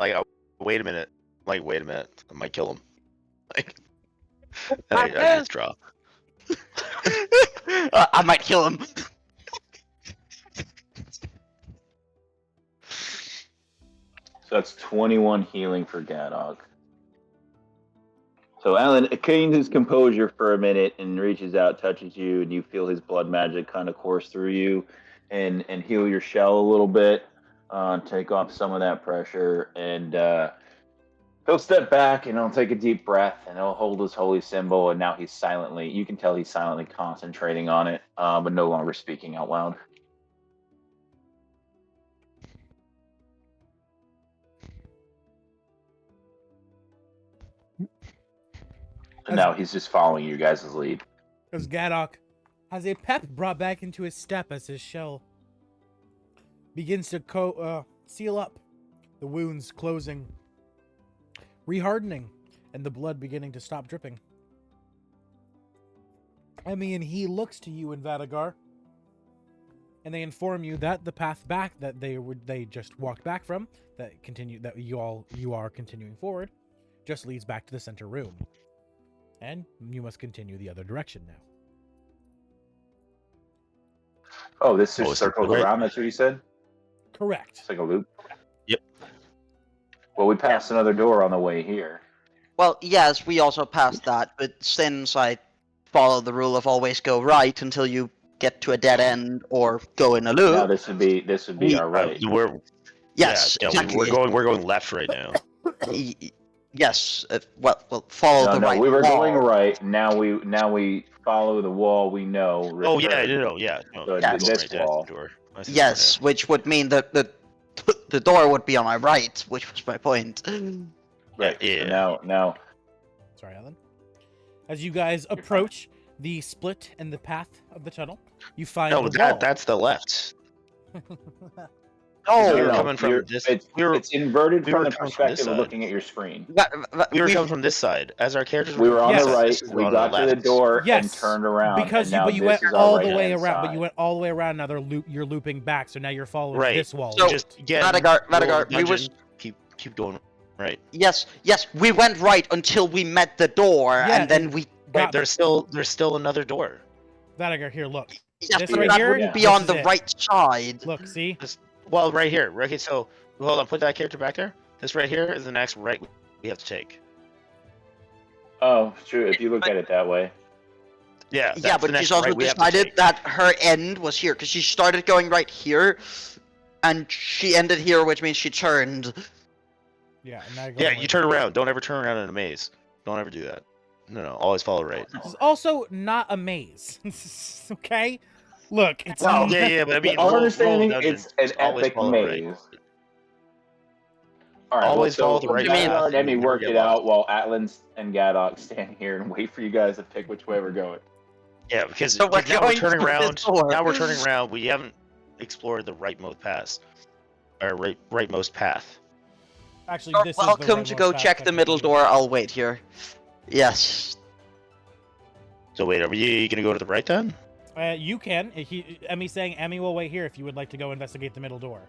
wait a minute, I might kill him. Like, and I withdraw. I might kill him. So that's 21 healing for Gadog. So So Alan gains his composure for a minute and reaches out, touches you, and you feel his blood magic kind of course through you, and heal your shell a little bit, take off some of that pressure, and he'll step back and he'll take a deep breath and he'll hold his holy symbol, and now you can tell he's silently concentrating on it, but no longer speaking out loud. And now he's just following you guys' lead. As Gadok has a pep brought back into his step as his shell begins to seal up, the wounds closing, rehardening, and the blood beginning to stop dripping. Emmy and he looks to you in Vadagar, and they inform you that the path back that they just walked back from, that you are continuing forward, just leads back to the center room. And you must continue the other direction now. Oh, this just it's circles right. around, that's what you said? Correct. It's like a loop? Yep. Well, we passed another door on the way here. Well, yes, we also passed that, but since I follow the rule of always go right until you get to a dead end or go in a loop. Now this would be our right. Yes, exactly. We're going left right now. Yes. Well, follow the right. We were wall. going right. Now we follow the wall we know. Oh yeah, yeah. So yeah. this wall. Yes, which would mean that the door would be on my right, which was my point. Right. Yeah. So now. Sorry, Alan. As you guys approach the split in the path of the tunnel, you find the wall. That's the left. Oh, we were coming from this. It's inverted we from were the coming from this perspective of side. looking at your screen. We were coming from this side. As our characters We were on Yes. the right. We got to the door Yes, and turned around. because and now you this went is our all the right-hand way around. But side. you went all the way around. Now you're looping back. So now you're following Right. this wall. So- Just get Vadagar, we was keep going right. yes, we went right until we met the door, Yeah, and then we. Right. There's still another door. Vadagar, here, look. Yes, This but right that here, wouldn't be this on is the it. right side. Look, see? Well, right here. Okay, so hold on. Put that character back there. This right here is the next right we have to take. Oh, true. If you look at it that way. Yeah. Yeah, that's the but next she's also right we have to decided take. that her end was here because she started going right here, and she ended here, which means she turned. Yeah. And now you're Yeah, going you turn around. Don't ever turn around in a maze. Don't ever do that. No. Always follow right. This is also not a maze. Okay? Look, it's Well, yeah, but I mean, Our roll understanding, dungeons, it's an always epic follow maze. right. All right, Always well, follow so the right Vadagar path, and Emmy you never work get it out lost. while Atlan's and Gadok stand here and wait for you guys to pick which way we're going. Yeah, because So we're now we're going turning through this around. door. Now we're turning around. We haven't explored the rightmost path. Or rightmost path. actually You're this welcome is to the go right check path, the middle technically. door. I'll wait here. Yes. So wait, are you gonna go to the right then? You can. Emmy's saying Emmy will wait here if you would like to go investigate the middle door.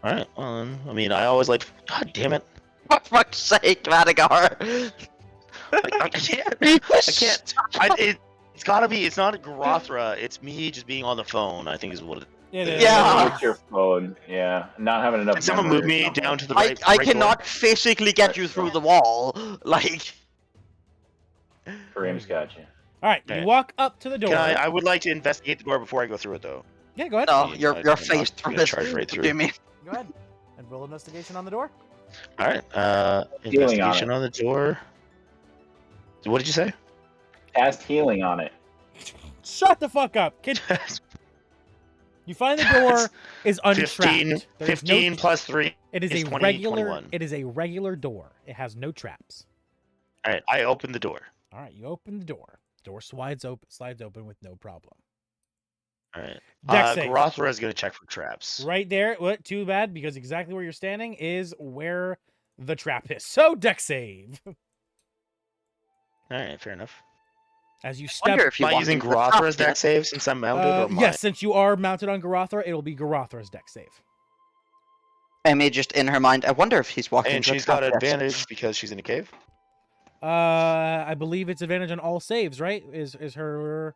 All right. Well, then, I mean, I always like. God damn it! For fuck's sake, Vadagar. I can't. I can't. It's gotta be. It's not a Garothra. It's me just being on the phone. I think is what it. It is. Yeah. With your phone, yeah, not having enough. Can someone memory move or me something. down to the I right? right cannot physically get you through the wall. Like. Kareem's got you. All right, Okay. you walk up to the door. Can I would like to investigate the door before I go through it, though. Yeah, go ahead. No, I'm you're not faced gonna through it. charge right through. Jimmy. Go ahead. And roll investigation on the door. All right. Healing on Investigation on the door. What did you say? Cast healing on it. Shut the fuck up, kid. You find the door is untrapped. 15, There is 15 plus 3. It is is a 20, regular. 21. It is a regular door. It has no traps. All right, I open the door. All right, you open the door. Door slides open with no problem. All right. Dex save. Garothra is going to check for traps. Right there. What? Too bad because exactly where you're standing is where the trap is. So deck save. All right, fair enough. As you I step. wonder if you Am I want using me to Garothra's stop deck save since I'm mounted? Or am I- Yes, since you are mounted on Garothra, it'll be Garothra's deck save. Emmy just in her mind. I wonder if he's walking. And to a she's got trap. advantage because she's in a cave. I believe it's advantage on all saves, right? Is her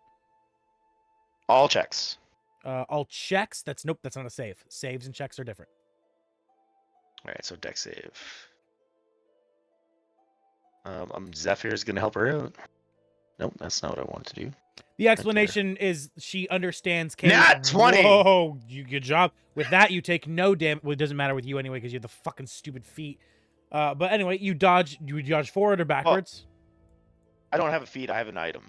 All checks. all checks? That's nope. That's not a save. Saves and checks are different. All right, so deck save. Zephyr's gonna help her out. Nope, that's not what I wanted to do. The explanation is she understands Kay's. Nat 20! Whoa, good job. With that, you take no damage. Well, it doesn't matter with you anyway because you have the fucking stupid feet. But anyway, you dodge forward or backwards? I don't have a feat. I have an item.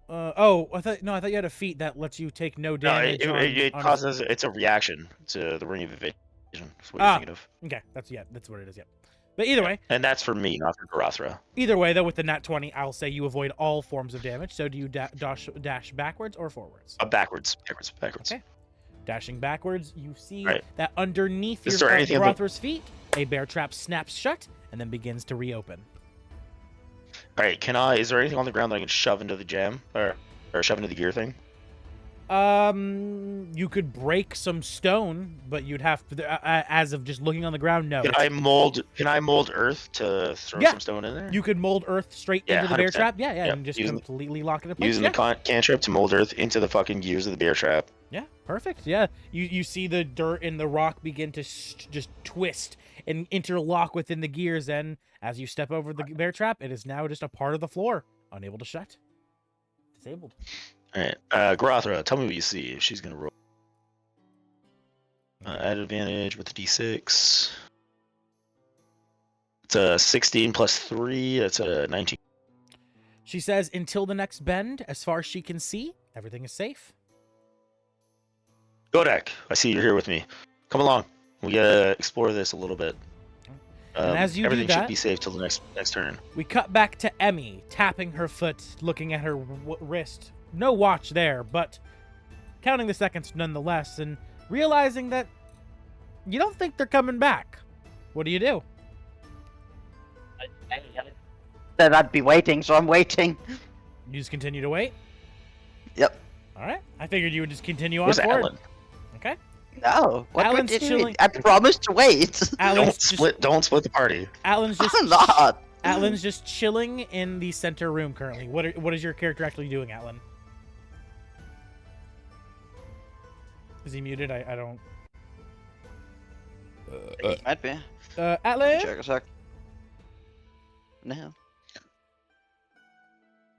I thought you had a feat that lets you take no damage. It's a reaction to the Ring of Evasion. That's what you're thinking of. Okay, that's what it is. Yeah. But either way, and that's for me, not for Garathra. Either way, though, with the nat 20, I'll say you avoid all forms of damage. So do you dash backwards or forwards? Backwards. Okay. Dashing backwards, you see that underneath your Garathra's feet, a bear trap snaps shut and then begins to reopen. All right, is there anything on the ground that I can shove into the jam or shove into the gear thing? You could break some stone, but you'd have to, as of just looking on the ground, no. Can I mold earth to throw some stone in there? You could mold earth straight into the 100%. bear trap. Yeah, and just completely lock it in place. Using the cantrip to mold earth into the fucking gears of the bear trap. Yeah, perfect. Yeah, you see the dirt and the rock begin to just twist and interlock within the gears, and as you step over the bear trap, it is now just a part of the floor, unable to shut. Disabled. All right, Garathra, tell me what you see. If she's gonna roll, add advantage with the d6. It's a 16 plus 3. That's a 19. She says, until the next bend, as far as she can see, everything is safe. Godek, I see you're here with me. Come along. We gotta explore this a little bit. And as you everything do that, should be safe till the next turn. We cut back to Emmy, tapping her foot, looking at her wrist. No watch there, but counting the seconds nonetheless, and realizing that you don't think they're coming back. What do you do? Said I'd be waiting, so I'm waiting. You just continue to wait? Yep. All right. I figured you would just continue on Where's forward. Alan? Okay. No. What Alan's would you chilling. mean? I promised to wait. Don't split the party. Alan's just I'm not. Atlan's just chilling in the center room currently. What is your character actually doing, Atlan? Is he muted? I don't. He might be. Atlan? Check a sec. No.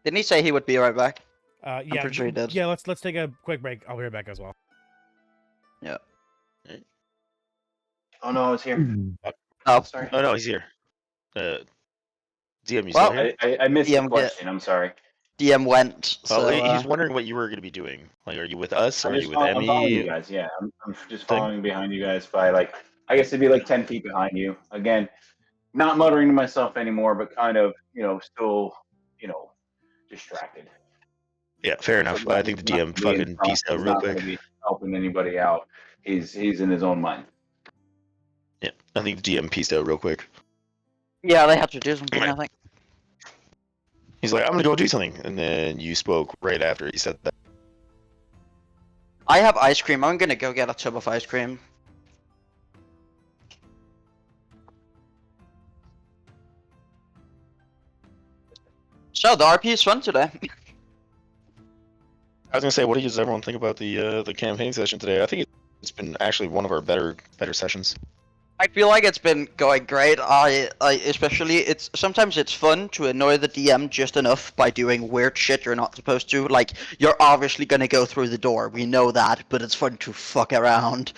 Didn't he say he would be right back? Yeah. I'm pretty sure he did. Yeah. Let's take a quick break. I'll be right back as well. Yeah. Oh no, I was here. Oh, Sorry. Oh no, he's here. DM, you Well, still here? I missed DM the question. I'm sorry. DM went. So, He's wondering what you were going to be doing. Like, are you with us or I'm are just you with I'm following you Emmy? guys. Yeah, I'm just following behind you guys by I guess it'd be 10 feet behind you. Again, not muttering to myself anymore, but kind of still distracted. Yeah, fair enough. I think the DM fucking pieced out real Not quick. gonna be helping anybody out. He's in his own mind. Yeah, I think the DM pieced out real quick. Yeah, they have to do something, I think. He's like, I'm gonna go do something, and then you spoke right after he said that. I have ice cream. I'm gonna go get a tub of ice cream. So the RP is fun today. I was gonna say, what does everyone think about the campaign session today? I think it's been actually one of our better sessions. I feel like it's been going great. I especially sometimes it's fun to annoy the DM just enough by doing weird shit you're not supposed to. Like, you're obviously gonna go through the door. We know that, but it's fun to fuck around.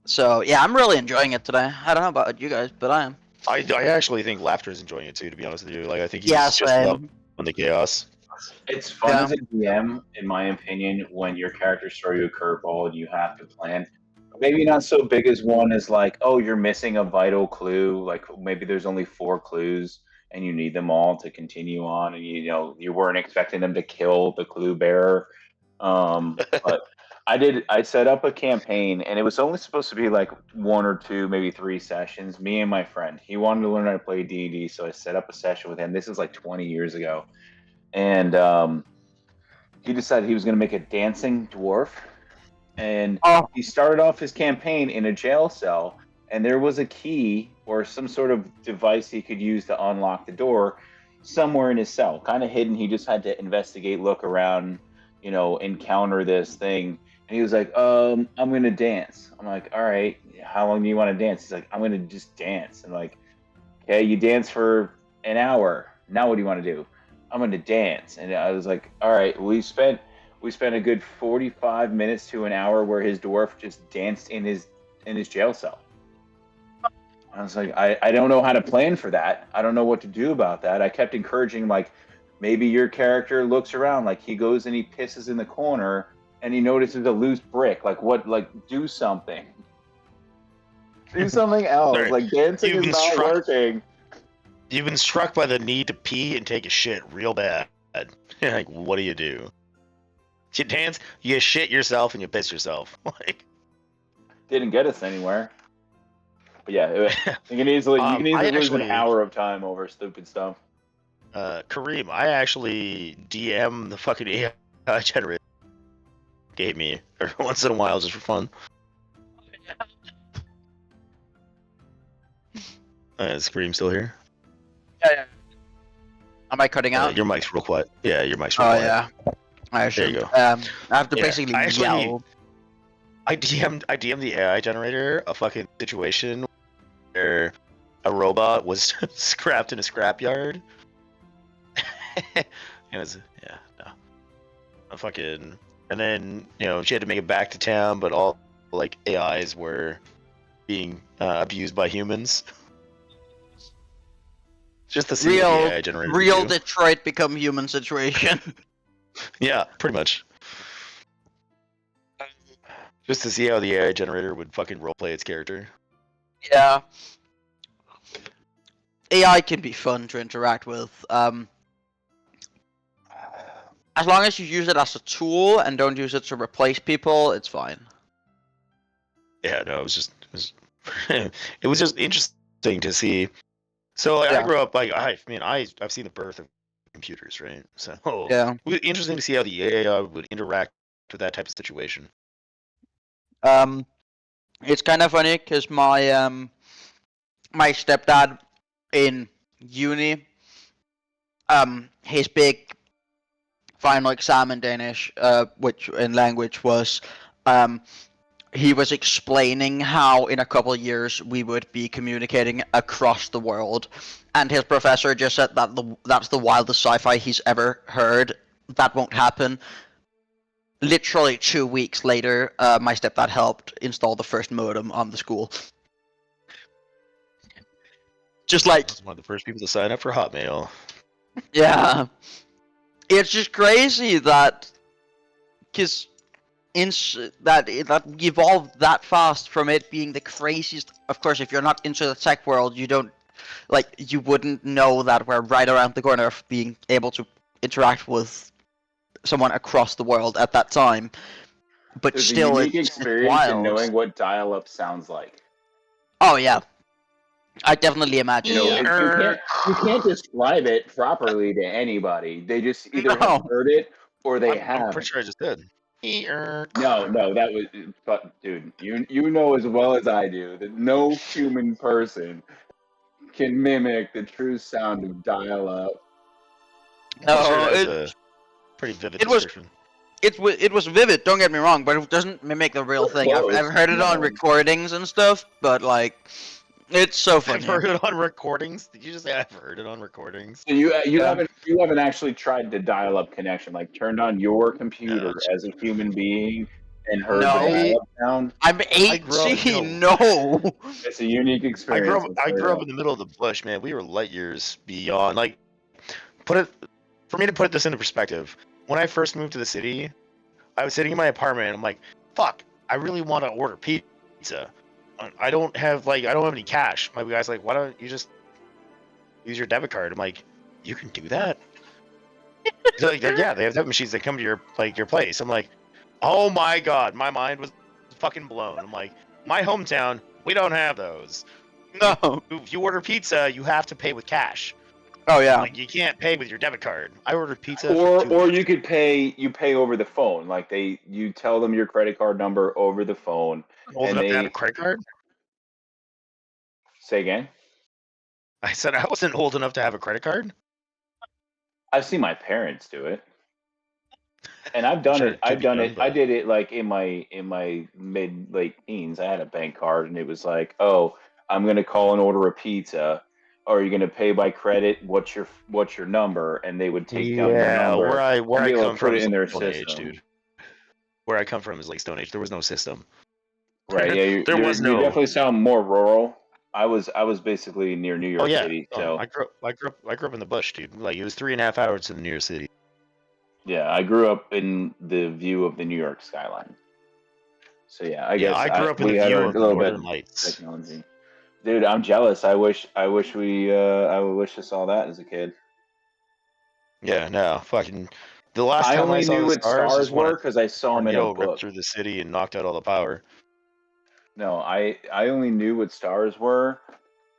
So yeah, I'm really enjoying it today. I don't know about you guys, but I am. I actually think Laughter is enjoying it too, to be honest with you. Like, I think he's Yeah, just same. loving the chaos. It's fun Yeah. as a DM, in my opinion, when your characters throw you a curveball and you have to plan. Maybe not so big as one as oh, you're missing a vital clue. Like maybe there's only 4 clues and you need them all to continue on, and you weren't expecting them to kill the clue bearer. But I set up a campaign, and it was only supposed to be 1 or 2, maybe 3 sessions. Me and my friend, he wanted to learn how to play D&D, so I set up a session with him. This is 20 years ago. And he decided he was going to make a dancing dwarf. And he started off his campaign in a jail cell, and there was a key or some sort of device he could use to unlock the door somewhere in his cell, kind of hidden. He just had to investigate, look around, encounter this thing. And he was like, I'm going to dance. I'm like, all right, how long do you want to dance? He's like, I'm gonna just dance. And like, okay, you dance for an hour. Now what do you want to do? I'm gonna dance. And I was like, all right, we spent a good 45 minutes to an hour where his dwarf just danced in his jail cell. I was like, I don't know how to plan for that. I don't know what to do about that. I kept encouraging, like, maybe your character looks around, like he goes and he pisses in the corner and he notices a loose brick. Like, what? Like, do something. Do something else. Sorry. Like, dancing You've is been not struck- working. You've been struck by the need to pee and take a shit real bad. Like, what do? You dance, you shit yourself, and you piss yourself. Like, Didn't get us anywhere. But yeah, you can easily lose an hour of time over stupid stuff. Kareem, I actually DM the fucking AI generator gave me every once in a while just for fun. Is Kareem still here? Yeah. Am I cutting out? Your mic's real quiet. Yeah, your mic's real Oh quiet. yeah. I There you should. go. I have to Yeah, basically I actually- yell. I DM'd the AI generator a fucking situation where a robot was scrapped in a scrapyard. It was a fucking, and then she had to make it back to town, but all like AIs were being abused by humans. Just to see what the AI generator would Real do. Detroit become human situation. Yeah, pretty much. Just to see how the AI generator would fucking roleplay its character. Yeah. AI can be fun to interact with. As long as you use it as a tool and don't use it to replace people, it's fine. Yeah, no, it was it was just interesting to see. So like, I Yeah. grew up like I've seen the birth of computers, right? So Yeah. it was interesting to see how the AI would interact with that type of situation. It's kind of funny because my stepdad in uni, his big final exam in Danish, which in language was, he was explaining how in a couple of years we would be communicating across the world, and his professor just said that that's the wildest sci-fi he's ever heard. That won't happen. Literally 2 weeks later, my stepdad helped install the first modem on the school. Just like, I was one of the first people to sign up for Hotmail. yeah, it's just crazy that, because that evolved that fast from it being the craziest. Of course, if you're not into the tech world, you wouldn't know that we're right around the corner of being able to interact with someone across the world at that time. But There's still, a unique it's experience wild. in knowing what dial-up sounds like. Oh yeah, I definitely imagine. You can't describe it properly to anybody. They just either have heard it or they have. I'm pretty sure I just did. No, that was. But dude, you know as well as I do that no human person can mimic the true sound of dial-up. No, That's a pretty vivid description. It was vivid. Don't get me wrong, but it doesn't mimic the real thing. I've heard it on recordings and stuff, but like, it's so funny. I've heard it on recordings. Did you just say I've heard it on recordings? So you haven't actually tried the dial-up connection, like turned on your computer as a human being and heard the dial-up sound. I'm 18. No. It's a unique experience. I grew up in the middle of the bush, man. We were light years beyond. Like, for me to put this into perspective, when I first moved to the city, I was sitting in my apartment and I'm like, fuck, I really want to order pizza. I don't have any cash. My guy's like, why don't you just use your debit card? I'm like, you can do that? He's like, yeah, they have debit machines that come to your place. I'm like, oh my god, my mind was fucking blown. I'm like, my hometown, we don't have those. No. If you order pizza, you have to pay with cash. Oh yeah. Like, you can't pay with your debit card. I ordered pizza. Or you could pay over the phone. Like you tell them your credit card number over the phone. Old enough to have a credit card? Say again? I said I wasn't old enough to have a credit card. I've seen my parents do it. And I've done Sure, it. it could I've be done done, it. I but- did it like in my mid late teens. I had a bank card, and it was like, oh, I'm gonna call and order a pizza. Or are you gonna pay by credit? What's your number? And they would take down your Yeah, number where and I be able come to put from it is in like their Stone Age, system. dude. Where I come from is like Stone Age. There was no system. Right? Yeah, There was you no. definitely sound more rural. I was basically near New Oh York yeah. City, Oh, so I grew up in the bush, dude. Like it was 3.5 hours to the nearest city. yeah, I grew up in the view of the New York skyline. So yeah, I Yeah, guess I grew up in we the had view our of the little bit Northern Lights. technology. Dude, I'm jealous. I wish I wish I saw that as a kid. Yeah, no, fucking. The last I time I only saw knew the what stars is stars when a were because I saw them in a tornado ripped book. through the city and knocked out all the power. No, I only knew what stars were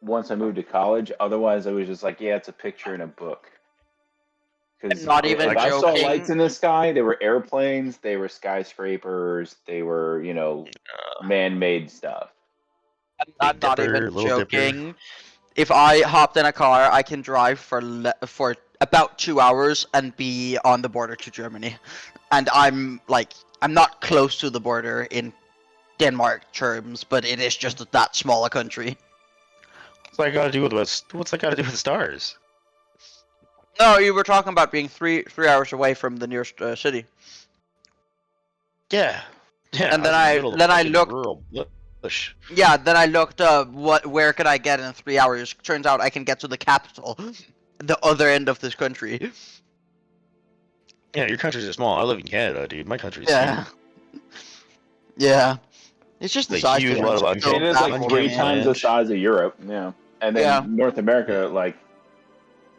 once I moved to college. Otherwise, I was just like, yeah, it's a picture in a book. Because Not even if I saw joking. lights in the sky, they were airplanes, they were skyscrapers, they were man-made stuff. I'm Big not Dipper, even Little Dipper. joking. If I hopped in a car, I can drive for about 2 hours and be on the border to Germany. And I'm not close to the border in Denmark terms, but it is just that small a country. What's that got to do with what's that got to do with stars? No, you were talking about being three hours away from the nearest city. Yeah, yeah. And then was in the middle of I fucking looked. rural bush. Yeah, then I looked up where could I get in 3 hours. Turns out I can get to the capital, the other end of this country. Yeah, your countries are small. I live in Canada, dude. My country's Yeah. Yeah. It's just the Like, size huge, difference. lot of is still It is like baffling three me. times the land. size of Europe, yeah. And then Yeah. North America, like,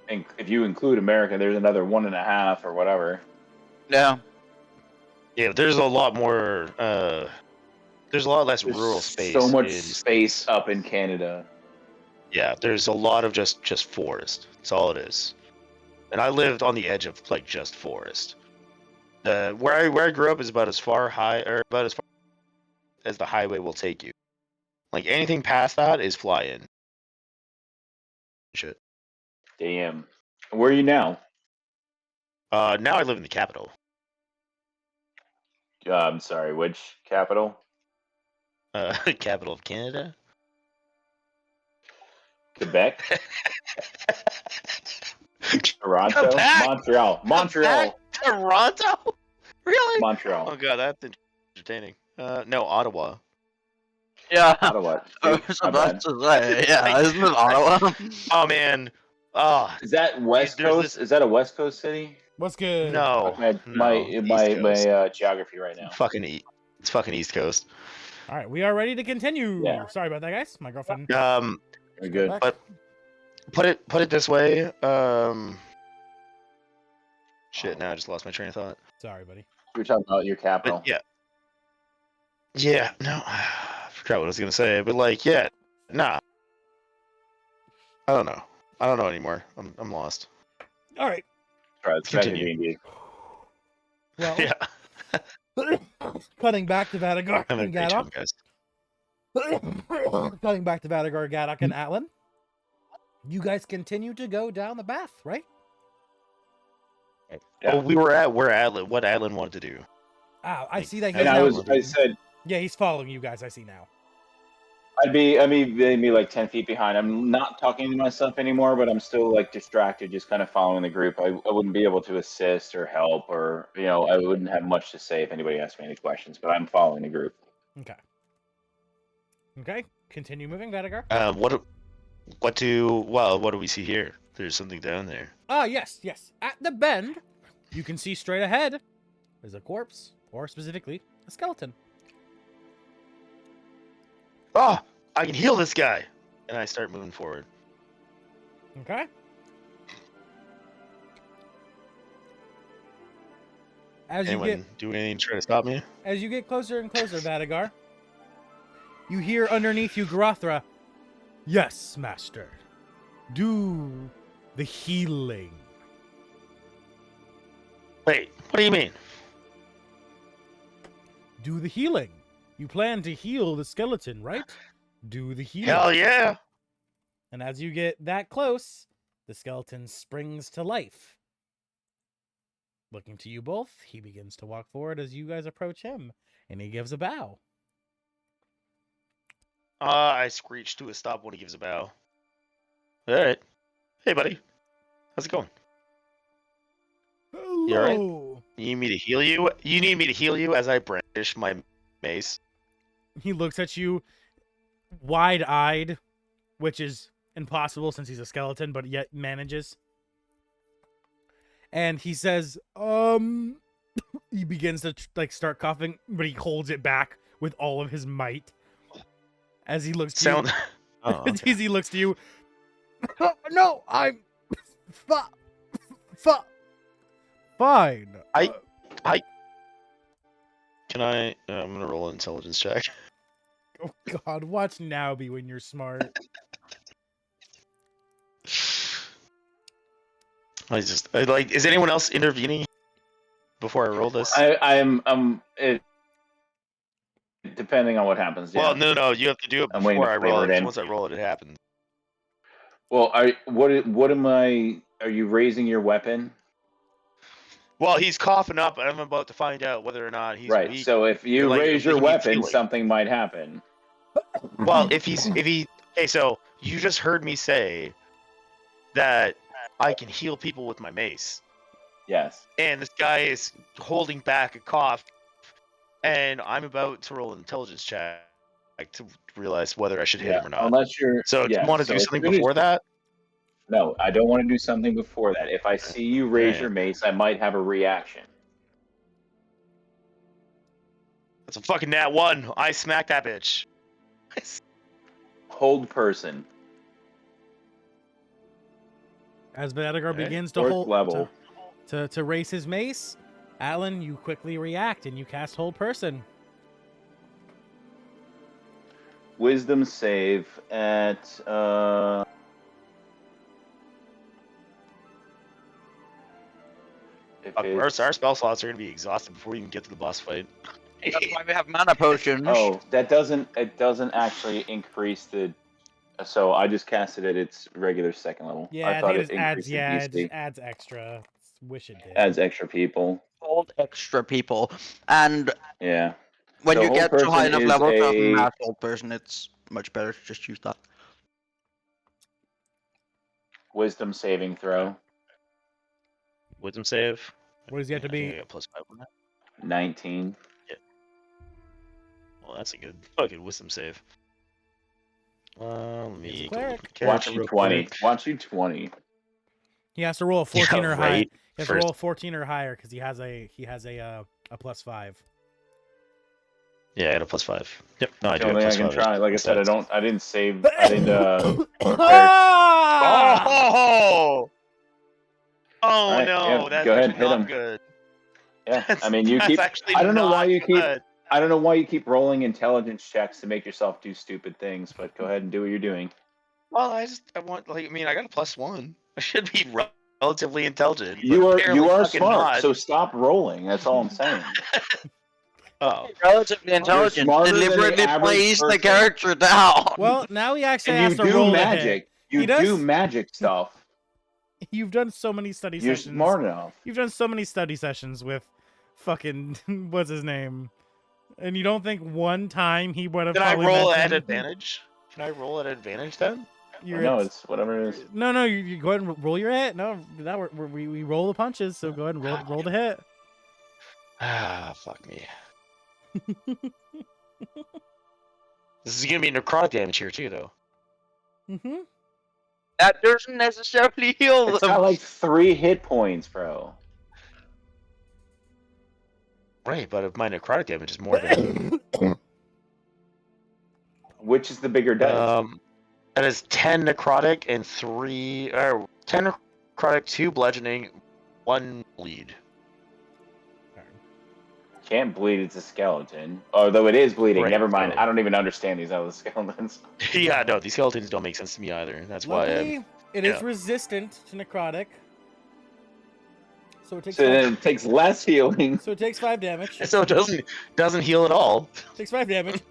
and if you include America, there's another 1.5 or whatever. Yeah. Yeah, there's a lot more. There's a lot less There's rural space. so much in space up in Canada. Yeah, there's a lot of just forest. That's all it is. And I lived on the edge of like just forest. Where I grew up is about as far as the highway will take you. Like anything past that is fly in. Shit. Damn. Where are you now? Now I live in the capital. I'm sorry, which capital? Capital of Canada. Quebec? Toronto? Quebec! Montreal. Toronto? Really? Montreal. Oh god, that's entertaining. No, Ottawa. Yeah. Ottawa. I was My bad. about to say, yeah, isn't it Ottawa? Oh man. Oh Is that West There's Coast? this- Is that a West Coast city? What's good? no. My East Coast. geography right now. It's fucking East Coast. All right, we are ready to continue. Yeah. Sorry about that, guys. My girlfriend. Very good. back. But put it this way. Shit. Now I just lost my train of thought. Sorry, buddy. You were talking about your capital. But yeah. Yeah. No. I forgot what I was gonna say. But like, yeah. Nah. I don't know. I don't know anymore. I'm lost. All right. All right, let's back to Continue. D&D. Well, Yeah. cutting back to Vadagar I'm a and great Gadok. job, guys. Cutting back to Vadagar, Gadok, and Atlan. You guys continue to go down the path, right? Yeah. Oh, we were at where Adlin. What Adlin wanted to do. Ah, I see that he's And now. I said Yeah, he's following you guys. I see now. I'd be like 10 feet behind. I'm not talking to myself anymore, but I'm still like distracted, just kind of following the group. I wouldn't be able to assist or help, or I wouldn't have much to say if anybody asked me any questions. But I'm following the group. Okay. Okay. Continue moving, Vadagar. What do we see here? There's something down there. Ah, yes, yes. At the bend, you can see straight ahead. There's a corpse, or specifically, a skeleton. Oh, I can heal this guy. And I start moving forward. Okay. As you Anyone do anything to try to stop me? get closer and closer, Vadagar, you hear underneath you Grothra. Yes, master. Do the healing. Wait, what do you mean? Do the healing. You plan to heal the skeleton, right? Do the healing. Hell yeah! And as you get that close, the skeleton springs to life. looking to you both, he begins to walk forward as you guys approach him, and he gives a bow. I screech to a stop when he gives a bow. Alright. Hey, buddy. How's it going? Hello. You alright? You need me to heal you? You need me to heal you as I brandish my mace? He looks at you wide-eyed, which is impossible since he's a skeleton, but yet manages. And he says, he begins to start coughing, but he holds it back with all of his might. As he looks to you. Oh, okay. As he looks to you. No, I'm fine. Can I? I'm gonna roll an intelligence check. Oh God, watch now be when you're smart. Is anyone else intervening before I roll this? Depending on what happens. Yeah. Well, no, you have to do it I'm waiting before I to roll flavor it. it in. Once I roll it, it happens. Well, what am I? Are you raising your weapon? Well, he's coughing up, and I'm about to find out whether or not he's Right. weak. So if you Like, raise your he's weapon, healing. something might happen. Well, okay, so you just heard me say that I can heal people with my mace, Yes. and this guy is holding back a cough, and I'm about to roll an intelligence check to realize whether I should hit him or not. Unless you're. So, do you want to do if something you're gonna- before that? No, I don't want to do something before that. If I see you raise your mace, I might have a reaction. That's a fucking nat 1. I smacked that bitch. Hold person. As Bedagar Okay. begins to Fourth hold level. to raise his mace, Alan, you quickly react and you cast Hold Person. Wisdom save at if Our it's- spell slots are gonna be exhausted before we even get to the boss fight. That's why we have mana potions. Oh, it doesn't actually increase the. So I just casted it. It's regular second level. Yeah, I thought think it it adds. increased Yeah, the it DC. just adds extra. Wish it did. Adds extra people. Hold extra people. And Yeah. when So you hold get to person high enough is level to have a- mass hold person, it's much better to just use that. Wisdom saving throw. Wisdom save. What does he have to I think I be? got +5 on that. 19. Well, that's a good wisdom save. Let He's me a go cleric. look at the Watch character you real 20. quick. Watch you 20. He has to roll a 14 Yeah, or higher. right. He has to First. roll a 14 or higher because he has a +5. Yeah, I had a +5. Yep. No, I The do have only thing I +5. can try. Like I said, Stats. I didn't save. I didn't. Ah! Oh! Oh Alright, no, yeah, that's go ahead, actually hit not him. good. Yeah. That's, I mean, you that's keep. actually I don't know why not you keep. good. I don't know why you keep rolling intelligence checks to make yourself do stupid things, but go ahead and do what you're doing. Well, I want I got a +1. I should be relatively intelligent. but You apparently are fucking smart, not. so stop rolling. That's all I'm saying. Oh, Relatively intelligent. smarter than the Deliberately average plays the person. character down. Well, now he actually And has you to do roll a hit. magic. He You does- do magic stuff. You've done so many study You're sessions. smart enough. You've done so many study sessions with fucking what's his name, and you don't think one time he would have. can I probably roll at mentioned- advantage? Can I roll at advantage then? You're No, at- it's whatever it is. No, you go ahead and roll your hit. No, now we roll the punches. So go ahead and roll the hit. Ah, fuck me. This is gonna be necrotic damage here too, though. Mm-hmm. That doesn't necessarily heal It's them. got like 3 hit points, bro. Right, but if my necrotic damage is more than Which is the bigger dice? that is 10 necrotic and 10 necrotic, 2 bludgeoning, 1 bleed. Can't bleed, it's a skeleton. Although it is bleeding. Right, Never mind. so- I don't even understand these other skeletons. Yeah, no, these skeletons don't make sense to me either. That's why. Luckily, it is yeah. resistant to necrotic. So it takes So then it takes less healing. so it takes 5 damage. So it doesn't heal at all. Takes 5 damage.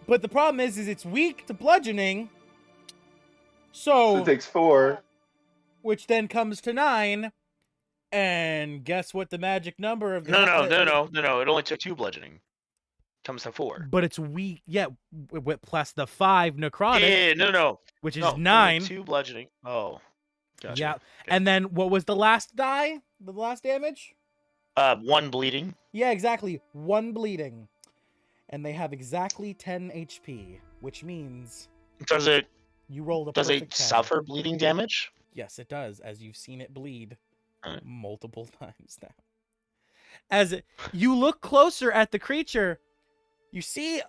But the problem is it's weak to bludgeoning. So So it takes 4. which then comes to 9, And guess what the magic number of the No. It only took 2 bludgeoning. Comes to 4. But it's weak. Yeah, plus the 5 necrotic, Yeah, no. which is No, 9. 2 bludgeoning. Oh, gotcha. Yeah. Okay. And then what was the last die? The last damage? 1 bleeding. Yeah, exactly. 1 bleeding. And they have exactly 10 HP, which means Does it you rolled a does perfect it 10. suffer bleeding damage? Yes, it does, as you've seen it bleed Alright. multiple times now. As you look closer at the creature, you see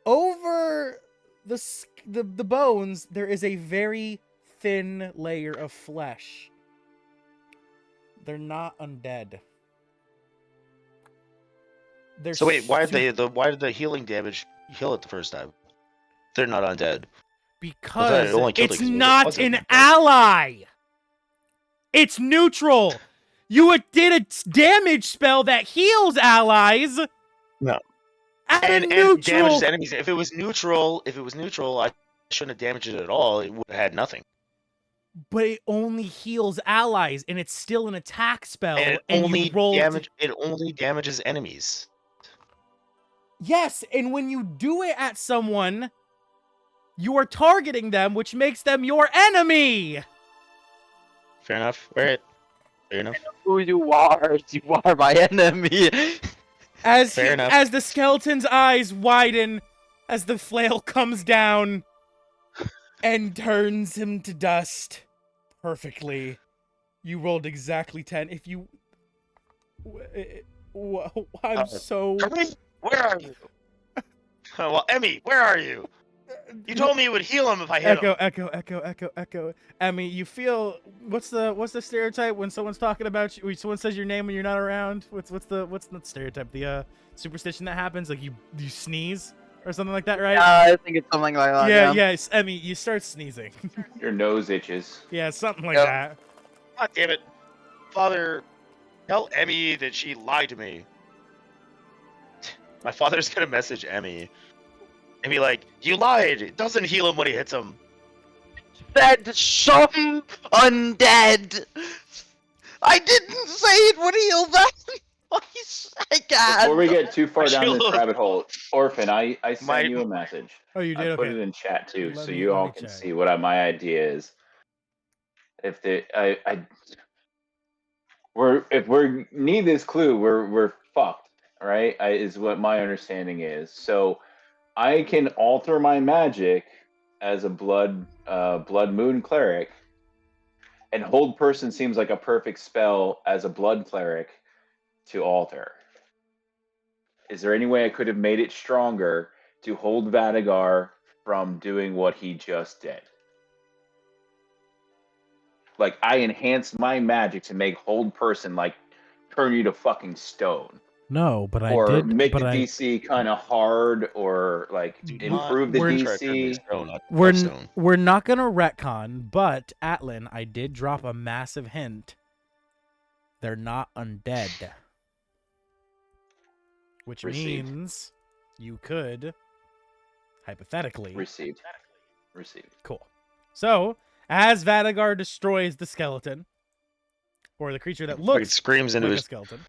over the bones there is a very thin layer of flesh. They're not undead. They're So wait, why did the healing damage heal it the first time? They're not undead. Because it only killed it's it 'cause it not wasn't an undead. ally. It's neutral. You did a damage spell that heals allies. No. And And damages enemies. If it was neutral, I shouldn't have damaged it at all. It would have had nothing. But it only heals allies, and it's still an attack spell. And it only damages enemies. Yes, and when you do it at someone, you are targeting them, which makes them your enemy. Fair enough. Alright. Fair enough. Who you are my enemy. As Fair enough. as the skeleton's eyes widen, as the flail comes down and turns him to dust perfectly. You rolled exactly 10. If you... I'm so... Emmy, where are you? Well, Emmy, where are you? You told me you would heal him if I hit him. Echo. Emmy, you feel... What's the stereotype when someone's talking about you? When someone says your name when you're not around? What's not stereotype? The superstition that happens? Like you sneeze or something like that, right? I think it's something like that. Yeah, yes. Emmy, you start sneezing. Your nose itches. Yeah, something like Yep. that. God damn it. Father, tell Emmy that she lied to me. My father's gonna message Emmy and be like, you lied. It doesn't heal him when he hits him. Said some undead. I didn't say it would heal them. Before we get too far down this Look. rabbit hole, Orphan, I sent My- you a message. Oh, you did? I put Okay. it in chat too, Let so me- you let all me can check. see what my idea is. If we need this clue, we're fucked, right? Is what my understanding is. So I can alter my magic as a blood moon cleric, and hold person seems like a perfect spell as a blood cleric to alter. Is there any way I could have made it stronger to hold Vadagar from doing what he just did? Like, I enhanced my magic to make hold person, like, turn you to fucking stone. No, but I Or did. make but the I, DC kind of hard, or, like, Do improve the we're- DC. we're not gonna retcon, but Atlan, I did drop a massive hint. They're not undead, which Received. means you could hypothetically. Received. Cool. So, as Vadagar destroys the skeleton, or the creature that Fucking looks screams into like a his skeleton.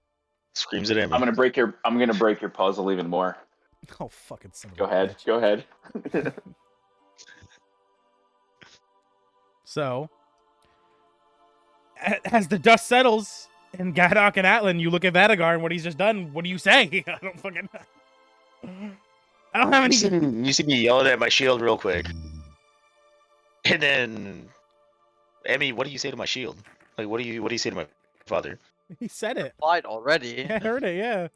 screams at Emmy. I'm gonna break your puzzle even more. Oh, fucking son of Go a ahead. bitch. Go ahead. So, as the dust settles in Gadok and Atlan, you look at Vadagar and what he's just done. What do you say? I don't fucking. I don't have any. You see me yelling at my shield real quick. And then, Emmy, what do you say to my shield? Like, what do you say to my father? He said it. Lied already. I heard it. Yeah.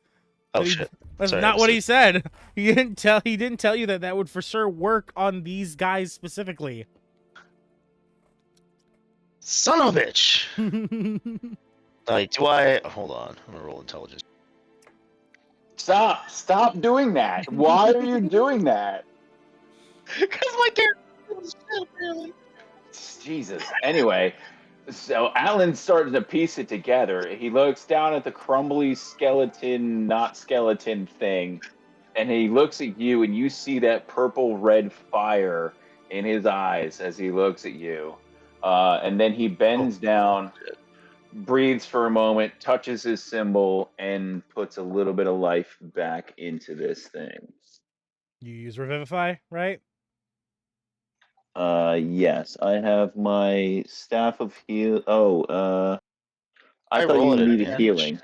Oh But he- shit! That's Sorry, not I what he missed said. He didn't tell you that would for sure work on these guys specifically. Son of a bitch! Like, do I? Hold on, I'm gonna roll intelligence. Stop doing that. Why are you doing that? Because my character was shit, apparently. Jesus. Anyway, so Alan starts to piece it together. He looks down at the crumbly skeleton, not skeleton thing, and he looks at you, and you see that purple red fire in his eyes as he looks at you. And then he bends down, breathes for a moment, touches his symbol, and puts a little bit of life back into this thing. You use Revivify, right? Yes, I have my staff of heal. Oh, I I thought roll you at needed advantage. healing.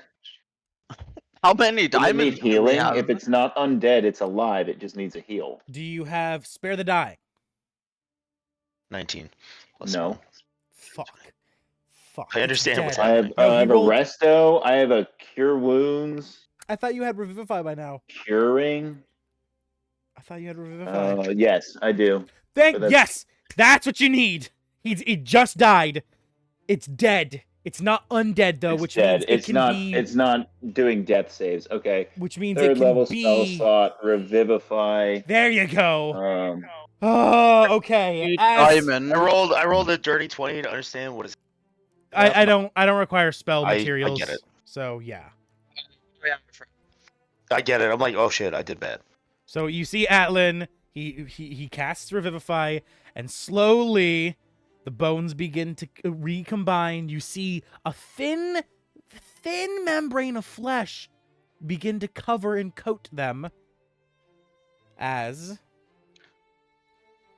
How many Wouldn't it need diamonds do we healing? have? If it's not undead, it's alive. It just needs a heal. Do you have Spare the Dying? 19 plus No. 1. Fuck. Fuck. I it's understand what's dead. happening. No, I he have a rolled. resto. I have a cure wounds, I thought you had Revivify by now. curing. I thought you had Revivify. Yes, I do. But that's Yes! That's what you need! He just died. It's dead. It's not undead though, it's which dead. means it can be. It's not doing death saves. Okay. Which means it Third can level spell be. slot, revivify. There you go. Um, Oh, okay. Two As diamonds. I rolled a dirty 20 to understand what is. I don't require spell I materials. get it. So yeah. I get it. I'm like, oh shit, I did bad. So you see Atlan, he casts Revivify, and slowly the bones begin to recombine. You see a thin membrane of flesh begin to cover and coat them as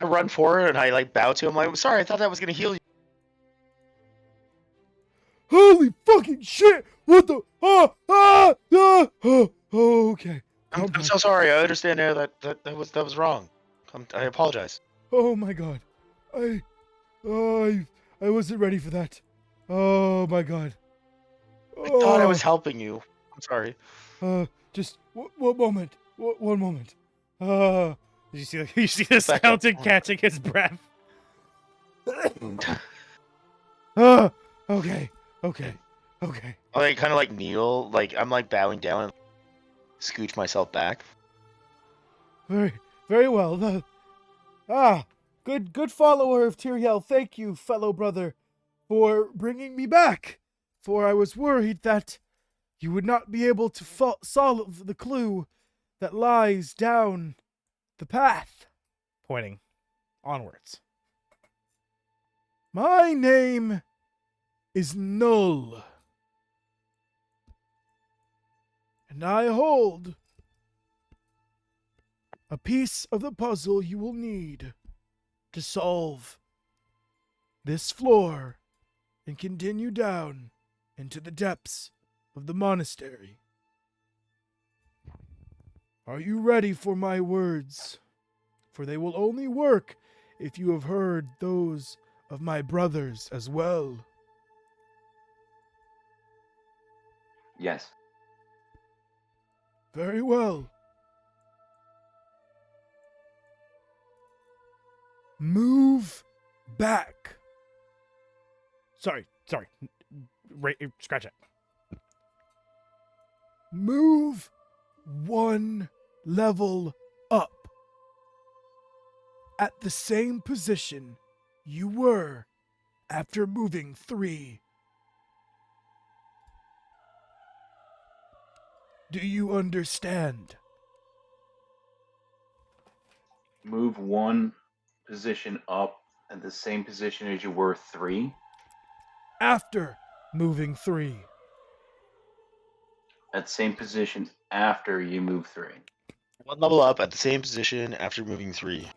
I run forward and I like bow to him. I'm sorry, I thought that was gonna heal you. Holy fucking shit! What the? Okay. I'm so sorry. I understand that was wrong. I apologize. Oh my god. I wasn't ready for that. Oh my god. I thought I was helping you. I'm sorry. Just one moment. One moment. you see the Back up. skeleton catching his breath. Okay. I kind of like kneel, like I'm like bowing down and scooch myself back. Very well. Good follower of Tyrael. Thank you, fellow brother, for bringing me back. For I was worried that you would not be able to solve the clue that lies down the path. Pointing onwards. My name is Null, and I hold a piece of the puzzle you will need to solve this floor and continue down into the depths of the monastery. Are you ready for my words? For they will only work if you have heard those of my brothers as well. yes. Very well. Move back. Sorry. Scratch it. Move one level up. At the same position you were after moving 3. Do you understand? Move one position up at the same position as you were 3. After moving 3. At same position after you move 3. One level up at the same position after moving 3.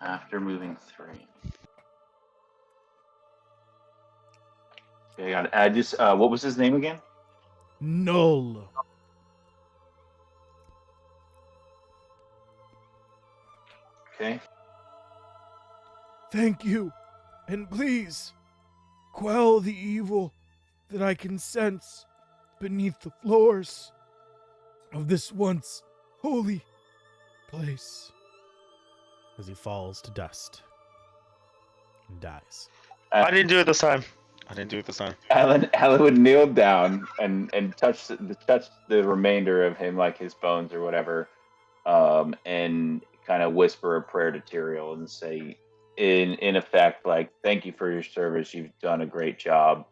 After moving 3. Okay, I got it. I just what was his name again? Null. Okay. Thank you. And please, quell the evil that I can sense beneath the floors of this once holy place. As he falls to dust and dies. I didn't do it this time. Alan would kneel down and touch the remainder of him, like his bones or whatever, and kind of whisper a prayer to Tyrael and say, in effect, like, thank you for your service. You've done a great job.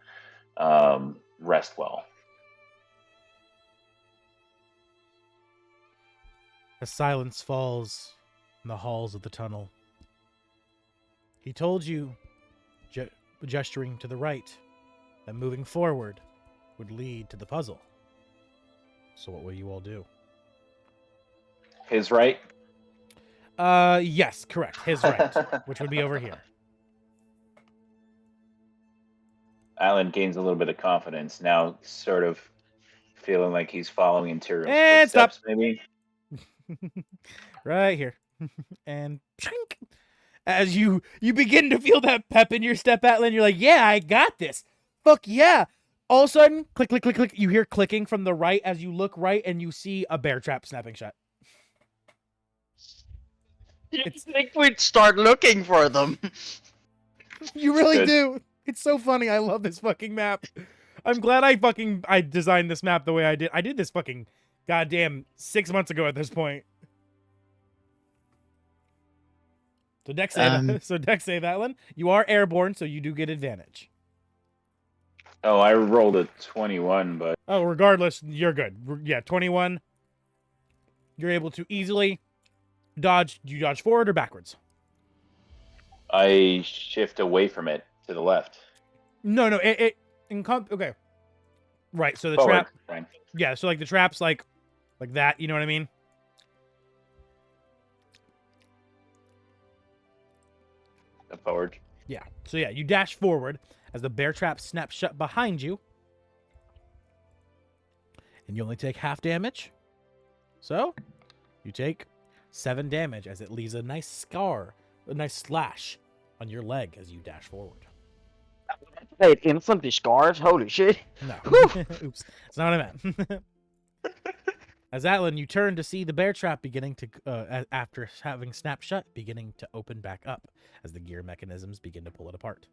Rest well. As silence falls in the halls of the tunnel, he told you, gesturing to the right, that moving forward would lead to the puzzle. So what will you all do? His right. Yes, correct. His right, which would be over here. Alan gains a little bit of confidence now, sort of feeling like he's following Imperial's And stop. footsteps, maybe. Right here. And pshink. As you begin to feel that pep in your step, Atlan, you're like, yeah, I got this. Fuck yeah. All of a sudden, click, click, click, click. You hear clicking from the right as you look right and you see a bear trap snapping shut. I think we'd start looking for them. You really Good. do. It's so funny. I love this fucking map. I'm glad I designed this map the way I did. I did this fucking goddamn 6 months ago at this point. So dex save, Atlan. You are airborne, so you do get advantage. Oh, I rolled a 21, but Oh, regardless, you're good. Yeah, 21. You're able to easily dodge. Do you dodge forward or backwards? I shift away from it to the left. No, okay. Right, so the Forward. trap. Fine. Yeah, so like the trap's like that, you know what I mean? Forward. Yeah. So yeah, you dash forward as the bear trap snaps shut behind you. And you only take half damage. So, you take 7 damage as it leaves a nice scar, a nice slash on your leg as you dash forward. Wait, instantly scars? Holy shit. No. Oops. That's not what I meant. As Atlan, you turn to see the bear trap beginning to, after having snapped shut, beginning to open back up as the gear mechanisms begin to pull it apart.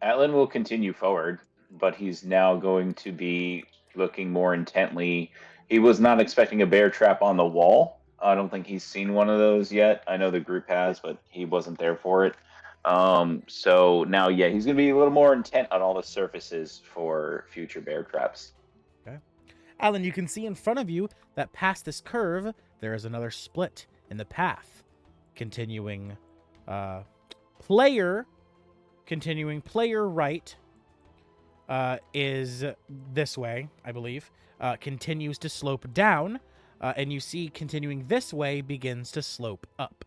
Atlan will continue forward, but he's now going to be looking more intently. He was not expecting a bear trap on the wall. I don't think he's seen one of those yet. I know the group has, but he wasn't there for it. So now, yeah, he's going to be a little more intent on all the surfaces for future bear traps. Alan, you can see in front of you that past this curve, there is another split in the path. Continuing player right is this way, I believe. Continues to slope down, and you see continuing this way begins to slope up.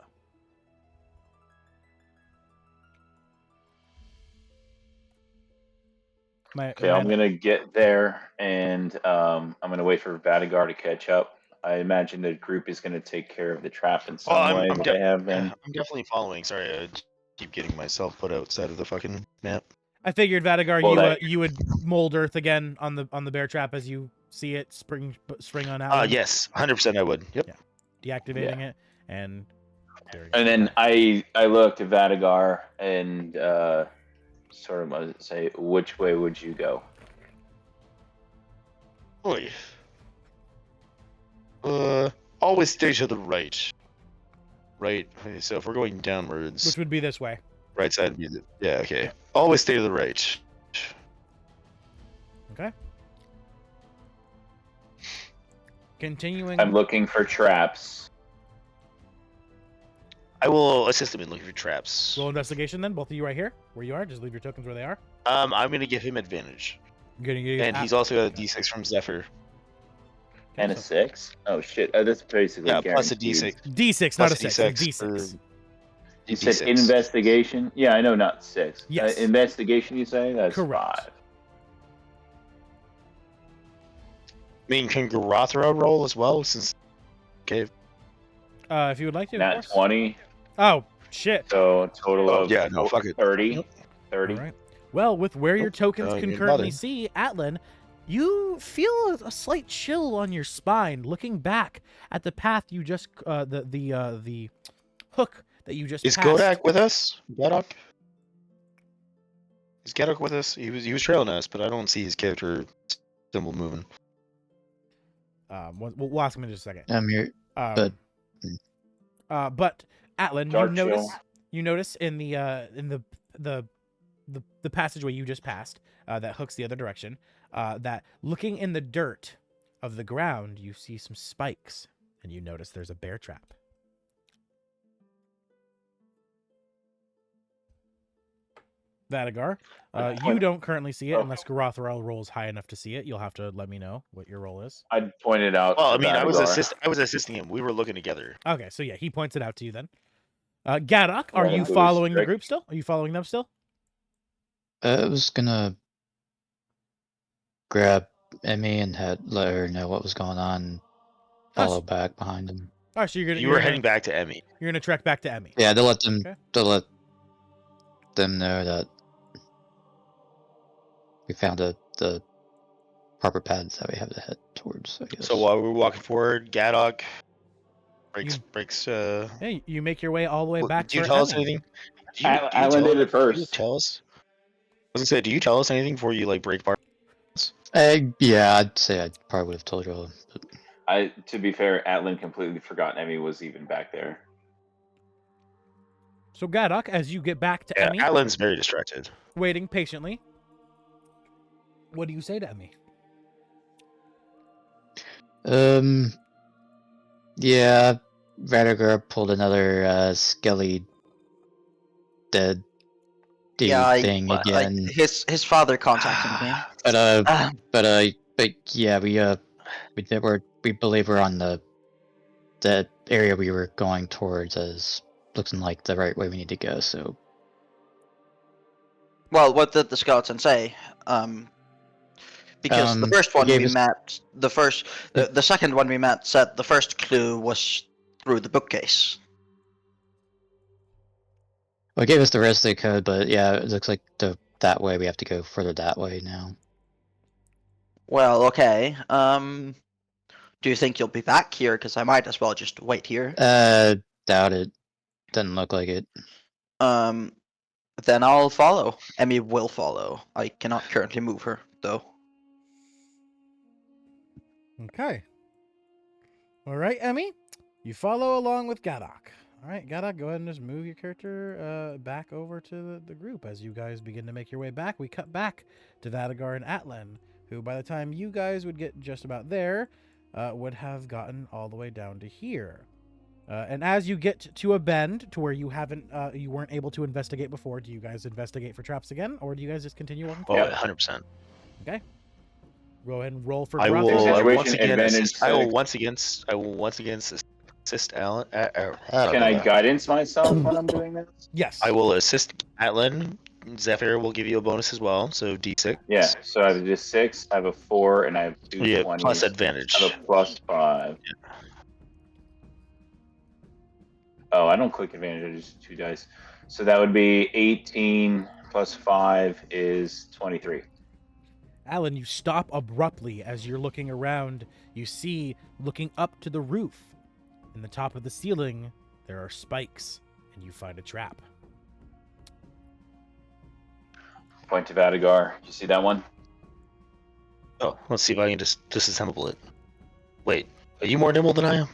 Okay, I'm gonna get there, and I'm gonna wait for Vadigar to catch up. I imagine the group is gonna take care of the trap in some way. I'm They have been. I'm definitely following. Sorry, I keep getting myself put outside of the fucking map. I figured Vadigar, Well, you would mold Earth again on the bear trap as you see it spring on Alan. Yes, 100% I would. Yep. Yeah. Deactivating it and clearing And it. then I looked at Vadigar and sort of say, which way would you go? Oy. Always stay to the right. Right. Okay, so if we're going downwards, Which would be this way. right side would be the. Yeah. Okay. Always stay to the right. Okay. Continuing. I'm looking for traps. I will assist him in looking for traps. Roll investigation then, both of you right here, where you are. Just leave your tokens where they are. I'm gonna give him advantage, You're and he's also got a D6 from Zephyr. And a 6? Oh shit! That's basically Plus a guaranteed. D6. D6, Plus not a a 6. D6 D6. You said D6. investigation? Yeah, I know, not 6. Yes. Investigation, you say? That's Correct. 5. I mean, can Garothra roll as well? Since okay, If you would like to. of Nat course. 20. Oh shit. So a total Oh, of yeah, no, fuck it. 30. Yep. 30. All right. Well, with where your tokens you're can currently nodding. see, Atlan, you feel a slight chill on your spine, looking back at the path you just the hook that you just is passed. Godak with us? Gadok? Is Gadok with us? He was trailing us, but I don't see his character symbol moving. We'll ask him in just a second. I'm here. But Atlan, Dark chill. you notice in the passageway you just passed that hooks the other direction, that looking in the dirt of the ground, you see some spikes, and you notice there's a bear trap. Vadagar. You don't currently see it unless Garothral rolls high enough to see it. You'll have to let me know what your roll is. I'd point it out. Well, I to mean, I was Vadagar. assisting him. We were looking together. Okay, so yeah, he points it out to you then. Gadok, are Right, you it was following the strict. group still? Are you following them still? I was gonna grab Emmy and let her know what was going on. Follow back behind him. All right, so You were heading back to Emmy. You're gonna trek back to Emmy. Yeah, to let them Okay. know that we found the proper paths that we have to head towards. I guess. So while we were walking forward, Gadok breaks. Hey, you make your way all the way back. Do you for tell us Emmy. anything? Alan did it first. Do you tell us? I was gonna say, do you tell us anything before you like break apart? Yeah, I'd say I probably would have told you all. But... To be fair, Atlan completely forgot Emmy was even back there. So Gadok, as you get back to Yeah, Emmy, Atlan's very distracted. waiting patiently, what do you say to Emmy? Yeah, Vadagar pulled another skelly dead dude thing again. His father contacted me. But yeah, we believe we're on the area we were going towards as looking like the right way we need to go. So, Well, what did the skeleton say? Because the first one we met, the second one we met said the first clue was through the bookcase. Well, it gave us the rest of the code, but yeah, it looks like that way we have to go further that way now. Well, okay. Do you think you'll be back here? Because I might as well just wait here. Doubt it. Doesn't look like it. Then I'll follow. Emmy will follow. I cannot currently move her, though. Okay. All right, Emmy, you follow along with Gadok. All right, Gadok, go ahead and just move your character back over to the group. As you guys begin to make your way back, we cut back to Vadagar and Atlan, who by the time you guys would get just about there, would have gotten all the way down to here. And as you get to a bend to where you weren't able to investigate before, do you guys investigate for traps again, or do you guys just continue walking Oh, forward? 100%. Okay. Go ahead and roll for I graph. will once again assist Alan. Can I guidance myself when I'm doing this? Yes. I will assist Atlan. Zephyr will give you a bonus as well, so D6. Yeah, so I have just 6, I have a 4, and I have 2 Yeah, 20s. plus advantage. I have a plus 5. Yeah. Oh, I don't click advantage, I just 2 dice. So that would be 18 plus 5 is 23. Alan, you stop abruptly as you're looking around. You see, looking up to the roof, in the top of the ceiling, there are spikes, and you find a trap. Point to Vadagar. You see that one? Oh, let's see if I can just disassemble it. Wait, are you more nimble than I am?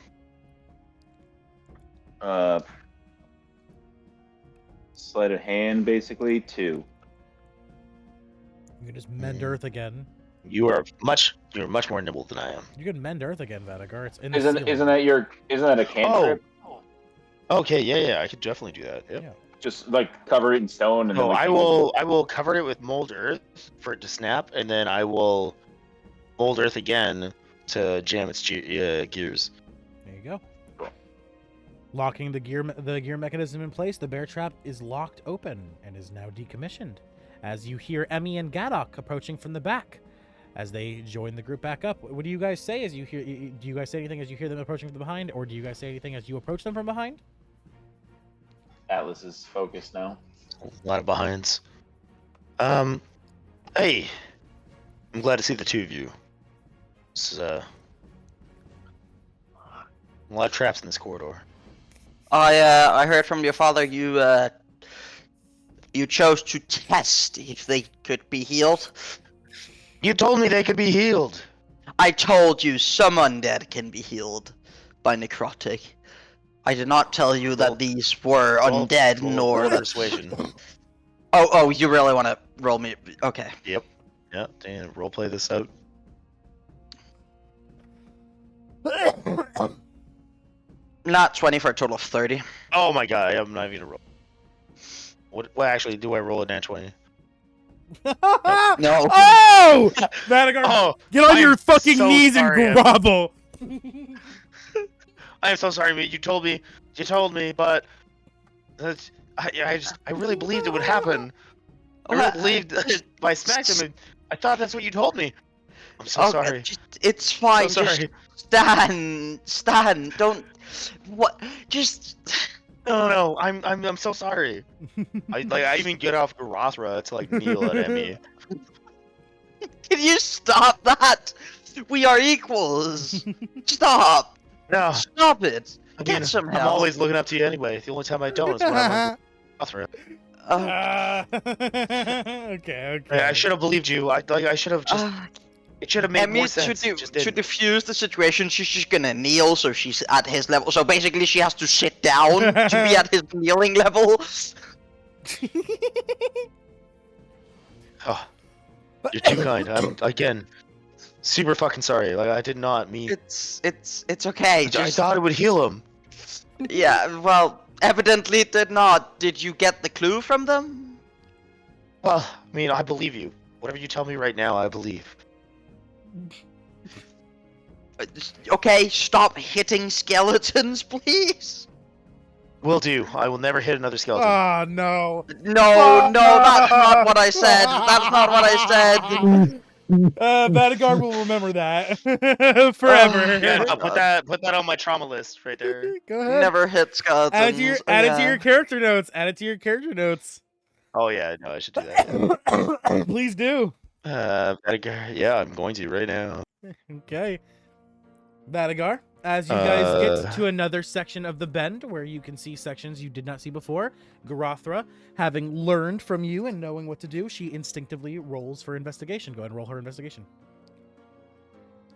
Sleight of hand, basically, 2. You can just mend earth again. You're much more nimble than I am. You can mend earth again, Vadagar. It's in the Isn't that a cantrip? Oh. Okay, yeah, I could definitely do that. Yep. Yeah. Just like cover it in stone and No, then I will cover it with mold earth for it to snap, and then I will mold earth again to jam its gears. There you go. Locking the gear mechanism in place, the bear trap is locked open and is now decommissioned. As you hear Emmy and Gadok approaching from the back, as they join the group back up. What do you guys say as you hear? Do you guys say anything as you hear them approaching from behind, or do you guys say anything as you approach them from behind? Atlas is focused now. A lot of behinds. Hey, I'm glad to see the two of you. This is a lot of traps in this corridor. I heard from your father you chose to test if they could be healed. You told me they could be healed. I told you some undead can be healed by necrotic. I did not tell you that these were undead nor that. Persuasion. Oh, you really want to roll me? Okay. Yep. Damn, roleplay this out. Not 20 for a total of 30. Oh my god, I'm not even gonna roll. What actually do I roll a nat 20? No. Oh! Vanagar, Oh, get on I'm your fucking so knees sorry, and Emmy. grovel. I am so sorry, mate. You told me, but I really believed it would happen. I really believed I smacked him, and I thought that's what you told me. I'm so sorry. It's fine. So sorry. Just Stan, don't. What? Just. No, I'm so sorry. I even get off Garothra to like kneel at Emmy. Can you stop that? We are equals. Stop. No, Stop it. I Get mean, some I'm help. always looking up to you anyway. The only time I don't is when I'm on Garothra. Okay. I should have believed you. I should have just. It should have made Emmy, more sense. It just to didn't. diffuse the situation, she's just gonna kneel so she's at his level. So basically, she has to sit down to be at his kneeling level. Oh, you're too kind. I'm again super fucking sorry. Like I did not mean. It's okay. I thought it would heal him. Yeah, well, evidently it did not. Did you get the clue from them? Well, I mean, I believe you. Whatever you tell me right now, I believe. Okay, stop hitting skeletons, please. Will do. I will never hit another skeleton. Oh no. No, that's not what I said. That's not what I said. Vanagar will remember that forever. Yeah, no, put that on my trauma list right there. Go ahead. Never hit skeletons. Add it to your character notes. Add it to your character notes. Oh yeah, no, I should do that. Please do. Yeah, I'm going to right now. Okay. Vanagar, as you guys get to another section of the bend where you can see sections you did not see before, Garothra, having learned from you and knowing what to do, she instinctively rolls for investigation. Go ahead and roll her investigation.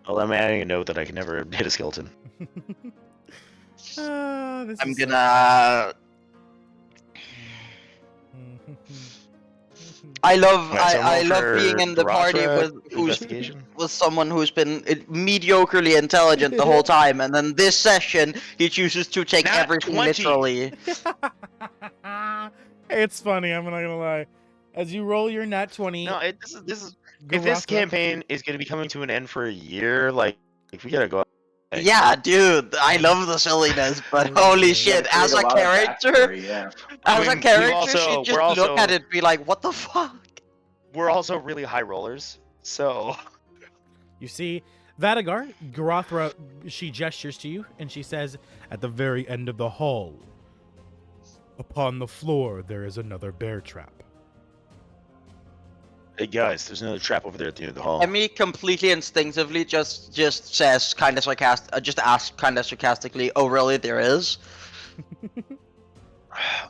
Well, I'm adding a note that I can never hit a skeleton. I'm gonna. I love I love being in the party with someone who's been mediocrely intelligent the whole time, and then this session he chooses to take Nat everything 20. literally. It's funny, I'm not gonna lie. As you roll your nat 20, No, this is if this campaign is going to be coming to an end for a year, like if we gotta go. Yeah, dude, I love the silliness, but holy shit, as a character, she'd just look at it and be like, what the fuck? We're also really high rollers, so... You see, Vanagar, Garothra, she gestures to you, and she says, at the very end of the hall, upon the floor, there is another bear trap. Hey guys, there's another trap over there at the end of the hall. Emmy completely instinctively just says kind of asks kind of sarcastically, "Oh really? There is?"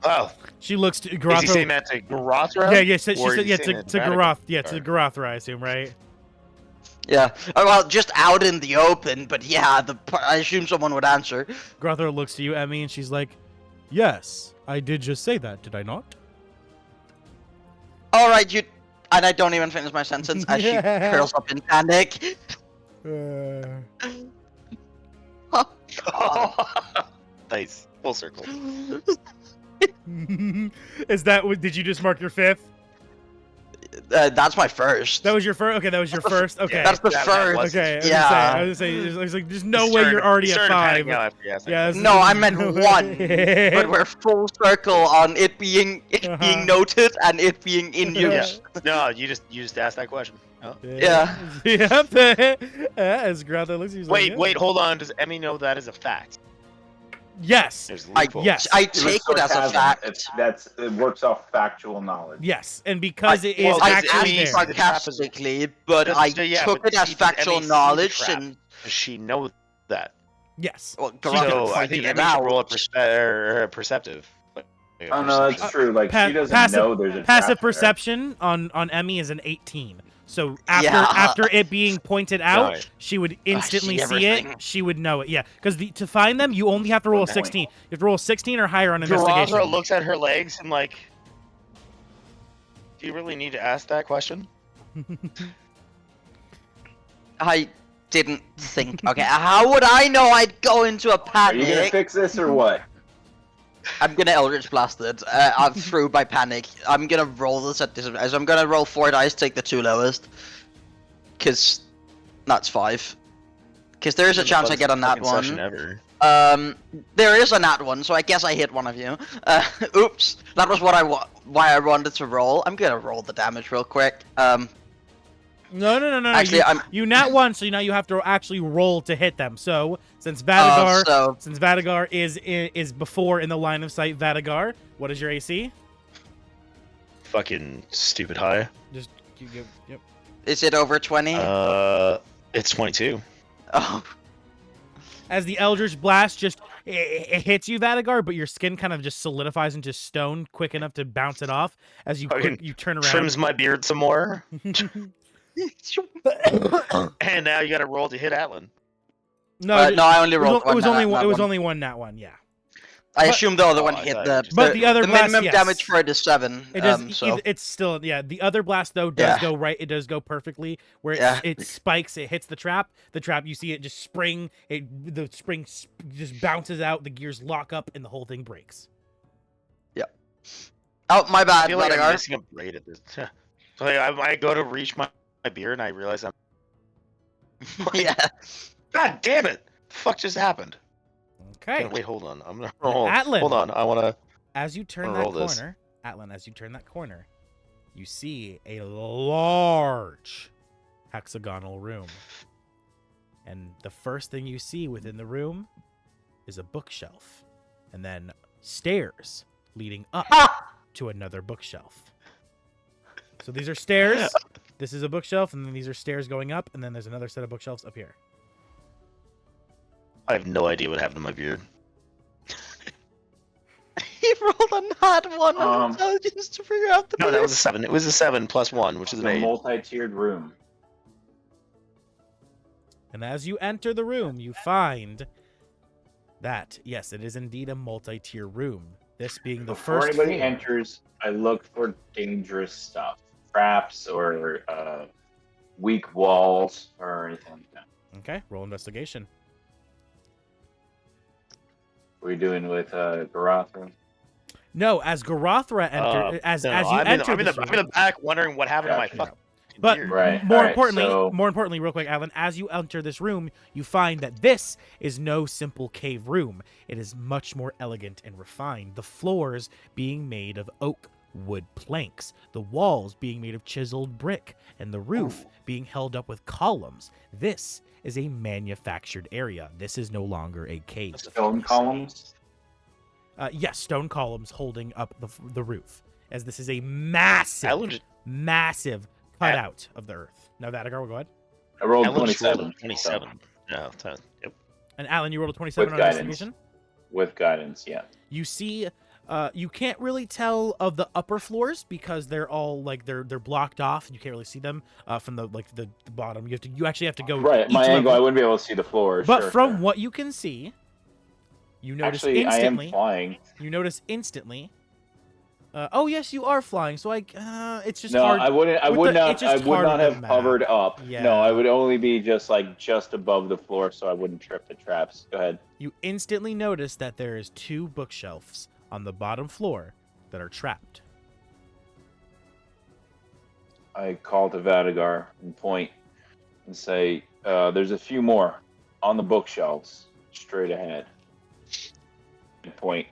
Oh, she looks to is he Garothra. saying that to Garothra? Yeah, she said, to Garoth. Yeah, to Garothra, I assume, right? Yeah. Well, just out in the open, but yeah, I assume someone would answer. Garothra looks to you, Emmy, and she's like, "Yes, I did just say that, did I not?" All right, you. And I don't even finish my sentence as she curls up in panic. Nice. Full circle. Is that what? Did you just mark your fifth? That's my first. That was your first. Okay, that was your first. Okay, that's the first. Okay, I was gonna say, there's no way you're already at 5. Yeah. No, I meant 1. But we're full circle on it being noted and it being in use. No, you just asked that question. Oh. Yeah. Yep. As Garothra looks, he's like, wait, hold on. Does Emmy know that is a fact? Yes. I take it as a fact. It works off factual knowledge. Yes, and because it is I actually there. sarcastically, but I took it as factual knowledge. And does she know that? Yes. Well, so I think Emmy should roll a perceptive. Oh no, that's true. Like she doesn't know there's a passive trap there. perception on Emmy is an 18. So after it being pointed out, she would instantly see it. She would know it. Yeah, because to find them, you only have to roll a 16. You have to roll a 16 or higher on investigation. Garothra looks at her legs and like, do you really need to ask that question? I didn't think. Okay, how would I know I'd go into a panic? Are you gonna fix this or what? I'm gonna Eldritch Blast it. I'm through by panic. I'm gonna roll this at disadvantage. I'm gonna roll 4 dice, take the 2 lowest. Cause that's 5. Cause there is a chance I get a nat Session one. ever. There is a nat one, so I guess I hit one of you. Oops. That was what why I wanted to roll. I'm gonna roll the damage real quick. No. Actually, You nat one, so now you have to actually roll to hit them. So since Vadagar is before in the line of sight, Vadagar, what is your AC? Fucking stupid high. Just yep. Is it over 20? It's 22. Oh. As the Eldritch Blast just it hits you, Vadagar, but your skin kind of just solidifies into stone quick enough to bounce it off as you turn around. Trims my beard some more. And now you got to roll to hit Atlan. No, I only rolled one. It was only one nat one, yeah. I assume the other one hit the other blast, minimum yes. damage for it is 7. It does. So. It's still The other blast though does go right. It does go perfectly where it spikes. It hits the trap. The trap. You see it just spring. The spring just bounces out. The gears lock up and the whole thing breaks. Yep. Oh, my bad. I feel like I'm missing a braid at this. So I go to reach my beard and I realize I'm. Yeah. God damn it! The fuck just happened? Okay. Wait, hold on. I'm gonna roll. Atlan, hold on. I wanna. As you turn that corner, Atlan, as you turn that corner, you see a large hexagonal room. And the first thing you see within the room is a bookshelf. And then stairs leading up to another bookshelf. So these are stairs. This is a bookshelf, and then these are stairs going up, and then there's another set of bookshelves up here. I have no idea what happened to my beard. He rolled a nat 1 on intelligence to figure out the No, that was a 7. It was a 7 plus 1, which is an 8. multi-tiered room. And as you enter the room, you find that, yes, it is indeed a multi-tier room. This being the Before first anybody floor. enters, I look for dangerous stuff. Traps or weak walls or anything like that. Okay, roll investigation. What are you doing with Garathra? No, as Garathra enter, I'm in the back wondering what happened to my fucking But beard. Right. more alright, importantly, so- more importantly, real quick, Alan, as you enter this room, you find that this is no simple cave room. It is much more elegant and refined. The floors being made of oak wood planks, the walls being made of chiseled brick, and the roof being held up with columns. This is a manufactured area. This is no longer a cave. Stone columns? Yes, stone columns holding up the roof, as this is a massive cutout of the earth. Now, Vadagar, go ahead. I rolled Alan just 27. rolled a 27. Yeah, 10. Yep. And Alan, you rolled a 27 With on guidance. investigation? With guidance, yeah. You see, you can't really tell of the upper floors because they're all like they're blocked off, and you can't really see them from the bottom. You actually have to go Right, each my angle, I level. wouldn't be able to see the floor. But sure, from sure. what you can see, you notice Actually, instantly. I am flying. You notice instantly. Oh yes, you are flying. So it's just No, hard. I would it's not just hard have with the map. hovered up. Yeah. No, I would only be just above the floor so I wouldn't trip the traps. Go ahead. You instantly notice that there is 2 bookshelves on the bottom floor that are trapped. I call to Vadagar and point and say, there's a few more on the bookshelves straight ahead. And point.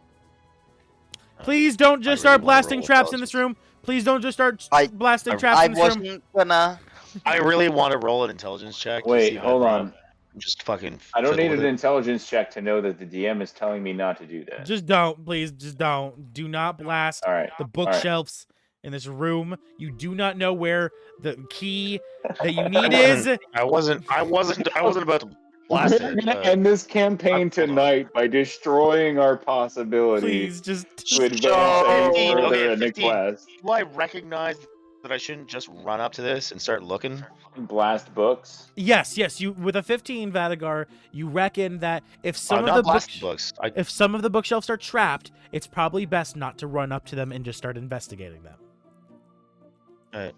Please don't just I really start wanna blasting roll traps in this room. Please don't just start blasting traps I in this room. wasn't gonna. I really want to roll an intelligence check. to Wait, see if hold I on. just fucking. I don't fiddle need with an it. intelligence check to know that the DM is telling me not to do that. Just don't, please. Just don't. Do not blast All right. the bookshelves in this room. You do not know where the key that you need is. I wasn't about to blast We're it. gonna end this campaign tonight by destroying our possibility Please, just. to advance any 15, further okay, in the 15. quest. Do I recognize that I shouldn't just run up to this and start looking? Blast books. Yes. You with a 15, Vadagar, you reckon that if some not of the blast books. if some of the bookshelves are trapped, it's probably best not to run up to them and just start investigating them.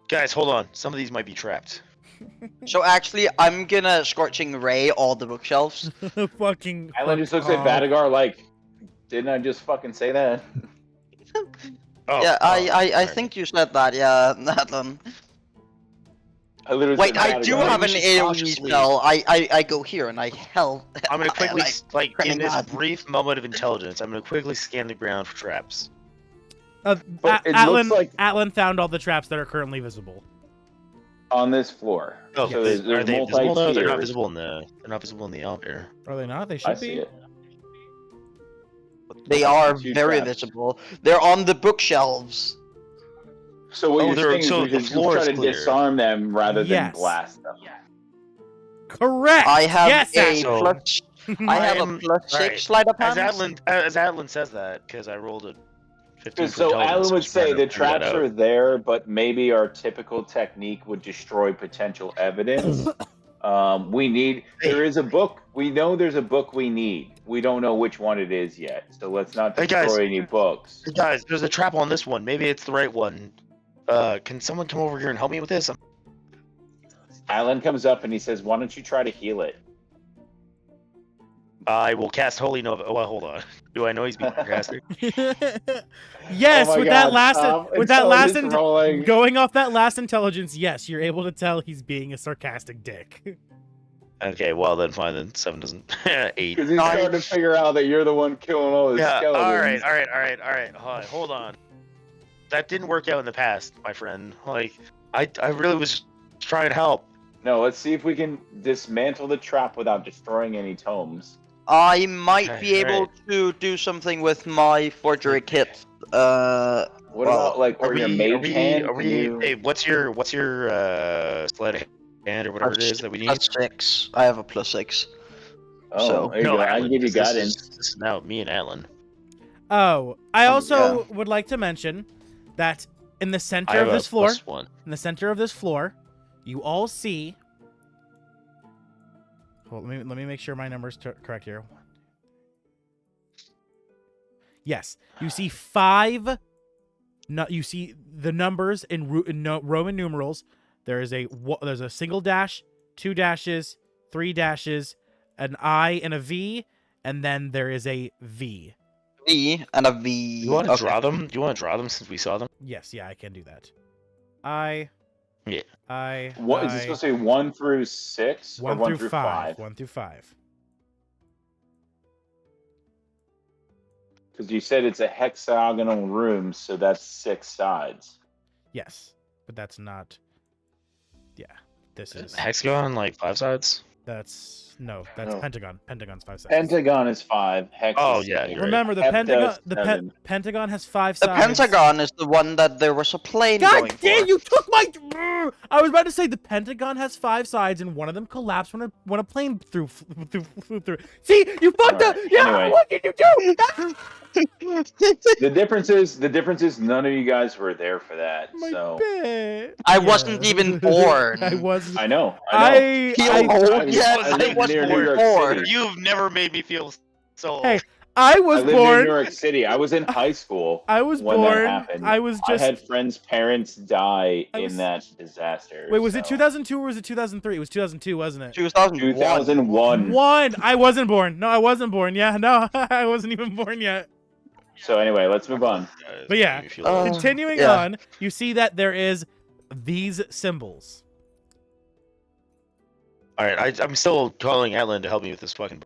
Guys, hold on. Some of these might be trapped. So actually, I'm gonna scorching ray all the bookshelves. Fucking. Alan just looks at Oh. Vadagar like, Didn't I just fucking say that? Oh, Yeah, I alright. think you said that. Yeah, Nathan. I literally Wait, said I do Patagon. have we an should AoE cautiously- spell. I go here and I help. I'm gonna quickly, like, in turning this on. brief moment of intelligence, I'm gonna quickly scan the ground for traps. But it Atlan, looks like- Atlan found all the traps that are currently visible. On this floor. Oh, So are there's they visible? No, they're not multi-tiers. visible in the. They're not visible in the elevator. Are they not? They I should see be. it. They are Two very traps. visible. They're on the bookshelves. So what Oh, you're they're- saying so is the we should floor try is to clear. disarm them rather than Yes. blast them. Correct. I have yes, a So- plus. I have a I'm- plus alright. 6 sleight of As hand. Atlan says that, because I rolled a 15 for So intelligence, Alan would which might say have the figured that traps out. are there, but maybe our typical technique would destroy potential evidence. There is a book. We know there's a book we need. We don't know which one it is yet. So let's not Hey, guys. destroy any books. Hey, guys, there's a trap on this one. Maybe it's the right one. Can someone come over here and help me with this? Alan comes up and he says, "Why don't you try to heal it?" I will cast Holy Nova. Oh, well, hold on. Do I know he's being sarcastic? yes, Oh my with that God, last, stop. with that last, Intelligence rolling. going off that last intelligence, yes, you're able to tell he's being a sarcastic dick. Okay, well then, fine then. 7 doesn't. 8. Because he's starting to figure out that you're the one killing all the Yeah. skeletons. All right. Hold on. That didn't work out in the past, my friend. Like, I really was trying to help. No, let's see if we can dismantle the trap without destroying any tomes. I might Okay, be able to do something with my forgery kit. What Well, about or your mage hand? Can you- Hey, what's your sleight of hand or whatever it is that we need? Plus 6. I have a plus 6. Oh, So- there you go. I can give you guidance. This is now me and Alan. Oh, I also yeah. would like to mention that in the I center have of a this floor, +1. in the center of this floor, you all see. Hold, let me make sure my number's correct here. Yes, you see 5. No, you see the numbers in Roman numerals. There's a single dash, 2 dashes, 3 dashes, an I and a V, and then there is a V. V and a V. You want to Okay. draw them? Do you want to draw them since we saw them? Yes, yeah, I can do that. I. Yeah. What is it supposed to be? 1 through 6 or 1 1 through through 5. 5? 1 through 5. Because you said it's a hexagonal room, so that's 6 sides. Yes, but that's not. Yeah, this is. Hexagon, like 5 sides? That's no. That's No. Pentagon. Pentagon's 5 sides. Pentagon is 5. Hex Oh, is yeah, 6. you're right. Remember the Hepta Pentagon. is The 7. Pentagon has 5 The sides. Pentagon is the one that there was a plane God going damn! for. You took my. I was about to say the Pentagon has 5 sides, and one of them collapsed when a plane flew through. See, you fucked up. Alright, Yeah, anyway. what did you do? The difference is none of you guys were there for that. My So bad. I wasn't even born. I was. I know. I. Feel I, old yet? I I lived was near New York born. City. You've never made me feel so old. Hey, I I was lived in New born. York City. I was in high school. I was when that born. happened. I was just. I had friends' parents die I was- in that disaster. Wait, was it so- 2002 or was it 2003? It was 2002, wasn't it? 2001. 2001. One. I wasn't born. No, I wasn't born. Yeah, no, I wasn't even born yet. So anyway, let's move on. But yeah, Made me feel old. continuing yeah. on, you see that there is these symbols. All right, I'm still calling Alan to help me with this fucking.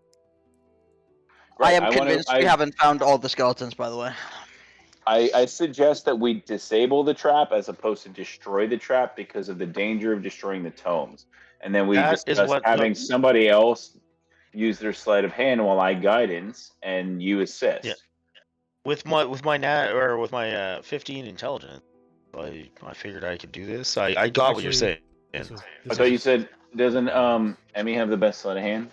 I am wanna- convinced we haven't found all the skeletons, by the way. I suggest that we disable the trap as opposed to destroy the trap because of the danger of destroying the tomes. And then we That is discuss what- having no. somebody else use their sleight of hand while I guidance and you assist. Yeah. With my 15 intelligence, I figured I could do this. I got what you're saying. This was, I thought you said, doesn't Emmy have the best sleight of hand?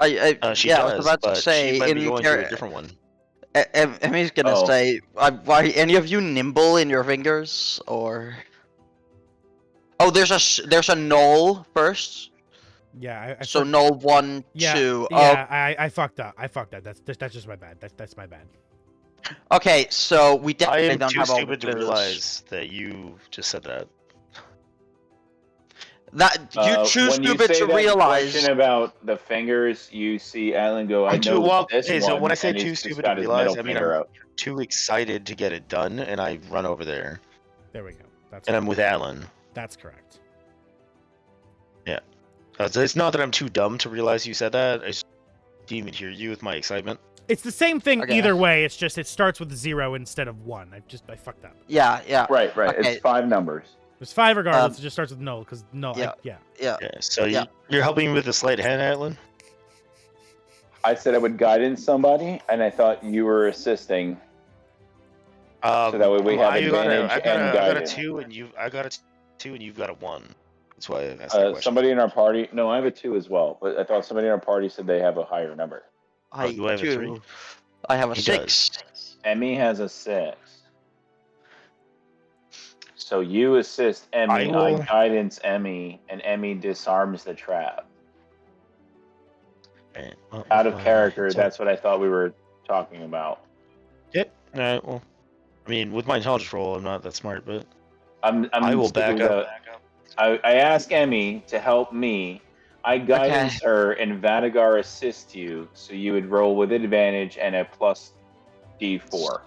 She yeah, does, I was about but to say, she might in be going your- through a different one. Emmy's gonna Oh. say, are any of you nimble in your fingers, or? Oh, there's a null first. yeah, I So null 1, yeah, 2. yeah, I fucked up. That's just my bad. That's my bad. Okay, so we I definitely am don't too have all the stupid to clues. realize that you just said that. That you're too when you stupid say to that realize. question about the fingers, you see Alan go, I I'm too know well. this Hey, one, so when I say and too he's just stupid to got his realize, middle I mean finger I'm out. too excited to get it done, and I run over there, There we go. That's and I'm with Alan. That's correct. It's not that I'm too dumb to realize you said that. I just didn't even hear you with my excitement. It's the same thing Okay. either way. It's just it starts with 0 instead of 1. I fucked up. Yeah, yeah. Right. Okay. It's 5 numbers. There's 5 regardless. It just starts with null because null. Yeah. Yeah. Yeah. Yeah. So Yeah. you're helping me with the sleight of hand, Alan? I said I would guidance somebody, and I thought you were assisting. So that way we have advantage I got and a guidance. 2, and I got a 2, and you've got a 1. That's why I asked that question. Somebody in our party. No, I have a 2 as well, but I thought somebody in our party said they have a higher number. I do I have a 3? do. I have a He 6. Emmy has a 6. So you assist Emmy. I I will- guidance Emmy, and Emmy disarms the trap. Right, well, Out of well, character, so- that's what I thought we were talking about. Yep. All right. Well, I mean, with my intelligence roll, I'm not that smart, but I'm I will sticking back with up. I ask Emmy to help me. I guidance her, and Vadagar assists you, so you would roll with advantage and a plus D4.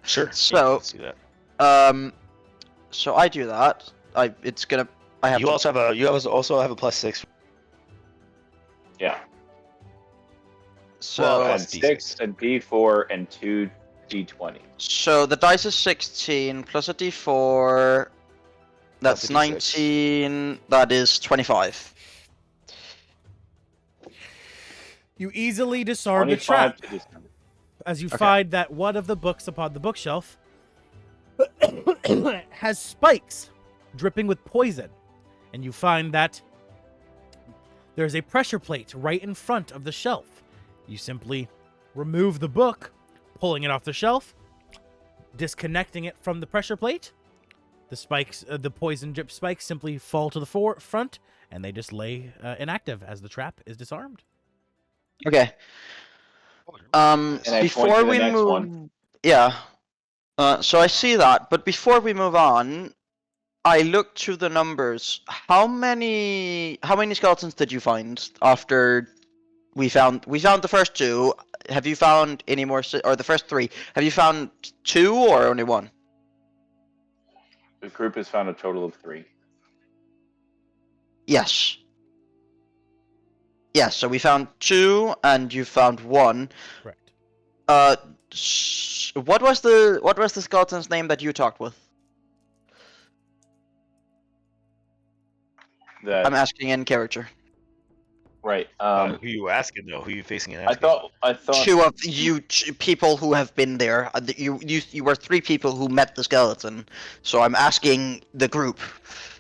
Sure. So- let's do that. So I do that. I have You to, also have a plus 6. Yeah. so well, And plus D6. 6, a D4, and 2 D20. so the dice is 16 plus a d4. That's Plus a D6. 19. That is 25. You easily disarm the 25 trap to December. as you Okay. find that one of the books upon the bookshelf has spikes dripping with poison, and you find that there's a pressure plate right in front of the shelf. You simply remove the book, pulling it off the shelf, disconnecting it from the pressure plate. The spikes, the poison drip spikes, simply fall to the front, and they just lay inactive as the trap is disarmed. Okay. And I point Before to the we next move, one. yeah. So I see that, but before we move on, I looked through the numbers. How many skeletons did you find after we found the first 2? Have you found any more, or the first 3? Have you found 2 or only 1? The group has found a total of 3. Yes. Yes. So we found 2, and you found 1. Correct. What was the skeleton's name that you talked with? That I'm asking in character. right. Who you asking though? Who you facing and I asking? thought 2 of you people who have been there. You were 3 people who met the skeleton. So I'm asking the group.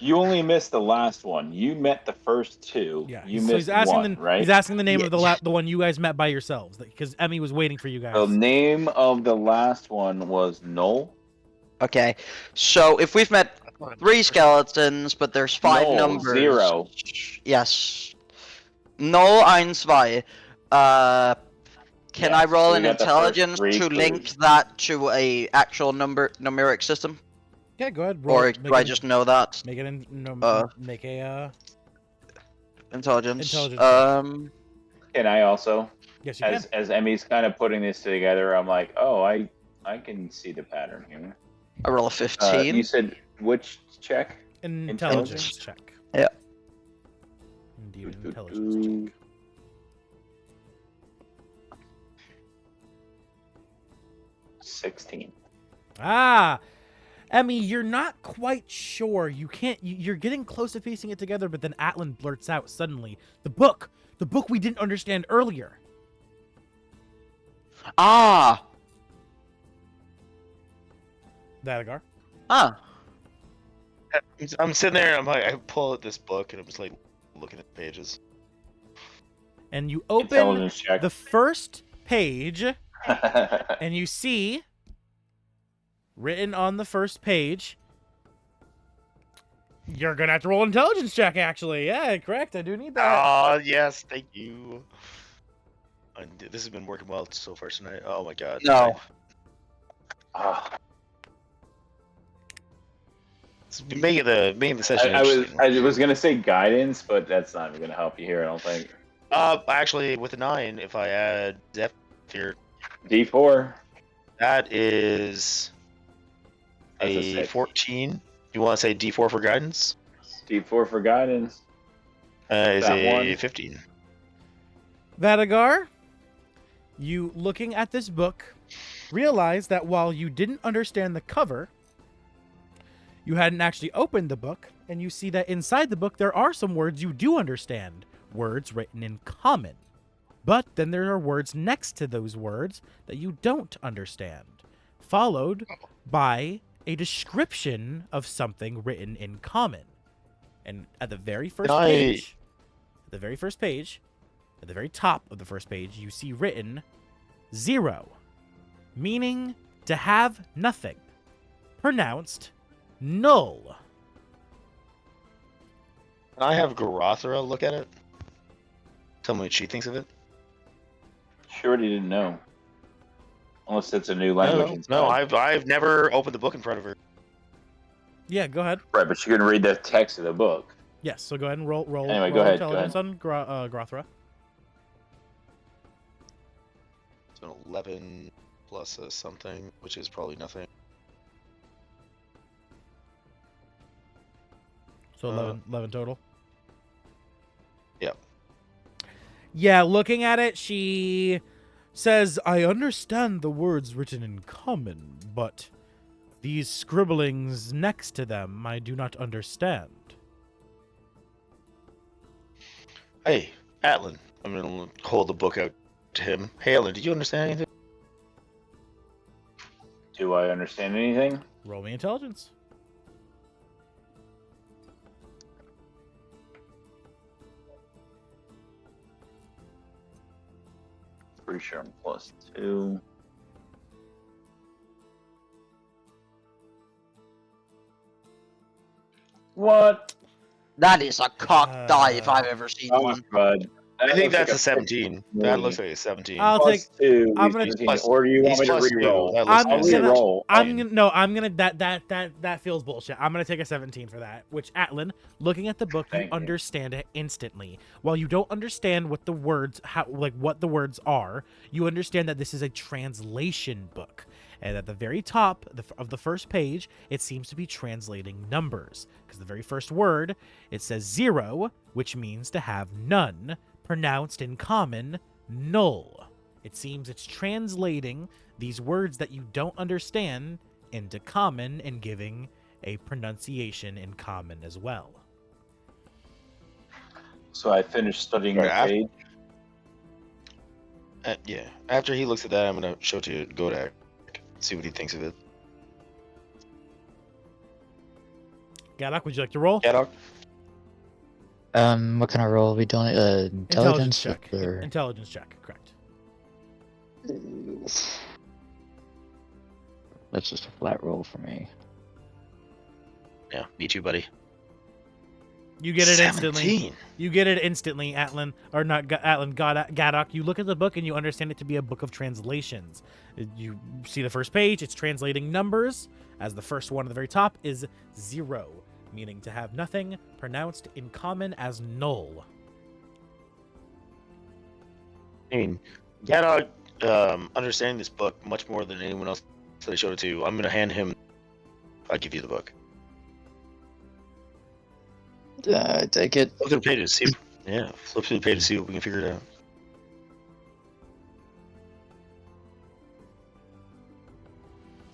you only missed the last one. You met the first 2. Yeah. You so missed he's asking one, the right? he's asking the name Yeah. of the one you guys met by yourselves, because Emmy was waiting for you guys. The name of the last one was Null. Okay. So if we've met 3 skeletons, but there's 5 No, numbers. 0. Yes. No, 1, 2. Can I Yes, roll so an we got the first intelligence 3 to link clues. that to a actual numeric system, Yeah, go ahead. Roll, or do I just know that? make it in? No, Uh, make a. Intelligence. Intelligence. And I also, Yes, you can. as Emmy's kind of putting this together, I'm like, oh, I can see the pattern here. I roll a 15. You said which check? Intelligence check. Yeah. Indeed, an intelligence check. 16. Ah, Emmy, you're not quite sure. You can't. You're getting close to piecing it together, but then Atlan blurts out suddenly, the book we didn't understand earlier. Ah. Dadagar. Ah. I'm sitting there. I'm like, I pull out this book and I'm just like looking at the pages. And you open Intelligence check. the first page, and you see written on the first page. You're gonna have to roll an intelligence check, actually. Yeah, correct. I do need that. Oh yes, thank you. This has been working well so far tonight. Oh my god. No. Ah, It's making the session I was interesting. I was gonna say guidance, but that's not even gonna help you here. I don't think. Actually, with a 9, if I add Zephyr, D4. that is That's a a 6. 14. You want to say D4 for guidance? D4 for guidance. Is That a one. 15. Vadagar, you looking at this book, realize that while you didn't understand the cover, you hadn't actually opened the book, and you see that inside the book there are some words you do understand, words written in common. But then there are words next to those words that you don't understand, followed by a description of something written in common. And at the very first page, at the very top of the first page, you see written 0, meaning to have nothing, pronounced null. Can I have Garothra look at it? Tell me what she thinks of it. She already didn't know. Unless it's a new language inside. No, I've never opened the book in front of her. Yeah, go ahead. Right, but you can read the text of the book. Yes, so go ahead and roll Anyway, roll go ahead, intelligence on Grothra. It's an 11 plus a something, which is probably nothing. So 11 total. Yep. Yeah, looking at it, she says, I understand the words written in common, but these scribblings next to them I do not understand. Hey, Atlan. I'm going to hold the book out to him. Hey, Atlan, did you understand anything? Do I understand anything? Roll me intelligence. Pretty sure I'm +2. What? That is a cock die if I've ever seen Oh, one. God. I think that's a looks 17. That looks like a 17. I'll take. +2. I'm gonna- 18, or do you want He's me to plus 2. re-roll? That looks I'm I'll like a gonna- 17. re-roll. I'm gonna no. I'm gonna that feels bullshit. I'm gonna take a 17 for that. Which Atlan, looking at the book, you Thank you. understand it instantly. While you don't understand what the words what the words are, you understand that this is a translation book. And at the very top of the first page, it seems to be translating numbers. Because the very first word, it says 0, which means to have none, pronounced in common, null. It seems it's translating these words that you don't understand into common and giving a pronunciation in common as well. So I finished studying the Right, page. Yeah. After he looks at that, I'm going to show it to Godak. See what he thinks of it. Gadok, would you like to roll? Godak? What kind of roll are we doing? Intelligence check. or Intelligence check, correct. that's just a flat roll for me. Yeah, me too, buddy. You get it instantly. 17. You get it instantly, Atlan, or not Atlan, Gadok. You look at the book and you understand it to be a book of translations. You see the first page, it's translating numbers, as the first one at the very top is 0, meaning to have nothing, pronounced in common as null. I mean, Gadok, understanding this book much more than anyone else that I showed it to, I'm going to hand him. I'll give you the book. Take it. Flip through the pages. See, yeah, flip through the pages. See what we can figure it out.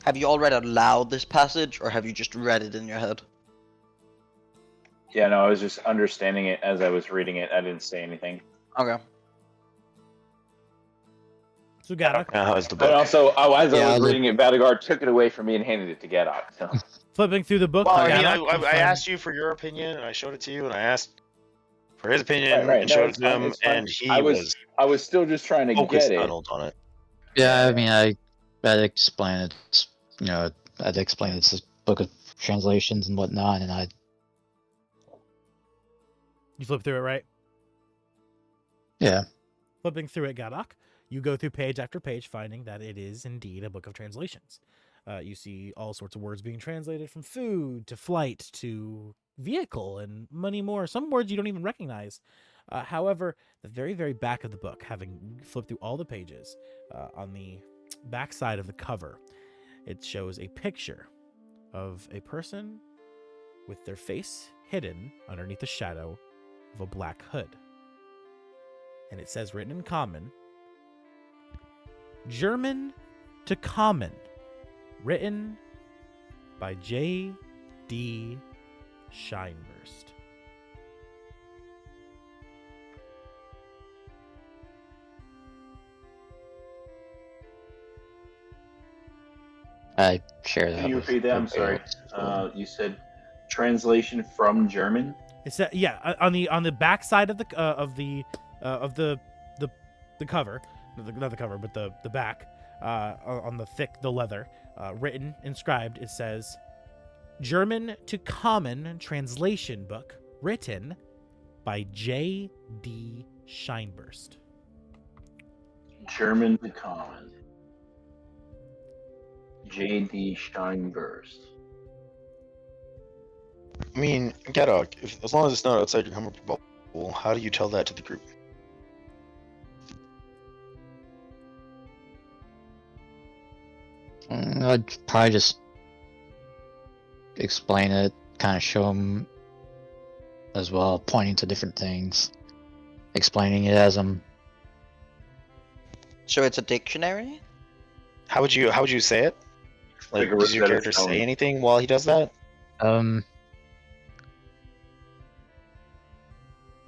Have you all read aloud this passage, or have you just read it in your head? Yeah, no, I was just understanding it as I was reading it. I didn't say anything. Okay. So Gadok, How's the But book? also, as I Yeah, was the- reading it, Vadagar took it away from me and handed it to Gadok. So. flipping through the book, Well, I mean, Gadok, you I find- asked you for your opinion, and I showed it to you, and I asked for his opinion, Right, and no, showed it it's to fine, him, it's fine. and he I was I was still just trying to focused get it. tunneled on it. Yeah, I mean, I'd explain it. I'd explain it's a book of translations and whatnot, and I'd you flip through it, right? yeah. Flipping through it, Gadok, you go through page after page, finding that it is indeed a book of translations. You see all sorts of words being translated, from food to flight to vehicle and many more. Some words you don't even recognize. However, the very, very back of the book, having flipped through all the pages, on the back side of the cover, it shows a picture of a person with their face hidden underneath the shadow of a black hood. And it says, written in common, German to Common, written by J.D. Scheinburst. I share that. Can you with repeat that? I'm everybody sorry. else as well. You said translation from German. It's on the back side of the cover, not the cover, but the back, on the leather, written, inscribed. It says, German to Common translation book, written by J.D. Scheinburst. German to common. J.D. Steinburst. I mean, Gadok, as long as it's not outside your comfort bubble, how do you tell that to the group? I'd probably just explain it, kind of show them as well, pointing to different things, explaining it as them. So it's a dictionary? How would you say it? Like, Like a does your Rosetta character Stone. say anything while he does that?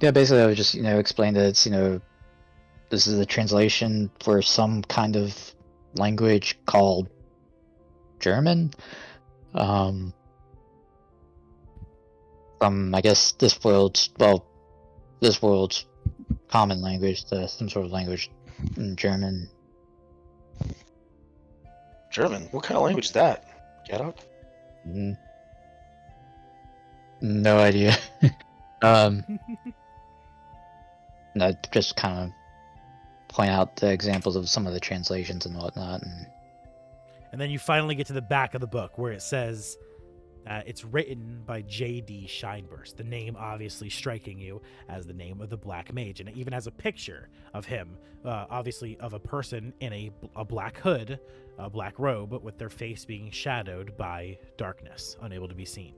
Yeah, basically I would just, explain that it's, this is a translation for some kind of language called German. From, I guess, this world's common language to some sort of language in German. German? What kind of language is that? Gadok? Mm, No idea. No, just kind of point out the examples of some of the translations and whatnot. And then you finally get to the back of the book where it says, it's written by J.D. Scheinburst, the name obviously striking you as the name of the Black Mage. And it even has a picture of him, obviously of a person in a black hood, a black robe, with their face being shadowed by darkness, unable to be seen.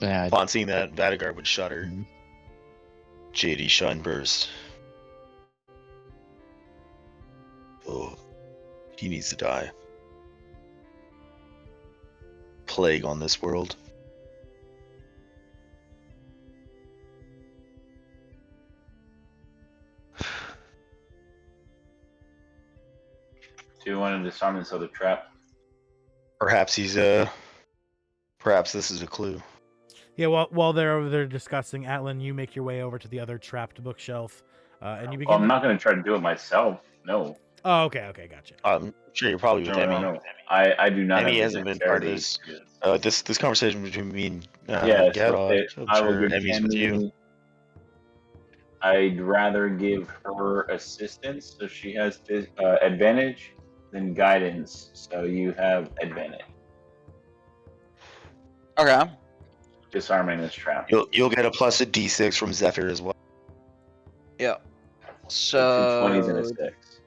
Yeah, Upon seeing that, Vadagar would shudder. Mhm. J.D. Scheinburst. Oh, he needs to die. Plague on this world. Do you want to disarm this other trap? Perhaps this is a clue. Yeah, while they're over there discussing, Atlan, you make your way over to the other trapped bookshelf, and you begin. Well, I'm not going to try to do it myself. No. Oh, okay, gotcha. I'm sure you're probably with Emmy. No. I do not. Emmy have hasn't been part of dexterity. this. This conversation between me and Yeah, Gadok. so I'm I will sure give Emmy's with you. Emmy. I'd rather give her assistance so she has advantage than guidance so you have advantage. Okay. Disarming this trap. You'll get a plus a d6 from Zephyr as well. Yeah. So 2 20s and a So 6.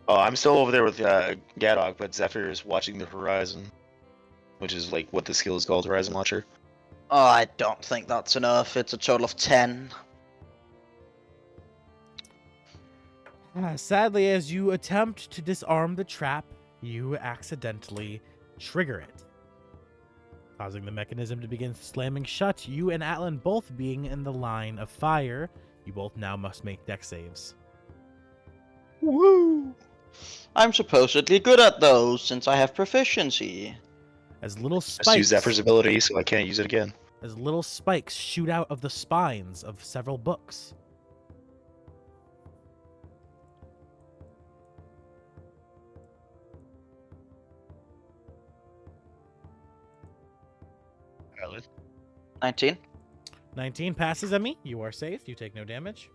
Oh, I'm still over there with Gadok, but Zephyr is watching the horizon, which is like what the skill is called, Horizon Watcher. oh, I don't think that's enough. It's a total of 10. Sadly, as you attempt to disarm the trap, you accidentally trigger it, causing the mechanism to begin slamming shut. You and Atlan both being in the line of fire. You both now must make dex saves. Woo! I'm supposedly good at those since I have proficiency. As little Just use spikes, Zephyr's ability, so I can't use it again. as little spikes shoot out of the spines of several books. Alan? 19. 19 passes, Emmy. You are safe. You take no damage.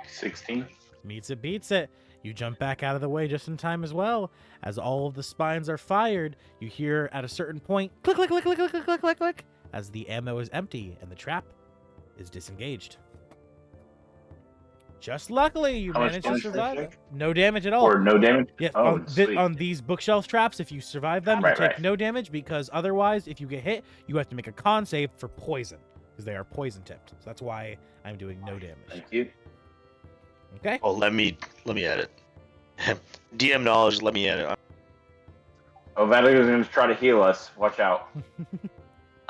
16. Meets it, beats it. You jump back out of the way just in time as well. As all of the spines are fired, you hear at a certain point, click, click, click, click, click, click, click, click, click, as the ammo is empty and the trap is disengaged. Just luckily, you How much managed to damage did I survive. take? No damage at all. Or no damage? Yeah, Oh, sweet. on these bookshelf traps, if you survive them, you Right, take right. no damage, because otherwise, if you get hit, you have to make a con save for poison, because they are poison tipped. So that's why I'm doing no damage. Thank you. Okay? Oh, let me edit. DM knowledge. Let me edit. Oh, Valiga's going to try to heal us. Watch out.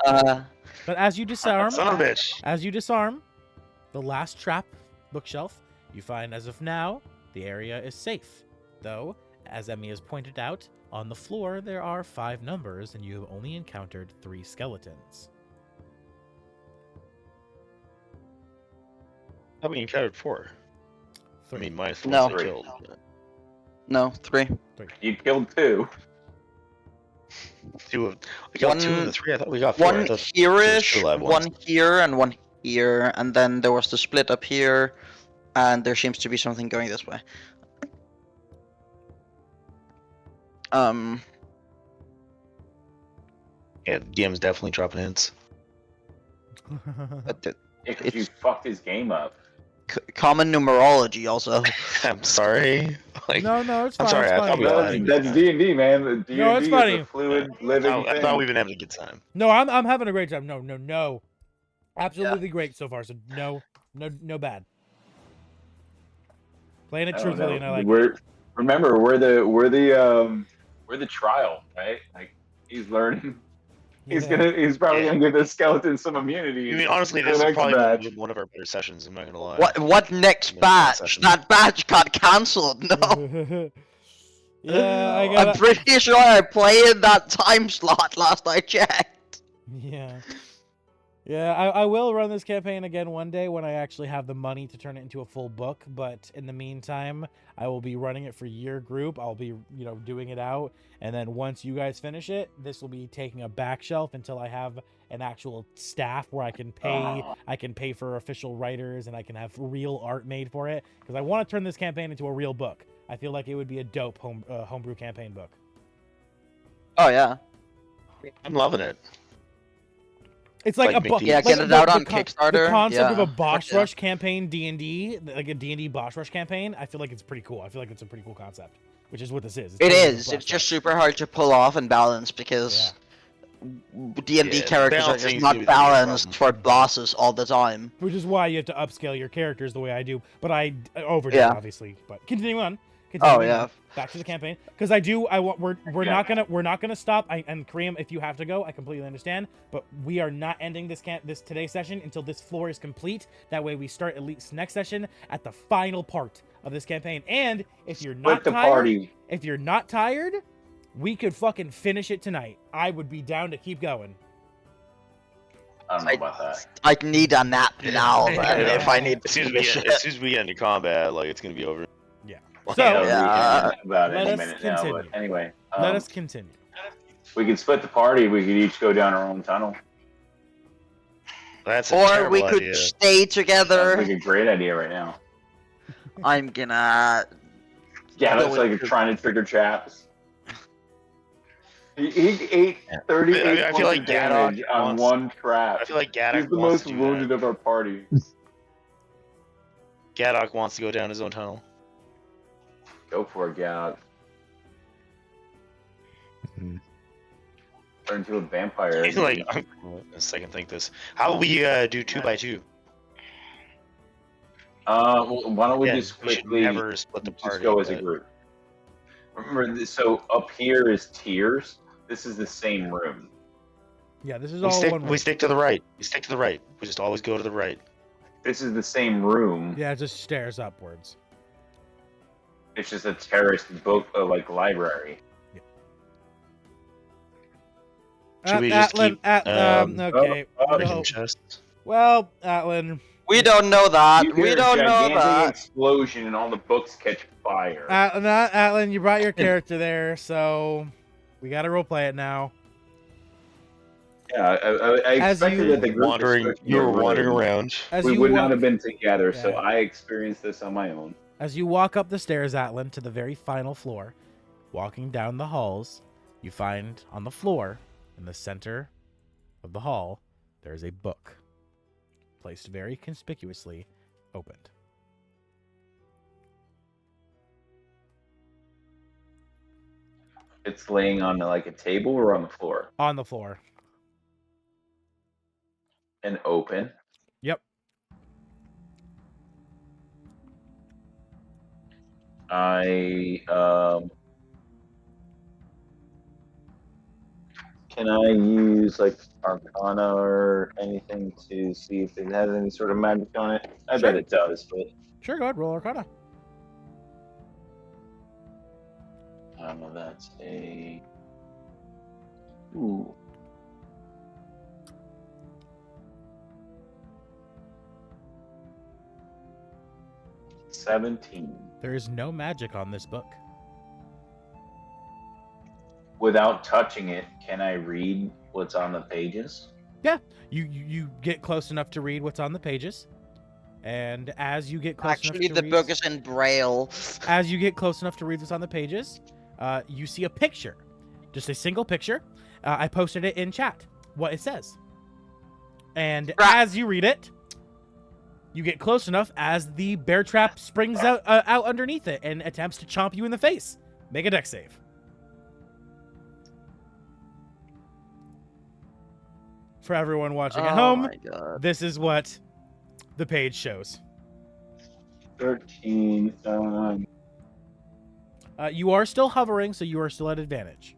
But as you disarm, Son of a bitch. as you disarm the last trap bookshelf, you find as of now the area is safe. Though, as Emmy has pointed out, on the floor there are 5 numbers and you have only encountered 3 skeletons. How we encountered 4? I 3. mean, minus the No. ones I killed. No, 3. You killed 2. 2 of we got 2 of the One- 3. I thought we got 4. I One thought here-ish, two live ones. one here, and one here, and then there was the split up here, and there seems to be something going this way. Yeah, DM's definitely dropping hints. But the Because you It's- fucked his game up. common numerology also. I'm sorry. Like, No, it's fine. I'm sorry, It's I fine. thought we No, all that's, had a good that's time. D&D, man. D&D No, it's is funny. a fluid, living I thing. thought we've been having a good time. No, I'm having a great time. No. Absolutely great so far. So no bad. Playing it I don't truthfully, know. and I like it. We're the trial, right? Like he's learning. He's probably Yeah. gonna give the skeleton some immunity. I mean, honestly, for this the is next probably batch. one of our better sessions. I'm not gonna lie. What next Yeah, batch? session. That batch got cancelled. No, Yeah, I I'm got. pretty sure I played that time slot last I checked. Yeah. Yeah, I will run this campaign again one day when I actually have the money to turn it into a full book, but in the meantime, I will be running it for your group. I'll be, doing it out, and then once you guys finish it, this will be taking a back shelf until I have an actual staff where I can pay for official writers and I can have real art made for it, because I want to turn this campaign into a real book. I feel like it would be a dope homebrew campaign book. Oh yeah. I'm loving it. It's like Like a book. McD. Yeah, get it out on Kickstarter. The concept of Yeah. a Boss Fuck yeah. Rush campaign D&D, like a D&D Boss Rush campaign, I feel like it's pretty cool. I feel like it's a pretty cool concept, which is what this is. It's It totally a is. Boss It's just Rush. super hard to pull off and balance because D&D Yeah, characters are balancing just is not gonna be the balanced for problem. bosses all the time. Which is why you have to upscale your characters the way I do. But I overdo Yeah. it, obviously. But continuing on. Oh yeah. Back to the campaign, because we're not gonna stop. And Kareem, if you have to go, I completely understand. But we are not ending this today's session until this floor is complete. That way, we start at least next session at the final part of this campaign. And if you're not Split the tired, party. if you're not tired, we could fucking finish it tonight. I would be down to keep going. I don't know about that. I need a nap now, Yeah. man, if I need As to soon as we finish get, it. as soon as we get into combat, like it's gonna be over. Yeah. Like, So- Yeah, we Yeah. can about Let any us minute now. But continue. anyway, Let us continue. we could split the party. We could each go down our own tunnel. that's a Or terrible we could idea. stay Sounds together. like a great idea right now. I'm gonna. Yeah, Go that's like with- trying to trigger chaps. He ate 38 I points feel like of damage Gadok on wants- one trap. I feel like He's Gadok the wants most to do wounded that. of our party. Gadok wants to go down his own tunnel. Go for it, Gadok. Mhm. Turn into a vampire. He's like, I'm a second think this. How about we do 2x2? well, why don't we Yeah, just we should quickly never split the just party. go as a but- group? Remember, so up here is tiers. This is the same room. Yeah, this is We all stick, one we room. stick to the right. We stick to the right. We just always go to the right. This is the same room. Yeah, it just stairs upwards. It's just a terraced book, like library. Should we just Atlan, keep, okay. oh, no. Chest? Well, Atlan, We don't know that. You hear We a don't know gigantic that. explosion and all the books catch fire. Atlan, you brought your character there, so we gotta roleplay it now. Yeah, I As expected you- that the group was searching You were the wandering room. around. As We you would walk, not have been together, so Yeah. I experienced this on my own. As you walk up the stairs, Atlan, to the very final floor, walking down the halls, you find on the floor, in the center of the hall, there is a book, placed very conspicuously, opened. It's laying on like a table or on the floor On the floor. and open. Yep. I can I use like Arcana or anything to see if it has any sort of magic on it? I Sure. bet it does, but Sure, go ahead, roll Arcana. I don't know. That's a ooh. $17. There is no magic on this book. Without touching it, can I read what's on the pages? You get close enough to read what's on the pages, and as you get close Actually, enough to the read, book is in Braille. as you get close enough to read what's on the pages, you see a picture, just a single picture. I posted it in chat. What it says, and Right. as you read it, you get close enough as the bear trap springs out underneath it and attempts to chomp you in the face. Make a dex save. For everyone watching at home, my god. this is what the page shows. 13. You are still hovering, so you are still at advantage.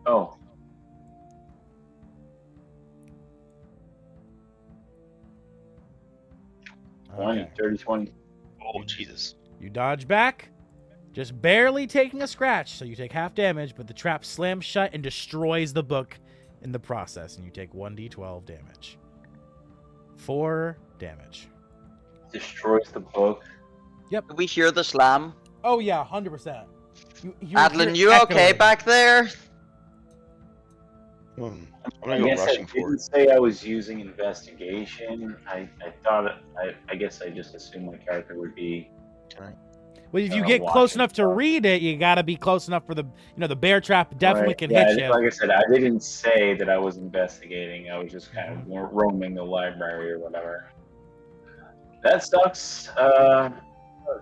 Oh, Okay. 30, 20. Oh, Jesus. You dodge back, just barely taking a scratch, so you take half damage, but the trap slams shut and destroys the book in the process, and you take 1d12 damage. 4 damage. Destroys the book. Do we hear the slam? Oh yeah, 100%. Adlin, hear you okay echoing. back there? I'm I gonna go guess I rushing for didn't it. say I was using investigation. I thought I guess I just assumed my character would be. Well, if you Uh, get close watching enough to stuff. read it, you gotta be close enough for the, the bear trap definitely Right. can Yeah, hit you. like I said, I didn't say that I was investigating. I was just kind of Mm-hmm. roaming the library or whatever. That sucks.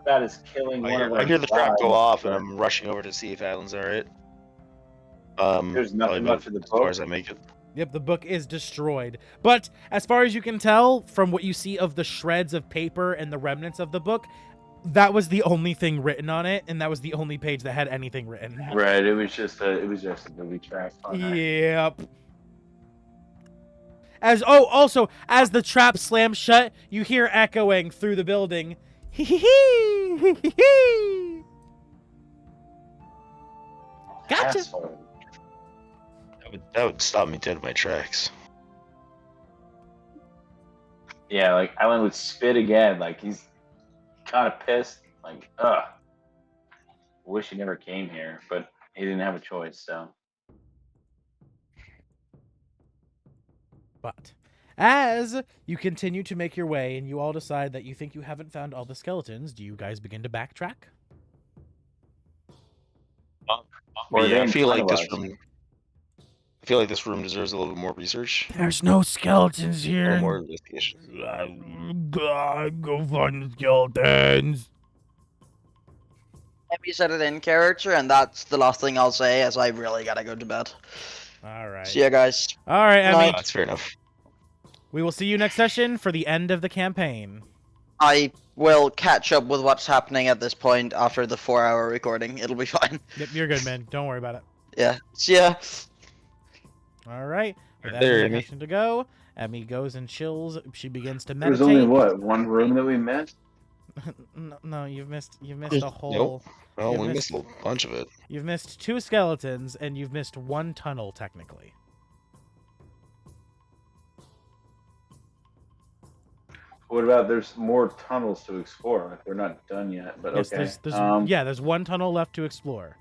That is killing one of our I hear the trap go guys, off, and but I'm rushing over to see if Alan's alright. There's Probably nothing about left of the as far book. as I make it. Yep, the book is destroyed. But as far as you can tell from what you see of the shreds of paper and the remnants of the book, that was the only thing written on it, and that was the only page that had anything written. Right. It was just a movie trap. Yep. Also, as the trap slams shut, you hear echoing through the building. Hee hee hee, hee hee hee. Gotcha. Asshole. That would stop me dead in my tracks. Yeah, like Alan would spit again. Like he's kind of pissed. Like, ugh. Wish he never came here, but he didn't have a choice. So But as you continue to make your way and you all decide that you think you haven't found all the skeletons, do you guys begin to backtrack? Or Yeah, they I feel like this internalized room. I feel like this room deserves a little bit more research, There's no skeletons a here. little more investigation. God, go find the skeletons. Emmy said it in character, and that's the last thing I'll say, as I really gotta go to bed. All right. See ya, guys. All right, Emmy. That's fair enough. We will see you next session for the end of the campaign. I will catch up with what's happening at this point after the 4-hour recording. It'll be fine. Yep, you're good, man. Don't worry about it. Yeah. See ya. All right. With There, Emmy Emmy. having to go, Emmy goes and chills. She begins to There was meditate. only what, one room that we missed? No, you've missed a whole. Oh, You we missed- missed a bunch of it. You've missed 2 skeletons and you've missed 1 tunnel technically. What about there's more tunnels to explore? Like we're not done yet, but Yes, okay. there's 1 tunnel left to explore.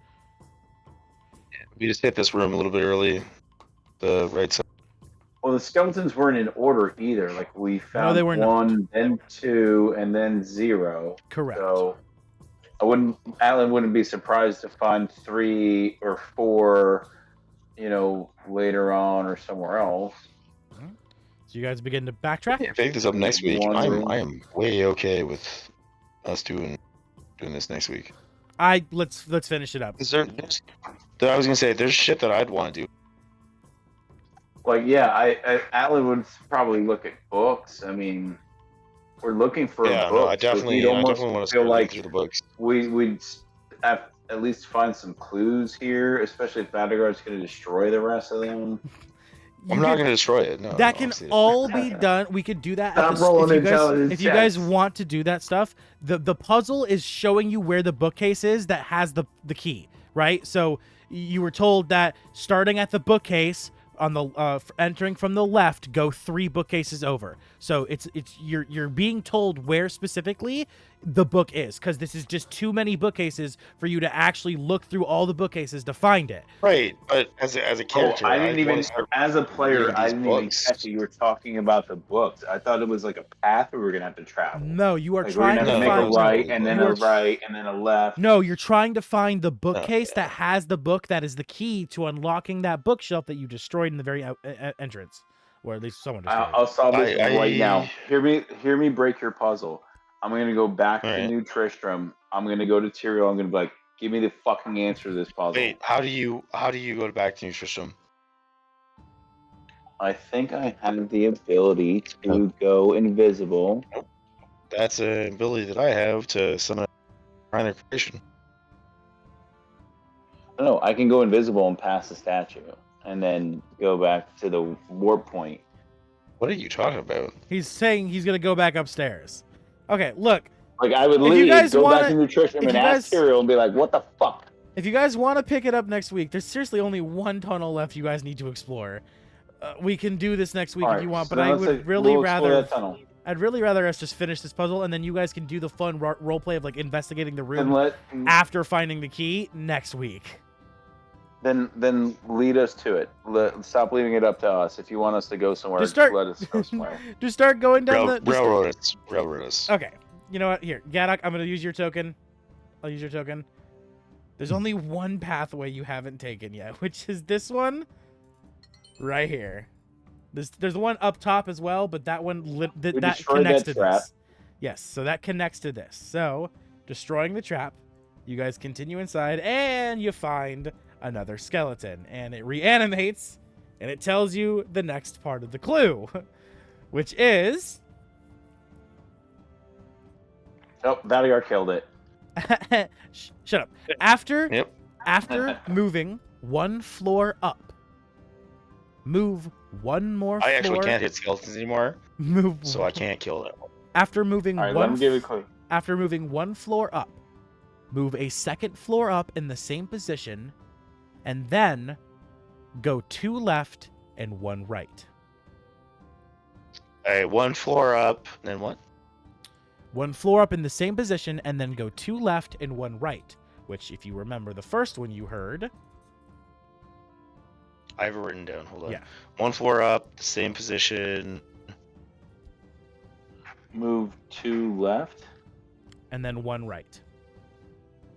We just hit this room a little bit early. the right side. Well, the skeletons weren't in order either. Like we found they were not. 1, then 2, and then 0. Correct. So Alan wouldn't be surprised to find 3 or 4, later on or somewhere else. So you guys begin to backtrack? Yeah, pick this up next week. I Wondering. am way okay with us doing this next week. Let's finish it up. Is there? I was gonna say there's shit that I'd want to do. Like, yeah, Alan would probably look at books. I mean, we're looking for a book. No, I definitely want to feel start like through the books. we'd have at least find some clues here, especially if Vandergaard's going to destroy the rest of them. I'm not gonna destroy it. No, That can all be done. We could do that. Stop rolling intelligence if you guys checks. want to do that stuff, the puzzle is showing you where the bookcase is that has the key, right? So you were told that starting at the bookcase on the entering from the left, go 3 bookcases over. So you're being told where specifically the book is, because this is just too many bookcases for you to actually look through all the bookcases to find it. Right, but as a character, I didn't I'd even, wanna start as a player, reading I these didn't even books. catch that you were talking about the books. I thought it was like a path we were going to have to travel. No, you are Like, we're trying going to to have to find make a right, and then you a are- right, and then a left. No, you're trying to find the bookcase that has the book that is the key to unlocking that bookshelf that you destroyed in the very entrance, or at least someone destroyed. I'll solve this right now. I- Hear me break your puzzle. I'm going to go back to Alright. New Tristram. I'm going to go to Tyrael. I'm going to be like, give me the fucking answer to this puzzle. Wait, how do you go back to New Tristram? I think I have the ability to go invisible. That's an ability that I have to summon a minor creation. No, I can go invisible and pass the statue, and then go back to the warp point. What are you talking about? He's saying he's gonna go back upstairs. Okay, look. Like, I would If you leave, guys go wanna- back to New Tristram if and you ask guys- Tyrael and be like, what the fuck? If you guys want to pick it up next week, there's seriously only 1 tunnel left you guys need to explore. We can do this next week if Alright, you want, so but I let's would say really we'll explore rather that tunnel. I'd really rather us just finish this puzzle, and then you guys can do the fun role play of like investigating the Then room after finding the key next week. Then lead us to it. Stop leaving it up to us. If you want us to go somewhere, Just start- let us go somewhere. Just start going down the. just- Railroad us. Okay. You know what? Here, Gadok, I'm gonna use your token. I'll use your token. There's only one pathway you haven't taken yet, which is this one right here. There's one up top as well, but that one that destroyed connects that to trap. this. Yes, so that connects to this. So, destroying the trap, you guys continue inside, and you find another skeleton, and it reanimates, and it tells you the next part of the clue, which is Oh, Valiar killed it. Shut up. After Yep. moving 1 floor up, move 1 more floor. I actually can't hit skeletons anymore, Move. so I can't kill them. After moving All right, let one. me give you a clue. After moving 1 floor up, move a 2nd floor up in the same position, and then go 2 left and 1 right. All right, 1 floor up, then what? 1 floor up in the same position, and then go 2 left and 1 right. Which, if you remember the first one you heard, I have it written down. Hold on. Yeah. 1 floor up, the same position. Move 2 left. and then 1 right.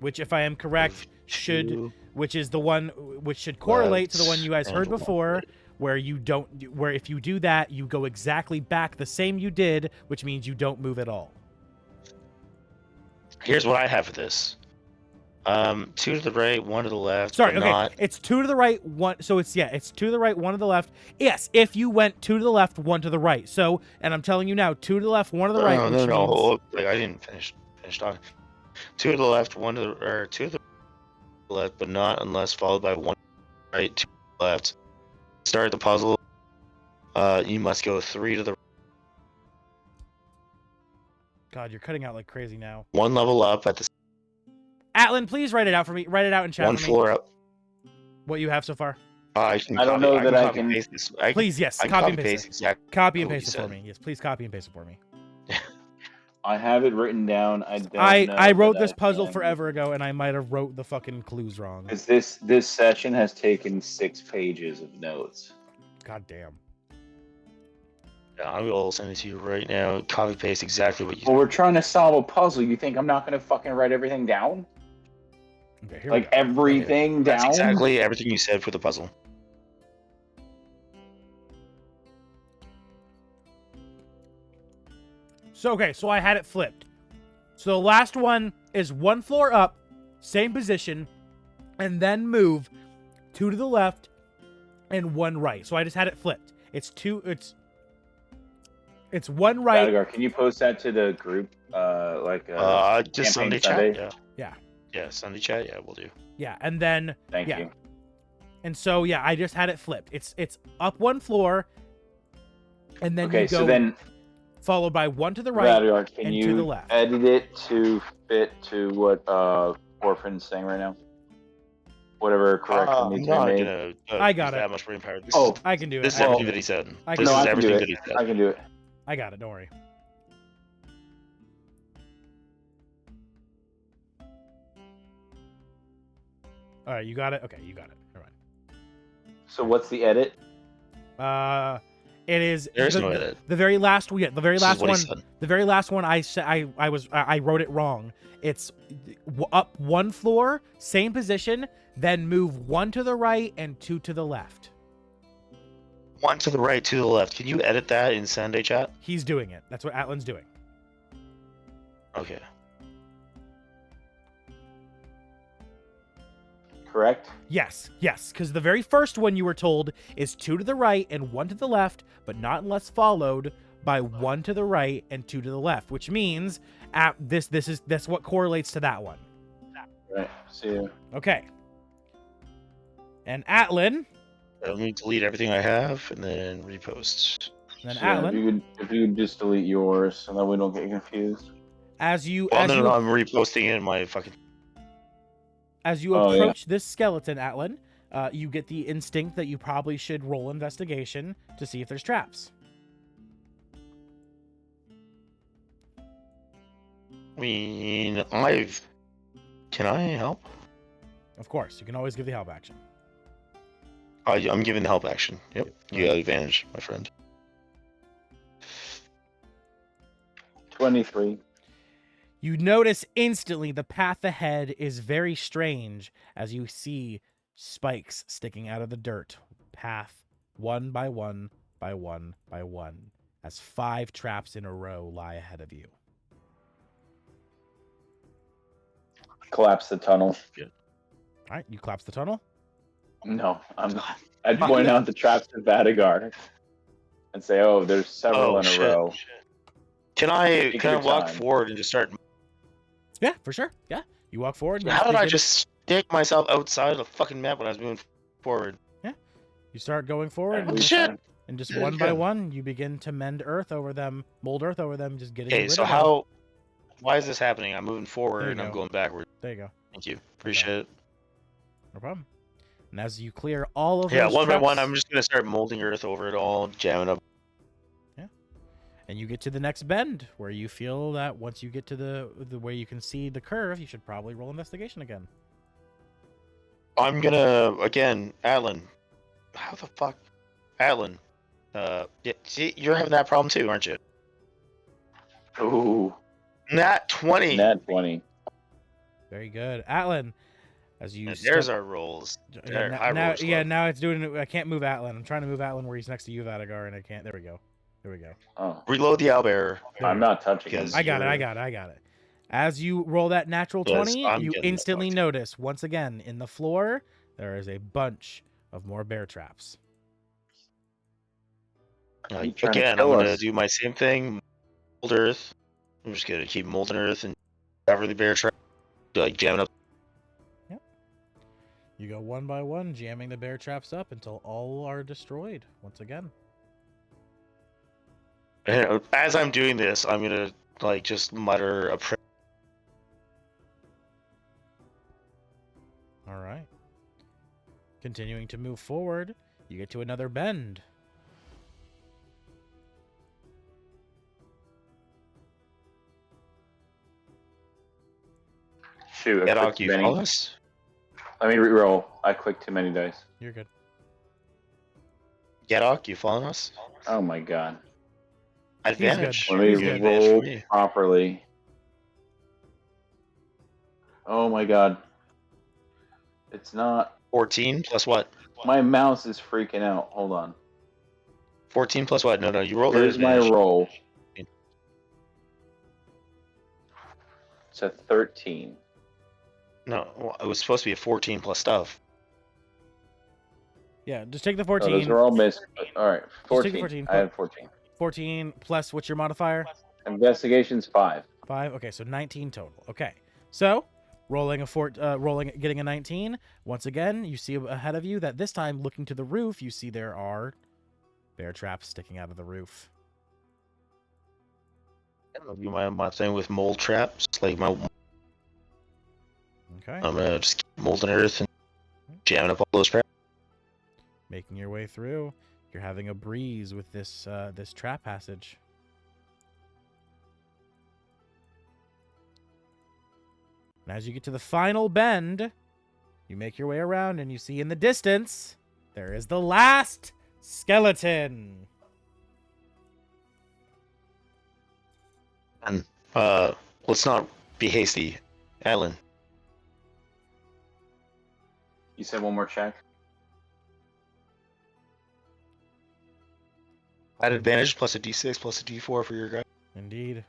Which, if I am correct, should Two. which is the one which should correlate to the one you guys and heard one before, right. where if you do that, you go exactly back the same you did, which means you don't move at all. Here's what I have for this. 2 to the right, 1 to the left. Sorry, but okay. Not... It's 2 to the right, 1. So it's 2 to the right, 1 to the left. Yes, if you went 2 to the left, 1 to the right. So, and I'm telling you now, 2 to the left, 1 to the right. No, which no, no. means- Hold, like, I didn't finish talking. 2 to the left, 1 to the, or 2 to the left, but not unless followed by 1 right, 2 to the left. Start the puzzle. You must go 3 to the God, you're cutting out like crazy now. 1 level up at the Atlan, please write it out for me. Write it out in chat 1 for me. floor up. What you have so far. I don't know that I can- paste this. I Please, yes, can copy and paste it. exactly. Copy and what you paste it for said. me. Yes, please copy and paste it for me. I have it written down. I don't know I wrote that this I puzzle can. forever ago, and I might have wrote the fucking clues wrong. Because this session has taken 6 pages of notes. God damn. Yeah, I will send it to you right now. Copy paste exactly what you Well, we're trying to solve a puzzle. You think I'm not going to fucking write everything down? Okay, here Like we go. everything That's down? exactly everything you said for the puzzle. So, okay, so I had it flipped. So the last one is 1 floor up, same position, and then move 2 to the left and 1 right. So I just had it flipped. It's 1 right. Radigar, can you post that to the group? Just Campaign Sunday Sunday? chat. Yeah. Yeah, Sunday chat. Yeah, we'll do. Yeah, and then Thank yeah. you. And so yeah, I just had it flipped. It's up 1 floor, and then Okay, you go so then, followed by 1 to the right Radigar, can and you to the left. edit it to fit to what Orphan's saying right now? Whatever correction I'm needs to be not made. gonna I got use it. that much brain power. Oh, I can do it. This is I can everything do that he it. said. I This can No, is I can do everything it. that he said. I can do it. I got it. Don't worry. All right, you got it. Okay, you got it. All So what's the edit? right. It is There is the, no the- edit. the very last one. Yeah, the very This is last what he one. said. The very last one. I wrote it wrong. It's up 1 floor, same position, then move 1 to the right and 2 to the left. 1 to the right, 2 to the left. Can you edit that in Sunday chat? He's doing it. That's what Atlan's doing. Okay. Correct? Yes, because the very first one you were told is 2 to the right and 1 to the left, but not unless followed by 1 to the right and 2 to the left, which means that's what correlates to that one. Right. See you. Okay. And Atlan, Let me delete everything I have and then repost. then Yeah, Atlan, if you could just delete yours so that we don't get confused. as you Well, no, I'm reposting it in my fucking. as you Oh, yeah. approach this skeleton, Atlan, you get the instinct that you probably should roll investigation to see if there's traps. I mean, Can I help? Of course, you can always give the help action. I'm giving the help action. Yep. You got advantage, my friend. 23. You notice instantly the path ahead is very strange as you see spikes sticking out of the dirt. Path 1 by 1 by 1 by 1 as 5 traps in a row lie ahead of you. Collapse the tunnel. All right, you collapse the tunnel. No, I'd point out the traps to Vadigar and say, "Oh, there's several in a row." Can I Take your walk time. forward and just start? Yeah, for sure. Yeah, you walk forward. How did I just stick myself outside of the fucking map when I was moving forward? You start going forward, Every Shit. time. and just Yeah, one by yeah. one, you begin to mold earth over them, just getting Okay, rid so of it. how? Why is this happening? I'm moving forward There you and I'm go. going backward. There you go. Thank you. Appreciate it. No problem. And as you clear all of Yeah, those one by one, traps- I'm just gonna start molding earth over it all, jamming up. and you get to the next bend where you feel that once you get to the where you can see the curve, you should probably roll investigation again. I'm gonna again, Alan. How the fuck, Alan? Yeah, see, you're having that problem too, aren't you? Ooh, Nat 20. Nat 20. Very good, Atlan. As you And there's step- our rolls. Yeah, There, now, high now- roller yeah, squad. now it's doing. I can't move Atlan. I'm trying to move Atlan where he's next to you, Vadigar, and I can't. There we go. There we go. Oh, Reload the owlbearer. There I'm we go. not touching Because it. I got it. As you roll that natural Yes, 20, I'm you getting instantly fucked. notice once again in the floor there is a bunch of more bear traps. You trying to Again, I'm kill gonna us. do my same thing. Mold earth. I'm just gonna keep molten earth and cover the bear trap. Like jamming up. You go one by one, jamming the bear traps up until all are destroyed once again. And as I'm doing this, I'm gonna like just mutter a prayer. All right. Continuing to move forward, you get to another bend. Shoot, I Get clicked you too many. follow us? Let me re-roll. I clicked too many dice. You're good. Gedok, you following us? Oh my god. Advantage. good. Let me He's good. Advantage for roll me. properly. Oh my god. It's not. 14 plus what? My mouse is freaking out. Hold on. 14 plus what? No, you rolled at Here's my advantage. roll. It's a 13. No, well, it was supposed to be a 14 plus stuff. Yeah, just take the Oh, 14. those are all missed. All right, Just 14. take the 14. I had 14. 14 plus what's your modifier? Investigation's 5. 5. Okay, so 19 total. Okay, so getting a 19. Once again, you see ahead of you that this time, looking to the roof, you see there are bear traps sticking out of the roof. I don't know if you mind my thing with mold traps. Like my, Okay, I'm gonna just keep molding earth and jamming up all those traps. making your way through. You're having a breeze with this this trap passage. And as you get to the final bend, you make your way around and you see in the distance, there is the last skeleton. And let's not be hasty, Alan. You said one more check? At advantage plus a d6 plus a d4 for your guy. Indeed.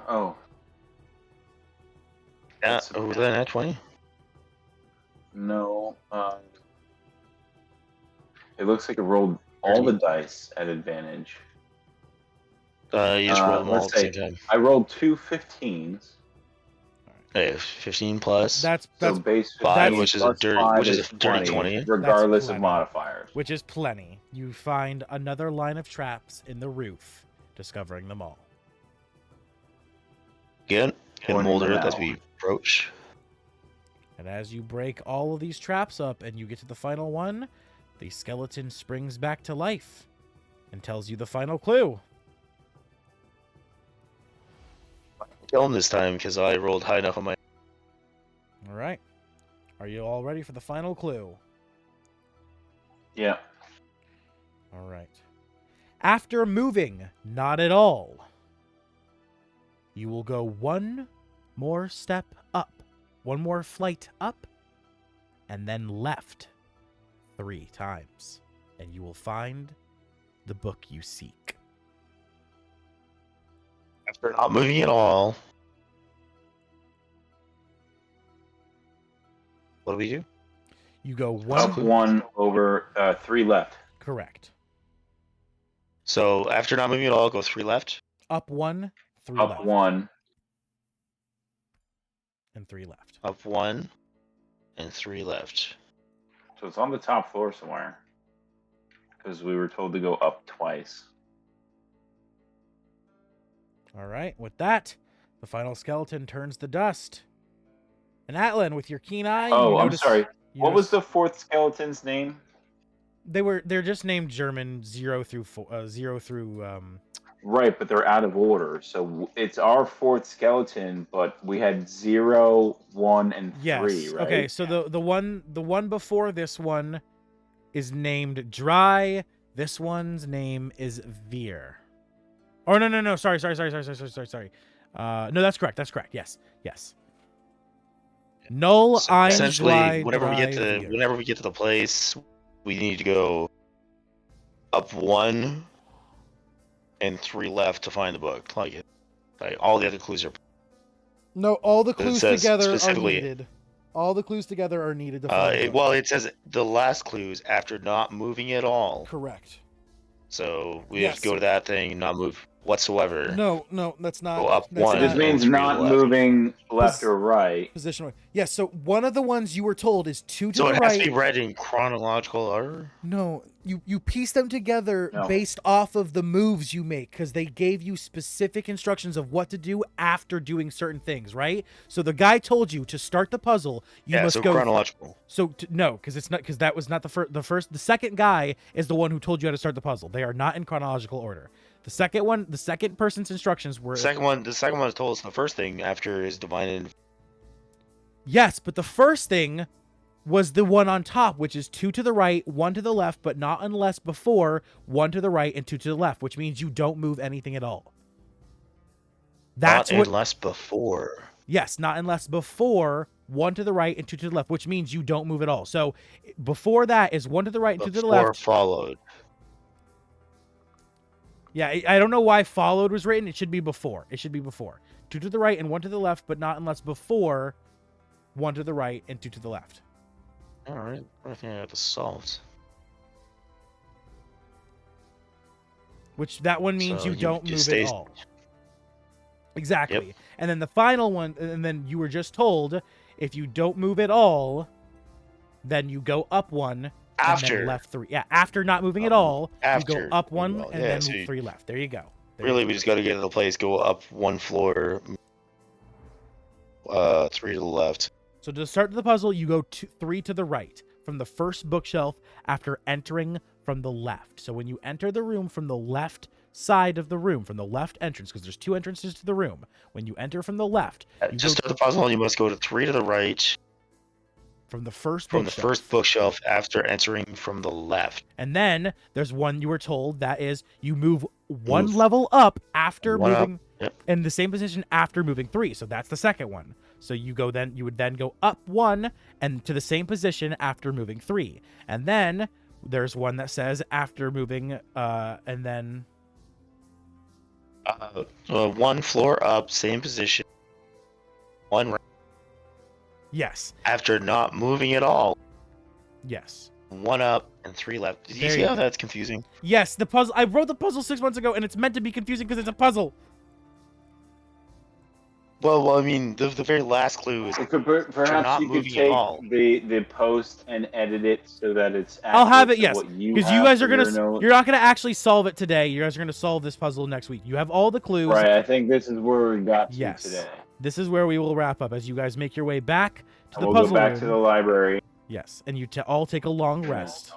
Oh, Yeah, That's- was that at 20? no. It looks like it rolled all the dice at advantage. You just roll them all let's at the same say- time. I rolled 2 15s. Hey, 15 plus That's So base 5, 15 which is a plus dirty, 5 which is is a dirty 20. regardless plenty. of modifiers. which is plenty. You find another line of traps in the roof, discovering them all. Again, and Pointing mold them earth as out. we approach. And as you break all of these traps up and you get to the final one, the skeleton springs back to life and tells you the final clue. Kill him this time because I rolled high enough on my. All right. Are you all ready for the final clue? Yeah. All right. After moving not at all, you will go one more step up, one more flight up, and then left 3 times, and you will find the book you seek. After not moving at all. What do we do? You go Up 1 over 3 left. Correct. So after not moving at all, go 3 left. Up 1, 3 Up left. 1. And 3 left. Up 1 and 3 left. So it's on the top floor somewhere. Because we were told to go up twice. All right. With that, the final skeleton turns to dust. And Atlan, with your keen eye, Oh, you I'm notice, sorry. you What was notice- the 4th skeleton's name? They're just named German 0 through 4, 0 through Right, but they're out of order. So it's our 4th skeleton, but we had 0, 1, and 3, yes. right? Okay, so the one before this one is named Dry. This one's name is Veer. Oh no. Sorry. No, that's correct. Yes. Null So ein essentially, Dry, whenever we get Dry, to Veer. whenever we get to the place, we need to go up 1 and 3 left to find the book. Like all the other clues are. No, all the It clues says together are specifically- needed. All the clues together are needed to find the book. Well, it says the last clues after not moving at all. Correct. So we have Yes. to go to that thing and not move whatsoever. No, that's not. Go up that's one It not just and means 3 to not the left. moving left Pos- or right. position. Yes, so one of the ones you were told is 2 to So the it has right. to be read in chronological order. No, you piece them together No. based off of the moves you make because they gave you specific instructions of what to do after doing certain things, right? So the guy told you to start the puzzle, you Yeah, must so go. chronological. No, because it's not because that was not the first. The second guy is the one who told you how to start the puzzle. They are not in chronological order. The second person's instructions were The second one told us the first thing after his divine. yes, but the first thing was the one on top, which is 2 to the right, 1 to the left, but not unless before 1 to the right and 2 to the left, which means you don't move anything at all. That's Not what. unless before. Yes, not unless before 1 to the right and 2 to the left, which means you don't move at all. So before that is 1 to the right and 2 to the Before left. followed. Yeah, I don't know why followed was written. It should be before. It should be before. 2 to the right and 1 to the left, but not unless before 1 to the right and 2 to the left. All right, I think I got this solved. Which that one means So you don't it move at stays- all. Exactly. Yep. And then the final one, and then you were just told if you don't move at all, then you go up 1 and After. then left 3. Yeah, after not moving at all, you after go up you 1 go. and Yeah, then so move you- 3 left. There you go. There Really, you we just got to get to the place, go up 1 floor, 3 to the left. So to start the puzzle, you go 3 to the right from the first bookshelf after entering from the left. So when you enter the room from the left side of the room, from the left entrance, because there's 2 entrances to the room. When you enter from the left, you Just go start the puzzle, you must go to 3 to the right from the first from the bookshelf. first bookshelf after entering from the left. And then there's one you were told that is you move 1 Move. level up after One up, moving yep. in the same position after moving 3. So that's the second one. So you would then go up 1 and to the same position after moving 3. And then there's one that says after moving and then 1 floor up, same position. 1 right yes. after not moving at all. Yes. 1 up and 3 left. Did you There see you how go. that's confusing? Yes, the puzzle. I wrote the puzzle 6 months ago, and it's meant to be confusing because it's a puzzle. Well, I mean, the very last clue is Perhaps not you could moving at take all. the post and edit it so that it's I'll have accurate it, to yes, what you because you have guys for are gonna. your notes. You're not gonna actually solve it today. You guys are gonna solve this puzzle next week. You have all the clues. Right, I think this is where we got to Yes. today. This is where we will wrap up as you guys make your way back to And the we'll puzzle go back room. to the library. Yes, and you all take a long rest.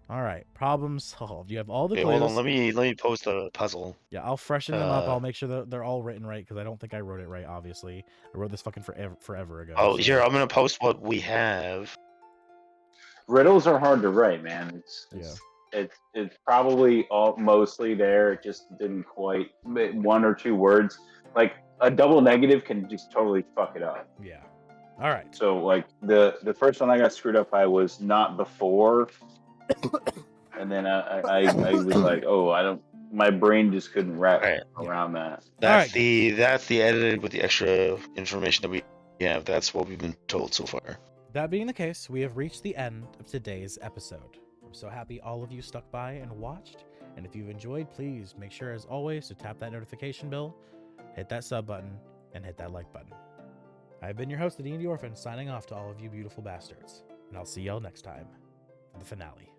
All right, problem solved. You have all the Okay, clues. hold on. Let me post a puzzle. Yeah, I'll freshen them up. Uh, I'll make sure that they're all written right because I don't think I wrote it right. Obviously, I wrote this fucking forever ago. Oh, so- here, I'm gonna post what we have. Riddles are hard to write, man. It's probably all mostly there. It just didn't quite 1 or 2 words. Like a double negative can just totally fuck it up. Yeah. All right. So like the first one I got screwed up by was not before, and then I was like, oh, my brain just couldn't wrap Right. around that. That's the edited with the extra information that we have. That's what we've been told so far. That being the case, we have reached the end of today's episode. I'm so happy all of you stuck by and watched. And if you've enjoyed, please make sure, as always, to tap that notification bell, hit that sub button, and hit that like button. I've been your host, the D&D Orphan, signing off to all of you beautiful bastards. And I'll see y'all next time for the finale.